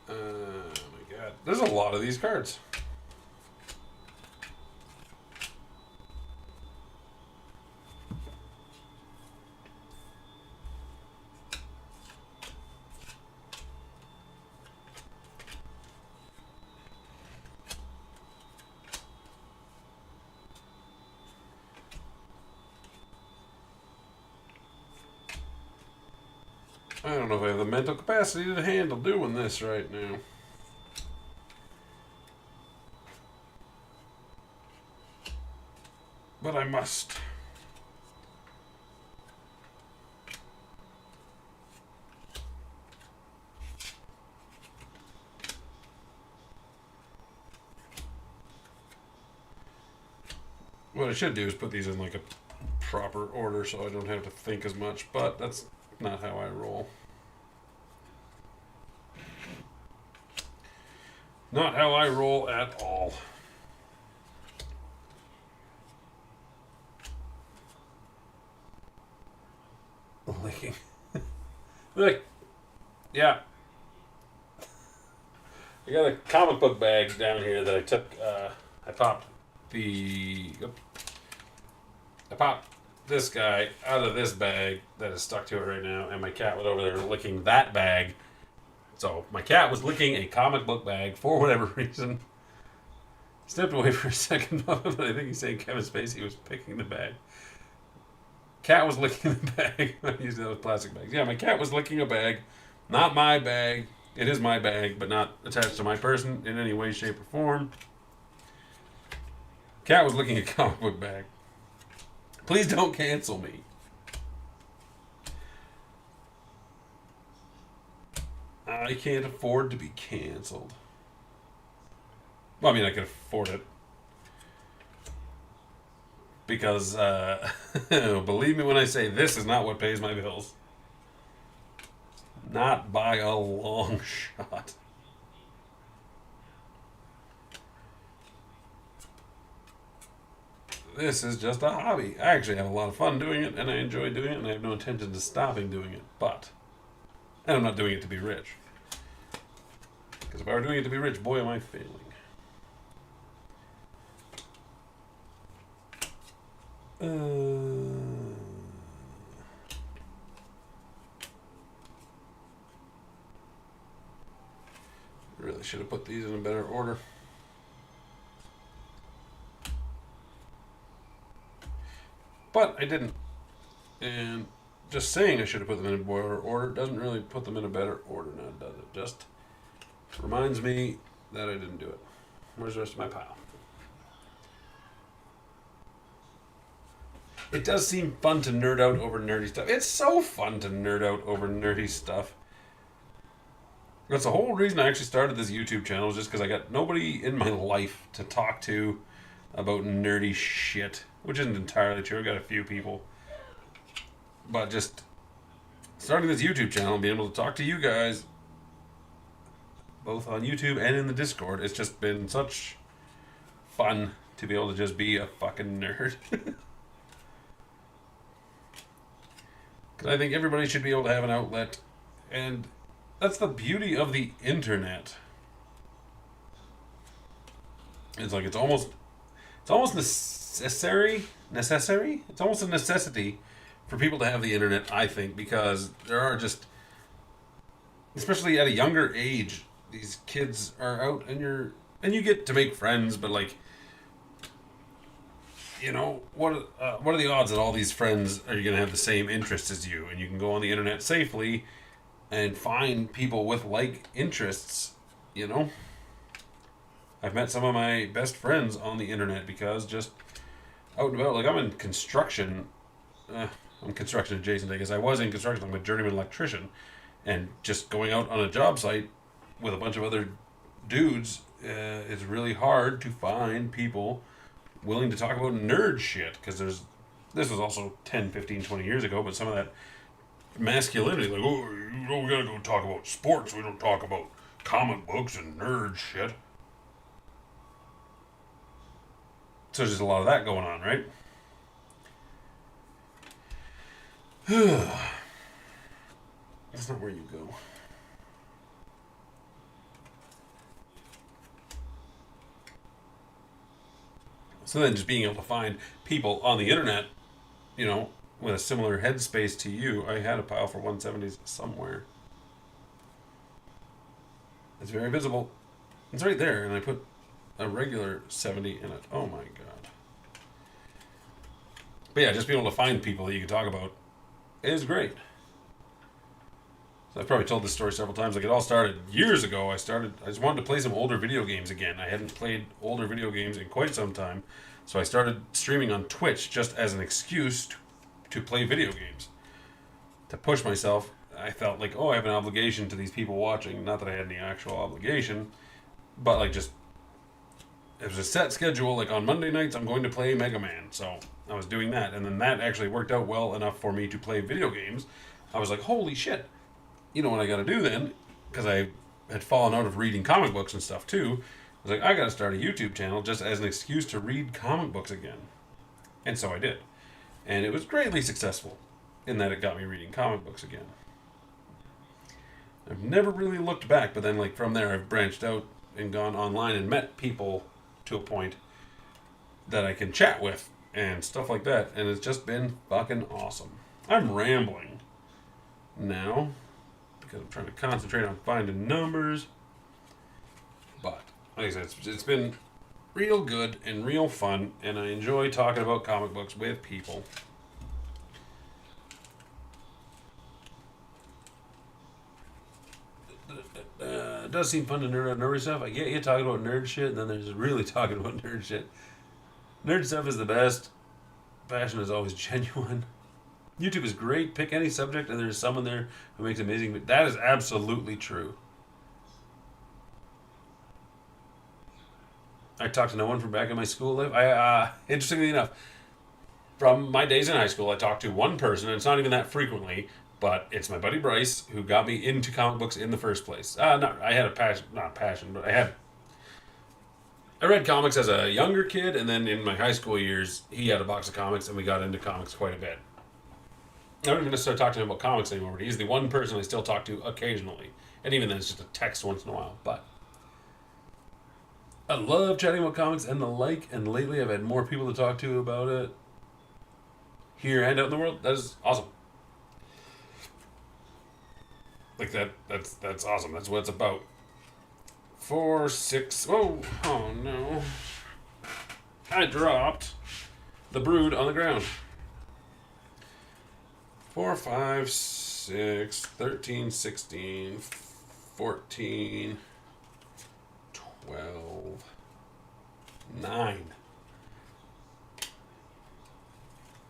Oh my god. There's a lot of these cards. I don't know if I have the mental capacity to handle doing this right now. But I must. What I should do is put these in like a proper order so I don't have to think as much, but that's not how I roll. Not how I roll at all. Licking. Look. Yeah. I got a comic book bag down here that I took. I popped this guy out of this bag that is stuck to it right now, and my cat was over there licking that bag. So my cat was licking a comic book bag for whatever reason. Stepped away for a second, but I think he's saying Kevin Spacey was picking the bag. Cat was licking the bag. I'm using those plastic bags. Yeah, my cat was licking a bag. Not my bag. It is my bag, but not attached to my person in any way, shape, or form. Cat was licking a comic book bag. Please don't cancel me. I can't afford to be canceled. Well, I mean, I can afford it. Because, believe me when I say this is not what pays my bills. Not by a long shot. this is just a hobby. I actually have a lot of fun doing it, and I enjoy doing it, and I have no intention of stopping doing it. And I'm not doing it to be rich. Because if I were doing it to be rich, boy, am I failing. Really should have put these in a better order. But I didn't. And just saying I should have put them in a better order doesn't really put them in a better order now, does it? Just reminds me that I didn't do it. Where's the rest of my pile? It does seem fun to nerd out over nerdy stuff. It's so fun to nerd out over nerdy stuff. That's the whole reason I actually started this YouTube channel, is just because I got nobody in my life to talk to about nerdy shit, which isn't entirely true. I got a few people. But just starting this YouTube channel and being able to talk to you guys, both on YouTube and in the Discord, it's just been such fun to be able to just be a fucking nerd. Because I think everybody should be able to have an outlet, and that's the beauty of the internet. It's like it's almost necessary. It's almost a necessity for people to have the internet, I think, because there are just, especially at a younger age, these kids are out and you get to make friends, but like, you know, what are the odds that all these friends are going to have the same interests as you, and you can go on the internet safely and find people with like interests, you know? I've met some of my best friends on the internet because just out and about, like I'm in construction, I'm construction adjacent, I guess. I was in construction, I'm a journeyman electrician, and just going out on a job site with a bunch of other dudes, it's really hard to find people willing to talk about nerd shit, because this was also 10, 15, 20 years ago, but some of that masculinity, like, oh, you know, we gotta go talk about sports, we don't talk about comic books and nerd shit. So there's just a lot of that going on, right? That's not where you go. So then just being able to find people on the internet, you know, with a similar headspace to you. I had a pile for 170s somewhere. It's very visible. It's right there, and I put a regular 70 in it. Oh my god. But yeah, just being able to find people that you can talk about is great. So I've probably told this story several times. Like, it all started years ago. I just wanted to play some older video games again. I hadn't played older video games in quite some time. So I started streaming on Twitch just as an excuse to play video games. To push myself. I felt like, oh, I have an obligation to these people watching. Not that I had any actual obligation. But like, just, it was a set schedule. Like, on Monday nights, I'm going to play Mega Man. So I was doing that. And then that actually worked out well enough for me to play video games. I was like, holy shit. You know what I got to do then? Because I had fallen out of reading comic books and stuff too. I was like, I got to start a YouTube channel just as an excuse to read comic books again. And so I did. And it was greatly successful in that it got me reading comic books again. I've never really looked back, but then like from there I've branched out and gone online and met people to a point that I can chat with and stuff like that. And it's just been fucking awesome. I'm rambling now, because I'm trying to concentrate on finding numbers. But, like I said, it's been real good and real fun, and I enjoy talking about comic books with people. It does seem fun to nerd out nerdy stuff. I get you talking about nerd shit, and then there's really talking about nerd shit. Nerd stuff is the best. Passion is always genuine. YouTube is great. Pick any subject, and there's someone there who makes amazing. That is absolutely true. I talked to no one from back in my school life. Interestingly enough, from my days in high school, I talked to one person, and it's not even that frequently, but it's my buddy Bryce who got me into comic books in the first place. I had a passion, not a passion, but I I read comics as a younger kid, and then in my high school years, he had a box of comics, and we got into comics quite a bit. I don't even necessarily talk to him about comics anymore, but he's the one person I still talk to occasionally. And even then, it's just a text once in a while. But I love chatting about comics and the like, and lately I've had more people to talk to about it here and out in the world. That is awesome. Like that's awesome. That's what it's about. 4, 6. Oh no. I dropped the brood on the ground. 4, 5, 6, 13, 16, 14, 12, 9.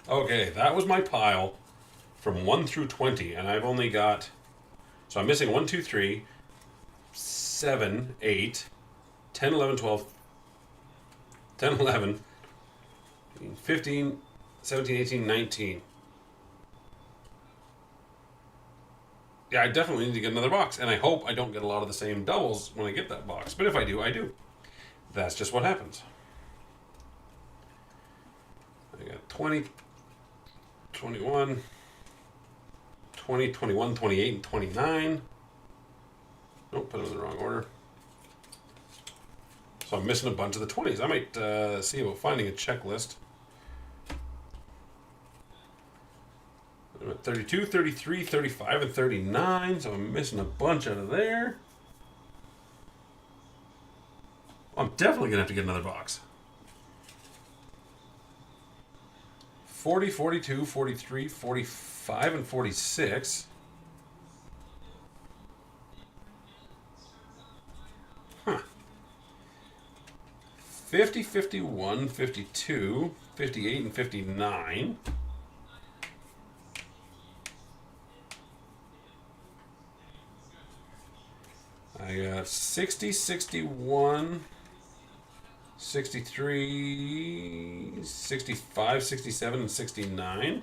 Okay, that was my pile from 1 through 20, and I've only got... So I'm missing 1, 2, 3, 7, 8, 10, 11, 12, 10, 11, 15, 17, 18, 19. Yeah, I definitely need to get another box, and I hope I don't get a lot of the same doubles when I get that box. But if I do, I do. That's just what happens. I got 20, 21, 20, 21, 28, and 29. Nope, put them in the wrong order. So I'm missing a bunch of the 20s. I might see about finding a checklist. I'm at 32, 33, 35, and 39, so I'm missing a bunch out of there. I'm definitely going to have to get another box. 40, 42, 43, 45, and 46. Huh. 50, 51, 52, 58, and 59. I got 60, 61, 63, 65, 67, and 69.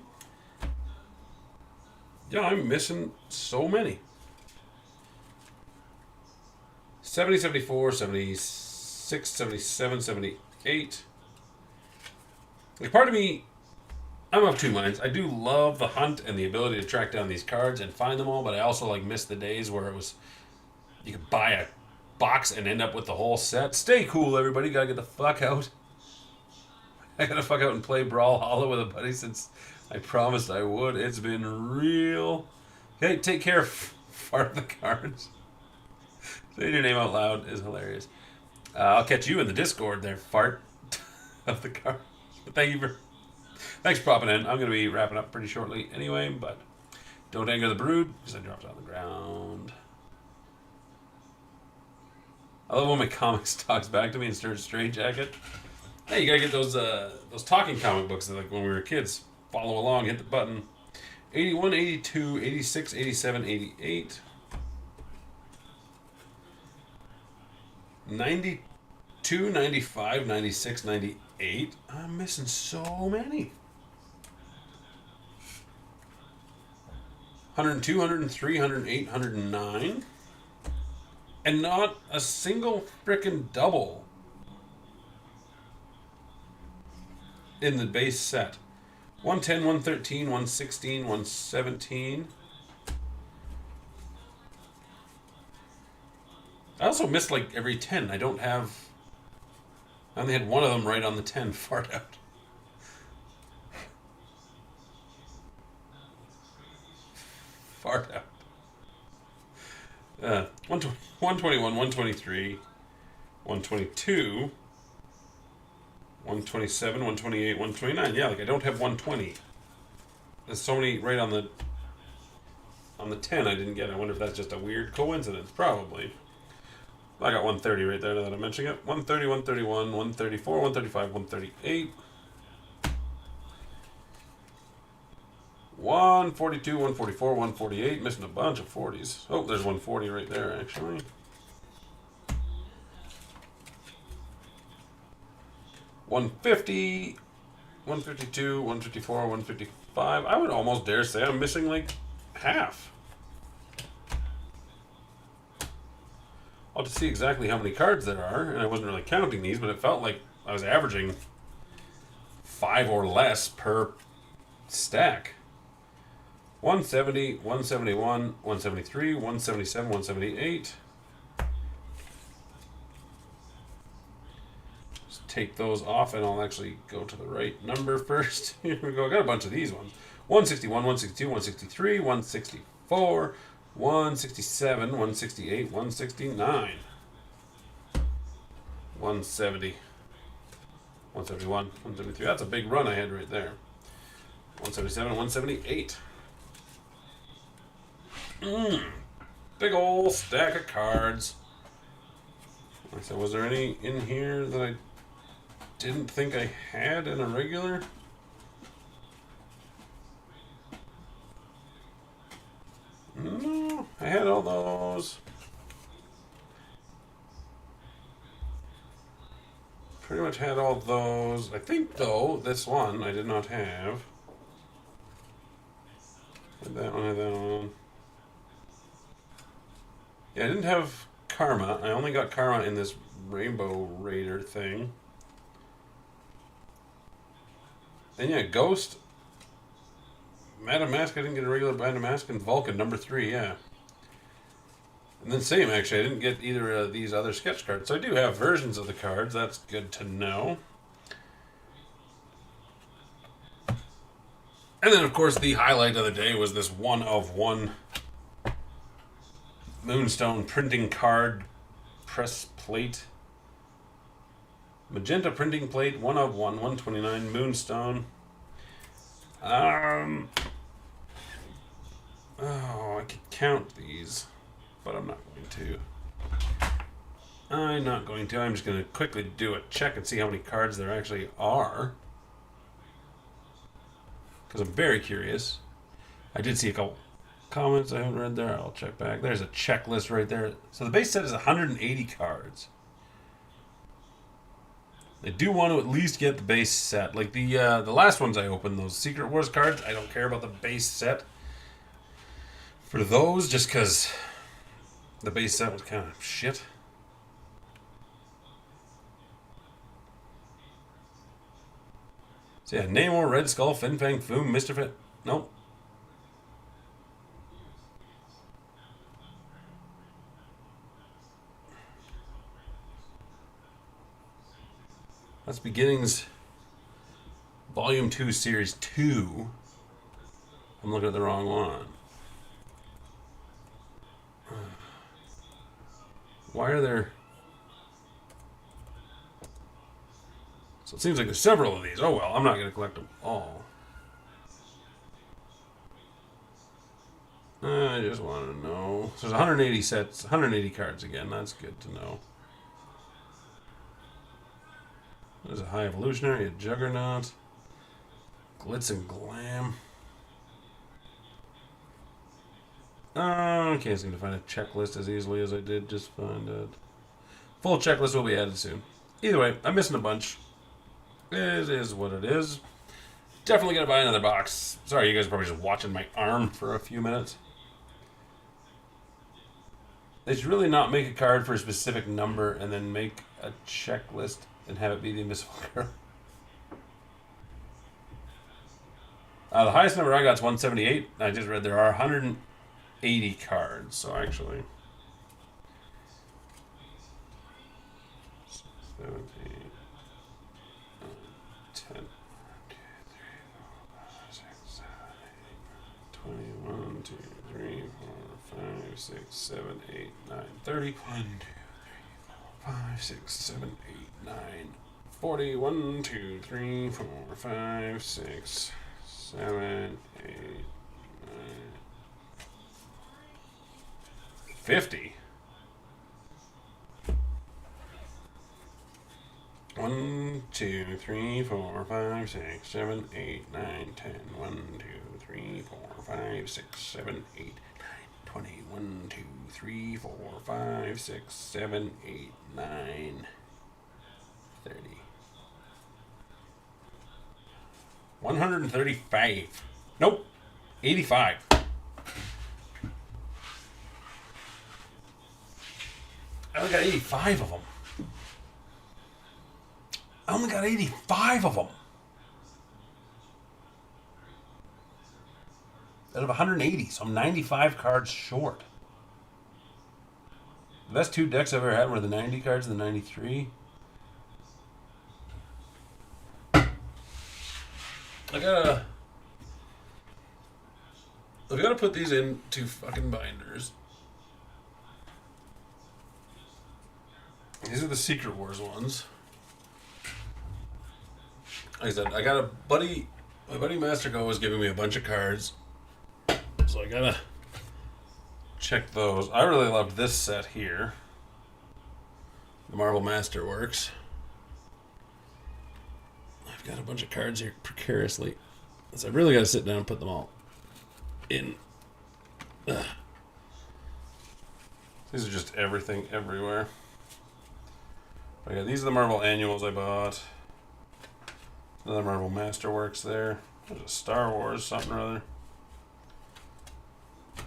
Yeah, I'm missing so many. 70, 74, 76, 77, 78. Like, part of me, I'm of two minds. I do love the hunt and the ability to track down these cards and find them all, but I also like miss the days where it was... You could buy a box and end up with the whole set. Stay cool, everybody. Gotta get the fuck out. I gotta fuck out and play Brawl Hollow with a buddy since I promised I would. It's been real. Okay, take care, fart of the cards. Saying your name out loud is hilarious. I'll catch you in the Discord there, fart of the cards. But thanks for popping in. I'm gonna be wrapping up pretty shortly anyway, but don't anger the brood because I dropped it on the ground. I love when my comics talks back to me and starts Straight Jacket. Hey, you gotta get those talking comic books that, like when we were kids. Follow along, hit the button. 81, 82, 86, 87, 88. 92, 95, 96, 98. I'm missing so many. 102, 103, 108, 109. And not a single frickin' double in the base set. 110, 113, 116, 117. I also missed like every 10. I only had one of them right on the 10. Fart out. Fart out. 121, 123, 122, 127, 128, 129. Yeah, like I don't have 120. There's so many right on the 10 I didn't get. I wonder if that's just a weird coincidence. Probably. I got 130 right there now that I'm mentioning it. 130, 131, 134, 135, 138. 142, 144, 148. Missing a bunch of 40s. Oh, there's 140 right there, actually. 150, 152, 154, 155. I would almost dare say I'm missing like half. I'll have to see exactly how many cards there are, and I wasn't really counting these, but it felt like I was averaging 5 or less per stack. 170, 171, 173, 177, 178. Just take those off, and I'll actually go to the right number first. Here we go. I got a bunch of these ones. 161, 162, 163, 164, 167, 168, 169. 170, 171, 173. That's a big run I had right there. 177, 178. Big old stack of cards. Like I said, was there any in here that I didn't think I had in a regular? No, I had all those. Pretty much had all those. I think, though, this one I did not have. Had that one, had that one. Yeah, I didn't have Karma. I only got Karma in this Rainbow Raider thing. Then, yeah, Ghost. Madam Mask, I didn't get a regular Madam Mask, and Vulcan, number 3, yeah. And then same, actually, I didn't get either of these other sketch cards. So I do have versions of the cards. That's good to know. And then, of course, the highlight of the day was this 1-of-1 Moonstone printing card press plate. Magenta printing plate, 1-of-1, 129 Moonstone. Oh, I could count these, but I'm not going to. I'm not going to. I'm just going to quickly do a check and see how many cards there actually are. Because I'm very curious. I did see a couple comments I haven't read there. I'll check back. There's a checklist right there. So the base set is 180 cards. I do want to at least get the base set. Like the last ones I opened, those Secret Wars cards, I don't care about the base set for those, just because the base set was kind of shit. So yeah, Namor, Red Skull, Fin Fang Foom, Mr. Fit. Nope. That's Beginnings Volume 2, Series 2. I'm looking at the wrong one. Why are there... So it seems like there's several of these. Oh well, I'm not going to collect them all. I just want to know. So there's 180 sets, 180 cards again. That's good to know. There's a High Evolutionary, a Juggernaut, Glitz and Glam. I can't seem to find a checklist as easily as I did just find it. Full checklist will be added soon. Either way, I'm missing a bunch. It is what it is. Definitely gonna buy another box. Sorry, you guys are probably just watching my arm for a few minutes. They should really not make a card for a specific number and then make a checklist and have it be the Invisible Girl. The highest number I got is 178. I just read there are 180 cards, so actually 17, 10, 1, 2, 3, 4, 5, 6, 7, 8, 21, 2, 3, 4, 5, 6, 7, 8, 9, 30. 1, 2, 3, 4, 5, 6, 7, 8, 9, 40. 1, 2, 3, 4, 5, 6, 7, 8, 9, 50. 1, 2, 3, 4, 5, 6, 7, 8, 9, 10. 1, 2, 3, 4, 5, 6, 7, 8, 9, 20. 1, 2, 3, 4, 5, 6, 7, 8, 9, 30. 135. Nope. 85. only got 85 of them. I only got 85 of them. Out of 180, so I'm 95 cards short. The best two decks I've ever had were the 90 cards and the 93. I've got to put these into fucking binders. These are the Secret Wars ones. Like I said, I got a buddy. My buddy Masterco was giving me a bunch of cards, so I gotta check those. I really loved this set here, the Marvel Masterworks. I've got a bunch of cards here precariously, so I really got to sit down and put them all in. Ugh. These are just everything everywhere. These are the Marvel annuals I bought. Another Marvel Masterworks there. There's a Star Wars something or other.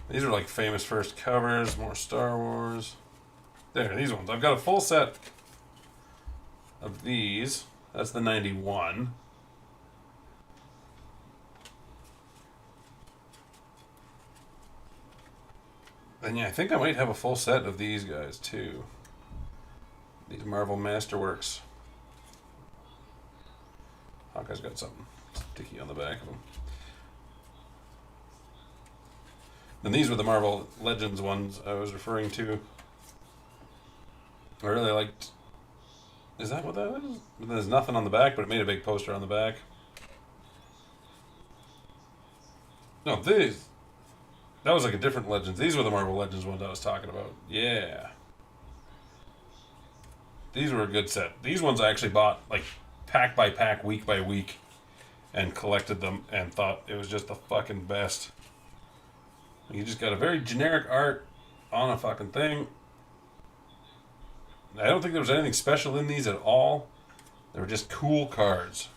These are like famous first covers. More Star Wars. There, these ones. I've got a full set of these. That's the 91. And yeah, I think I might have a full set of these guys too. These Marvel Masterworks. Hawkeye's got something sticky on the back of them. And these were the Marvel Legends ones I was referring to. I really liked... Is that what that is? There's nothing on the back, but it made a big poster on the back. No, these... That was like a different Legends. These were the Marvel Legends ones I was talking about. Yeah. These were a good set. These ones I actually bought, like, pack by pack, week by week, and collected them and thought it was just the fucking best. You just got a very generic art on a fucking thing. I don't think there was anything special in these at all. They were just cool cards,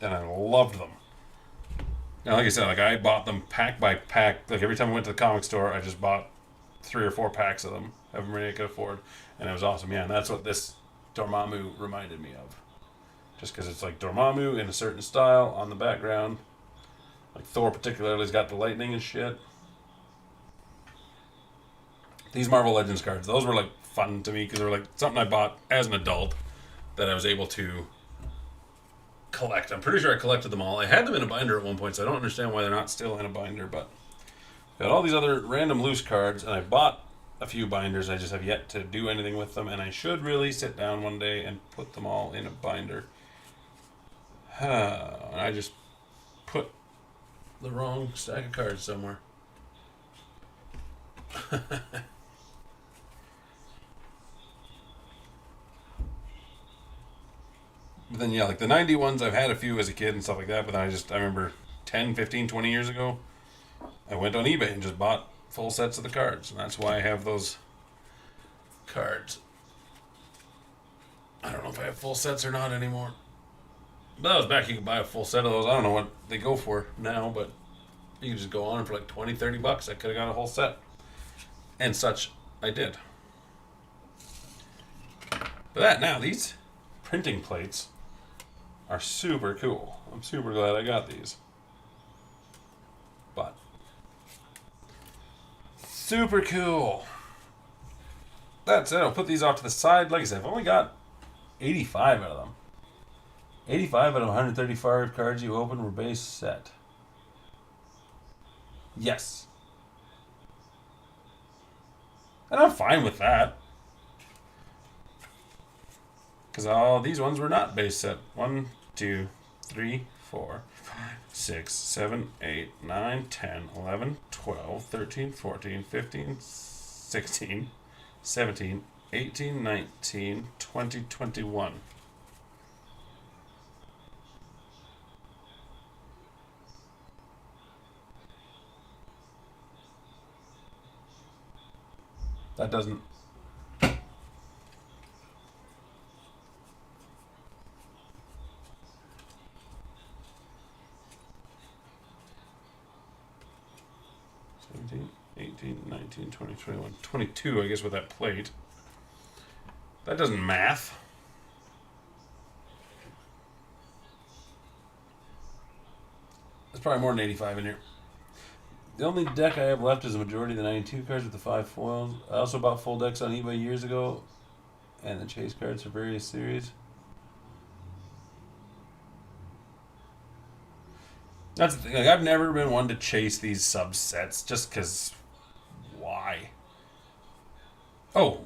and I loved them. Now, like I said, like I bought them pack by pack. Like every time I went to the comic store, I just bought 3 or 4 packs of them, however many I could afford, and it was awesome. Yeah, and that's what this Dormammu reminded me of. Just because it's like Dormammu in a certain style on the background. Like Thor particularly has got the lightning and shit. These Marvel Legends cards, those were like fun to me because they were like something I bought as an adult that I was able to collect. I'm pretty sure I collected them all. I had them in a binder at one point, so I don't understand why they're not still in a binder, but got all these other random loose cards, and I bought a few binders. I just have yet to do anything with them, and I should really sit down one day and put them all in a binder. And I just put the wrong stack of cards somewhere. But then, yeah, like the 90 ones, I've had a few as a kid and stuff like that, but then I remember 10, 15, 20 years ago, I went on eBay and just bought full sets of the cards, and that's why I have those cards. I don't know if I have full sets or not anymore. But that was back, you could buy a full set of those. I don't know what they go for now, but you can just go on for like 20, 30 bucks. I could have got a whole set. And such, I did. But that, now, these printing plates are super cool. I'm super glad I got these. But super cool. That's it. I'll put these off to the side. Like I said, I've only got 85 out of them. 85 out of 135 cards you open were base set. Yes. And I'm fine with that. Because all these ones were not base set. 1, 2, 3, 4, 5, 6, 7, 8, 9, 10, 11, 12, 13, 14, 15, 16, 17, 18, 19, 20, 21. That doesn't... 17, 18, 19, 20, 21, 22, I guess, with that plate. That doesn't math. There's probably more than 85 in here. The only deck I have left is the majority of the 92 cards with the 5 foils. I also bought full decks on eBay years ago, and the chase cards for various series. That's the thing. Like, I've never been one to chase these subsets just because. Why? Oh.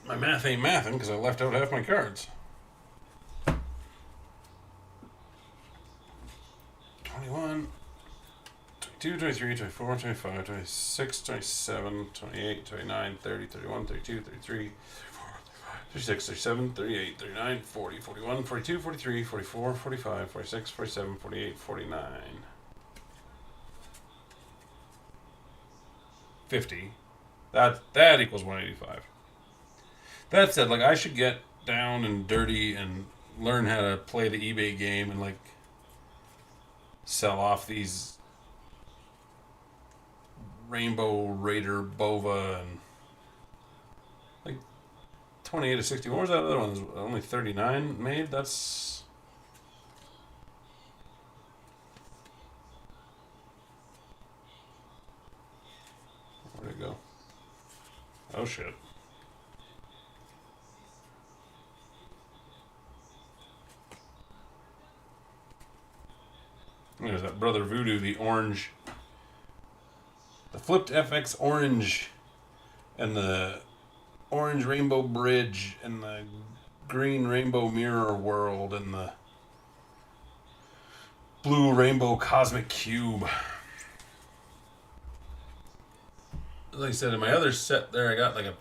My math ain't mathing because I left out half my cards. 21, 22, 23, 24, 25, 26, 27, 28, 29, 30, 31, 32, 33, 36, 37, 38, 39, 40, 41, 42, 43, 44, 45, 46, 47, 48, 49. 50. That equals 185. That said, like, I should get down and dirty and learn how to play the eBay game and, like, sell off these Rainbow Raider Bova and, like, 28 to 60. What was that other one? There's only 39 made? That's... Where'd it go? Oh, shit. There's that Brother Voodoo, the orange. The flipped FX orange. And the orange rainbow bridge. And the green rainbow mirror world. And the blue rainbow cosmic cube. Like I said, in my other set there, I got like a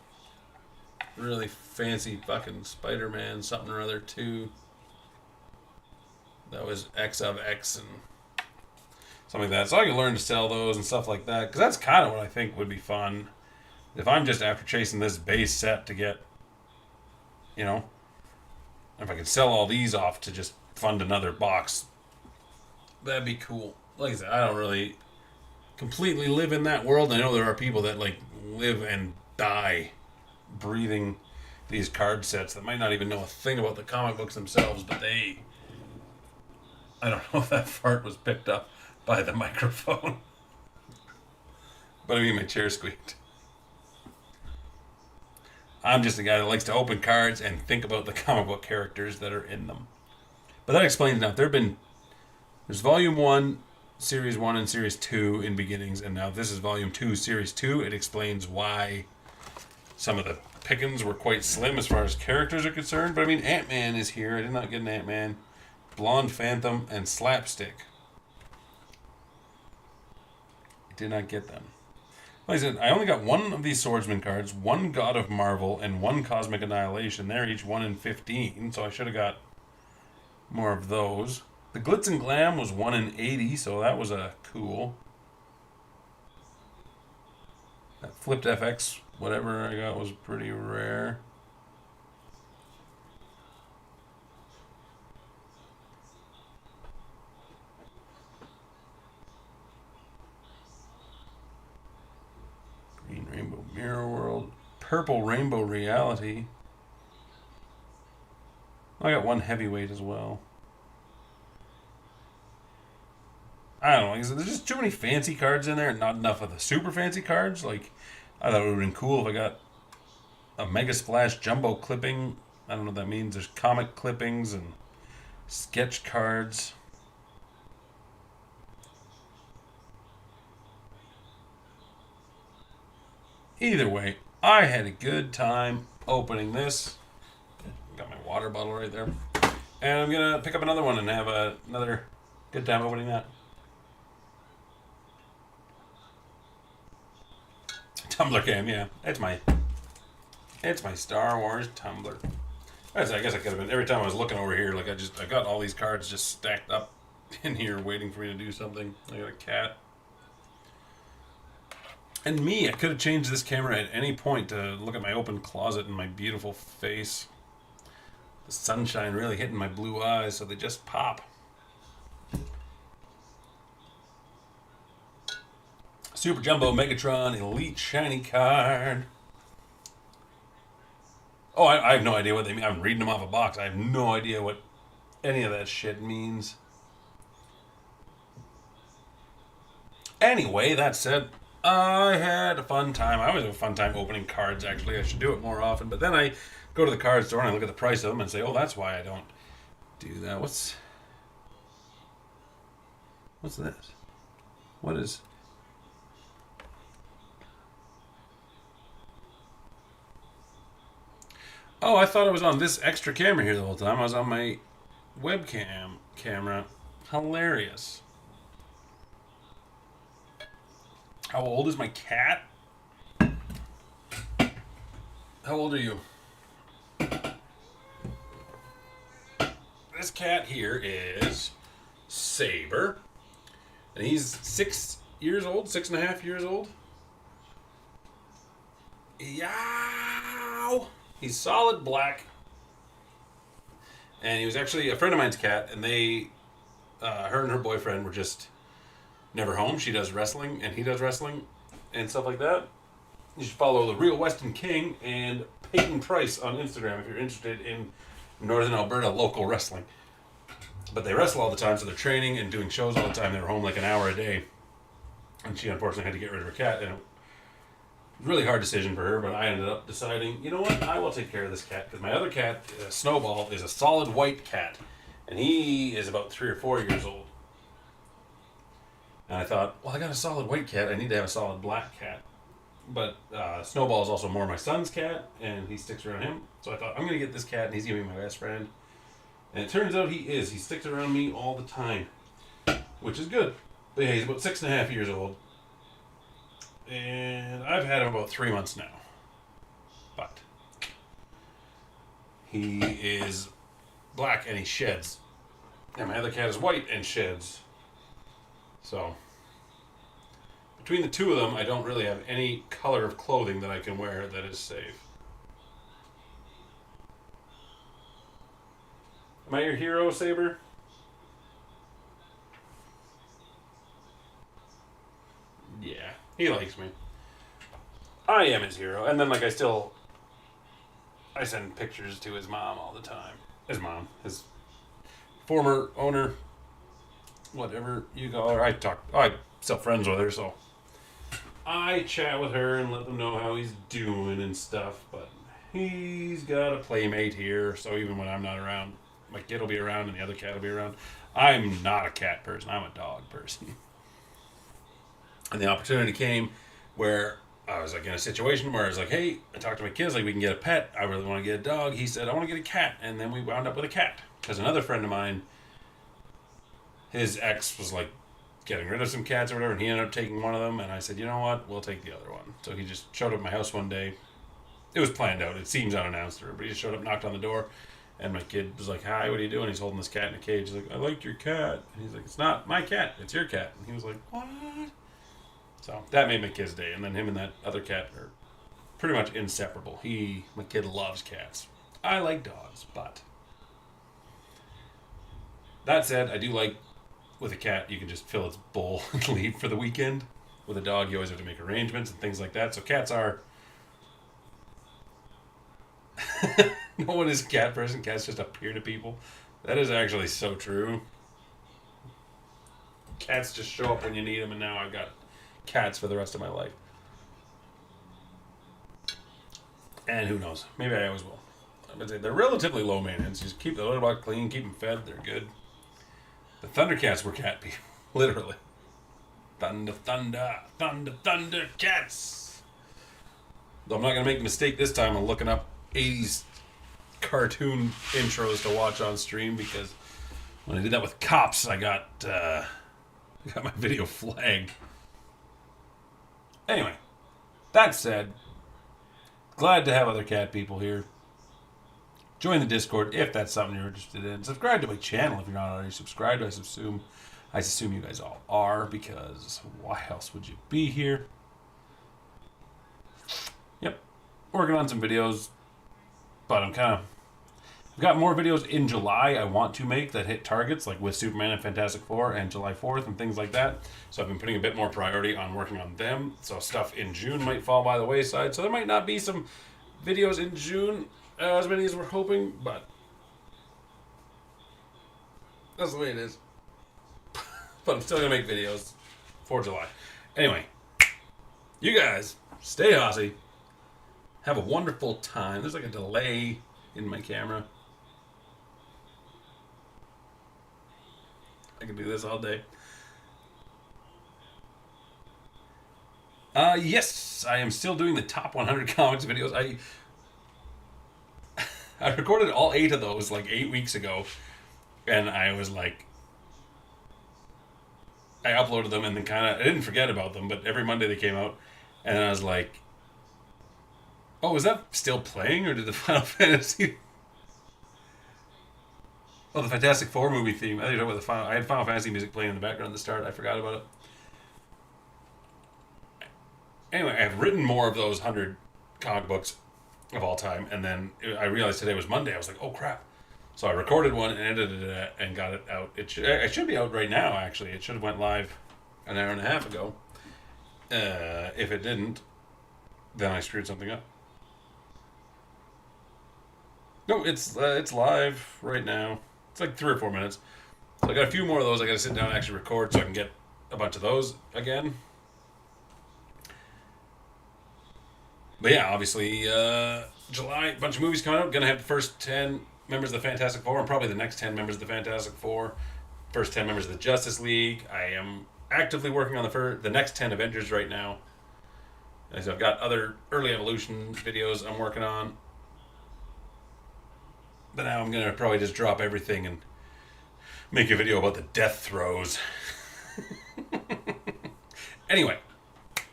really fancy fucking Spider-Man something or other too. That was X of X and something like that. So I can learn to sell those and stuff like that. Because that's kind of what I think would be fun. If I'm just after chasing this base set to get, you know, if I could sell all these off to just fund another box, that'd be cool. Like I said, I don't really completely live in that world. I know there are people that like live and die breathing these card sets that might not even know a thing about the comic books themselves, but they... I don't know if that fart was picked up by the microphone. But I mean, my chair squeaked. I'm just a guy that likes to open cards and think about the comic book characters that are in them. But that explains now. There's Volume 1, Series 1, and Series 2 in Beginnings, and now this is Volume 2, Series 2. It explains why some of the pickings were quite slim as far as characters are concerned. But I mean, Ant-Man is here. I did not get an Ant-Man. Blonde Phantom and Slapstick. I did not get them. Like I said, I only got one of these Swordsman cards, one God of Marvel, and one Cosmic Annihilation. They're each 1 in 15, so I should have got more of those. The Glitz and Glam was 1 in 80, so that was a cool. That flipped FX, whatever I got, was pretty rare. Green Rainbow Mirror World. Purple Rainbow Reality. I got one heavyweight as well. I don't know. There's just too many fancy cards in there and not enough of the super fancy cards. Like, I thought it would have been cool if I got a Mega Splash Jumbo clipping. I don't know what that means. There's comic clippings and sketch cards. Either way, I had a good time opening this. Got my water bottle right there. And I'm going to pick up another one and have another good time opening that. Tumblr cam, yeah. It's my Star Wars Tumblr. I guess I could have been, every time I was looking over here, like I got all these cards just stacked up in here waiting for me to do something. I got a cat. And me, I could have changed this camera at any point to look at my open closet and my beautiful face. The sunshine really hitting my blue eyes, so they just pop. Super Jumbo Megatron Elite Shiny card. Oh, I have no idea what they mean. I'm reading them off a box. I have no idea what any of that shit means. Anyway, that said, I had a fun time. I always have a fun time opening cards, actually. I should do it more often. But then I go to the card store and I look at the price of them and say, oh, that's why I don't do that. What's this? What is... Oh, I thought I was on this extra camera here the whole time. I was on my webcam camera. Hilarious. How old is my cat? How old are you? This cat here is Saber. And he's 6 years old, 6.5 years old. Yow! He's solid black. And he was actually a friend of mine's cat, and her and her boyfriend were just never home. She does wrestling, and he does wrestling, and stuff like that. You should follow the Real Weston King and Peyton Price on Instagram if you're interested in Northern Alberta local wrestling. But they wrestle all the time, so they're training and doing shows all the time. They were home like an hour a day, and she unfortunately had to get rid of her cat, and it was a really hard decision for her, but I ended up deciding, you know what, I will take care of this cat, because my other cat, Snowball, is a solid white cat, and he is about 3 or 4 years old. And I thought, well, I got a solid white cat, I need to have a solid black cat. But Snowball is also more my son's cat, and he sticks around him. So I thought, I'm going to get this cat, and he's going to be my best friend. And it turns out he is. He sticks around me all the time, which is good. But yeah, he's about 6.5 years old. And I've had him about 3 months now. But he is black and he sheds. And my other cat is white and sheds. So between the two of them, I don't really have any color of clothing that I can wear that is safe. Am I your hero, Saber? Yeah, he likes me. I am his hero. And then, like, I send pictures to his mom all the time. His mom. His former owner. Whatever you call her. I still friends with her, so I chat with her and let them know how he's doing and stuff. But he's got a playmate here, so even when I'm not around, my kid will be around and the other cat will be around. I'm not a cat person. I'm a dog person. And the opportunity came where I was like in a situation where I was like, hey, I talked to my kids, like, we can get a pet. I really want to get a dog. He said, I want to get a cat. And then we wound up with a cat. Because another friend of mine, his ex was like getting rid of some cats or whatever, and he ended up taking one of them. And I said, you know what? We'll take the other one. So he just showed up at my house one day. It was planned out. It seems unannounced to her, but he just showed up, knocked on the door. And my kid was like, hi, what are you doing? He's holding this cat in a cage. He's like, I liked your cat. And he's like, it's not my cat. It's your cat. And he was like, what? So that made my kid's day. And then him and that other cat are pretty much inseparable. My kid loves cats. I like dogs, but that said, I do like, with a cat, you can just fill its bowl and leave for the weekend. With a dog, you always have to make arrangements and things like that. So cats are... No one is a cat person. Cats just appear to people. That is actually so true. Cats just show up when you need them, and now I've got cats for the rest of my life. And who knows? Maybe I always will. But they're relatively low maintenance. Just keep the litter box clean, keep them fed. They're good. The Thundercats were cat people, literally. Thunder, thunder, thunder, thunder cats. Though I'm not gonna make the mistake this time of looking up 80s cartoon intros to watch on stream, because when I did that with Cops, I got my video flagged. Anyway, that said, glad to have other cat people here. Join the Discord if that's something you're interested in. Subscribe to my channel if you're not already subscribed. I assume you guys all are, because why else would you be here? Yep, working on some videos, but I'm kind of I've got more videos in July I want to make that hit targets, like with Superman and Fantastic Four and July 4th and things like that. So I've been putting a bit more priority on working on them. So stuff in June might fall by the wayside. So there might not be some videos in June as many as we're hoping, but that's the way it is. But I'm still going to make videos for July. Anyway, you guys, stay Aussie. Have a wonderful time. There's like a delay in my camera. I can do this all day. Yes, I am still doing the top 100 comics videos. I recorded all 8 of those like 8 weeks ago, and I was like, I uploaded them and then I didn't forget about them, but every Monday they came out, and I was like, oh, is that still playing, or did the Final Fantasy? Oh, the Fantastic Four movie theme. I think about the Final. I had Final Fantasy music playing in the background at the start. I forgot about it. Anyway, I've written more of those 100 comic books of all time, and then I realized today was Monday. I was like, oh crap! So I recorded one and edited it and got it out. It should be out right now. Actually, it should have went live an hour and a half ago. If it didn't, then I screwed something up. No, it's live right now. It's like 3 or 4 minutes. So I got a few more of those. I got to sit down and actually record so I can get a bunch of those again. But yeah, obviously, July, a bunch of movies coming out. Gonna have the first 10 members of the Fantastic Four, and probably the next 10 members of the Fantastic Four. First 10 members of the Justice League. I am actively working on the next 10 Avengers right now. And so I've got other early evolution videos I'm working on. But now I'm going to probably just drop everything and make a video about the death throes. Anyway,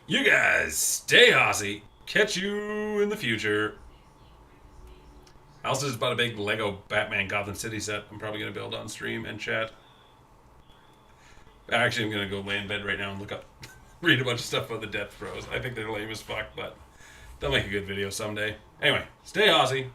you guys stay Aussie. Catch you in the future. I also just bought a big Lego Batman Gotham City set I'm probably going to build on stream and chat. Actually, I'm going to go lay in bed right now and look up, read a bunch of stuff about the death throes. I think they're lame as fuck, but they'll make a good video someday. Anyway, stay Aussie.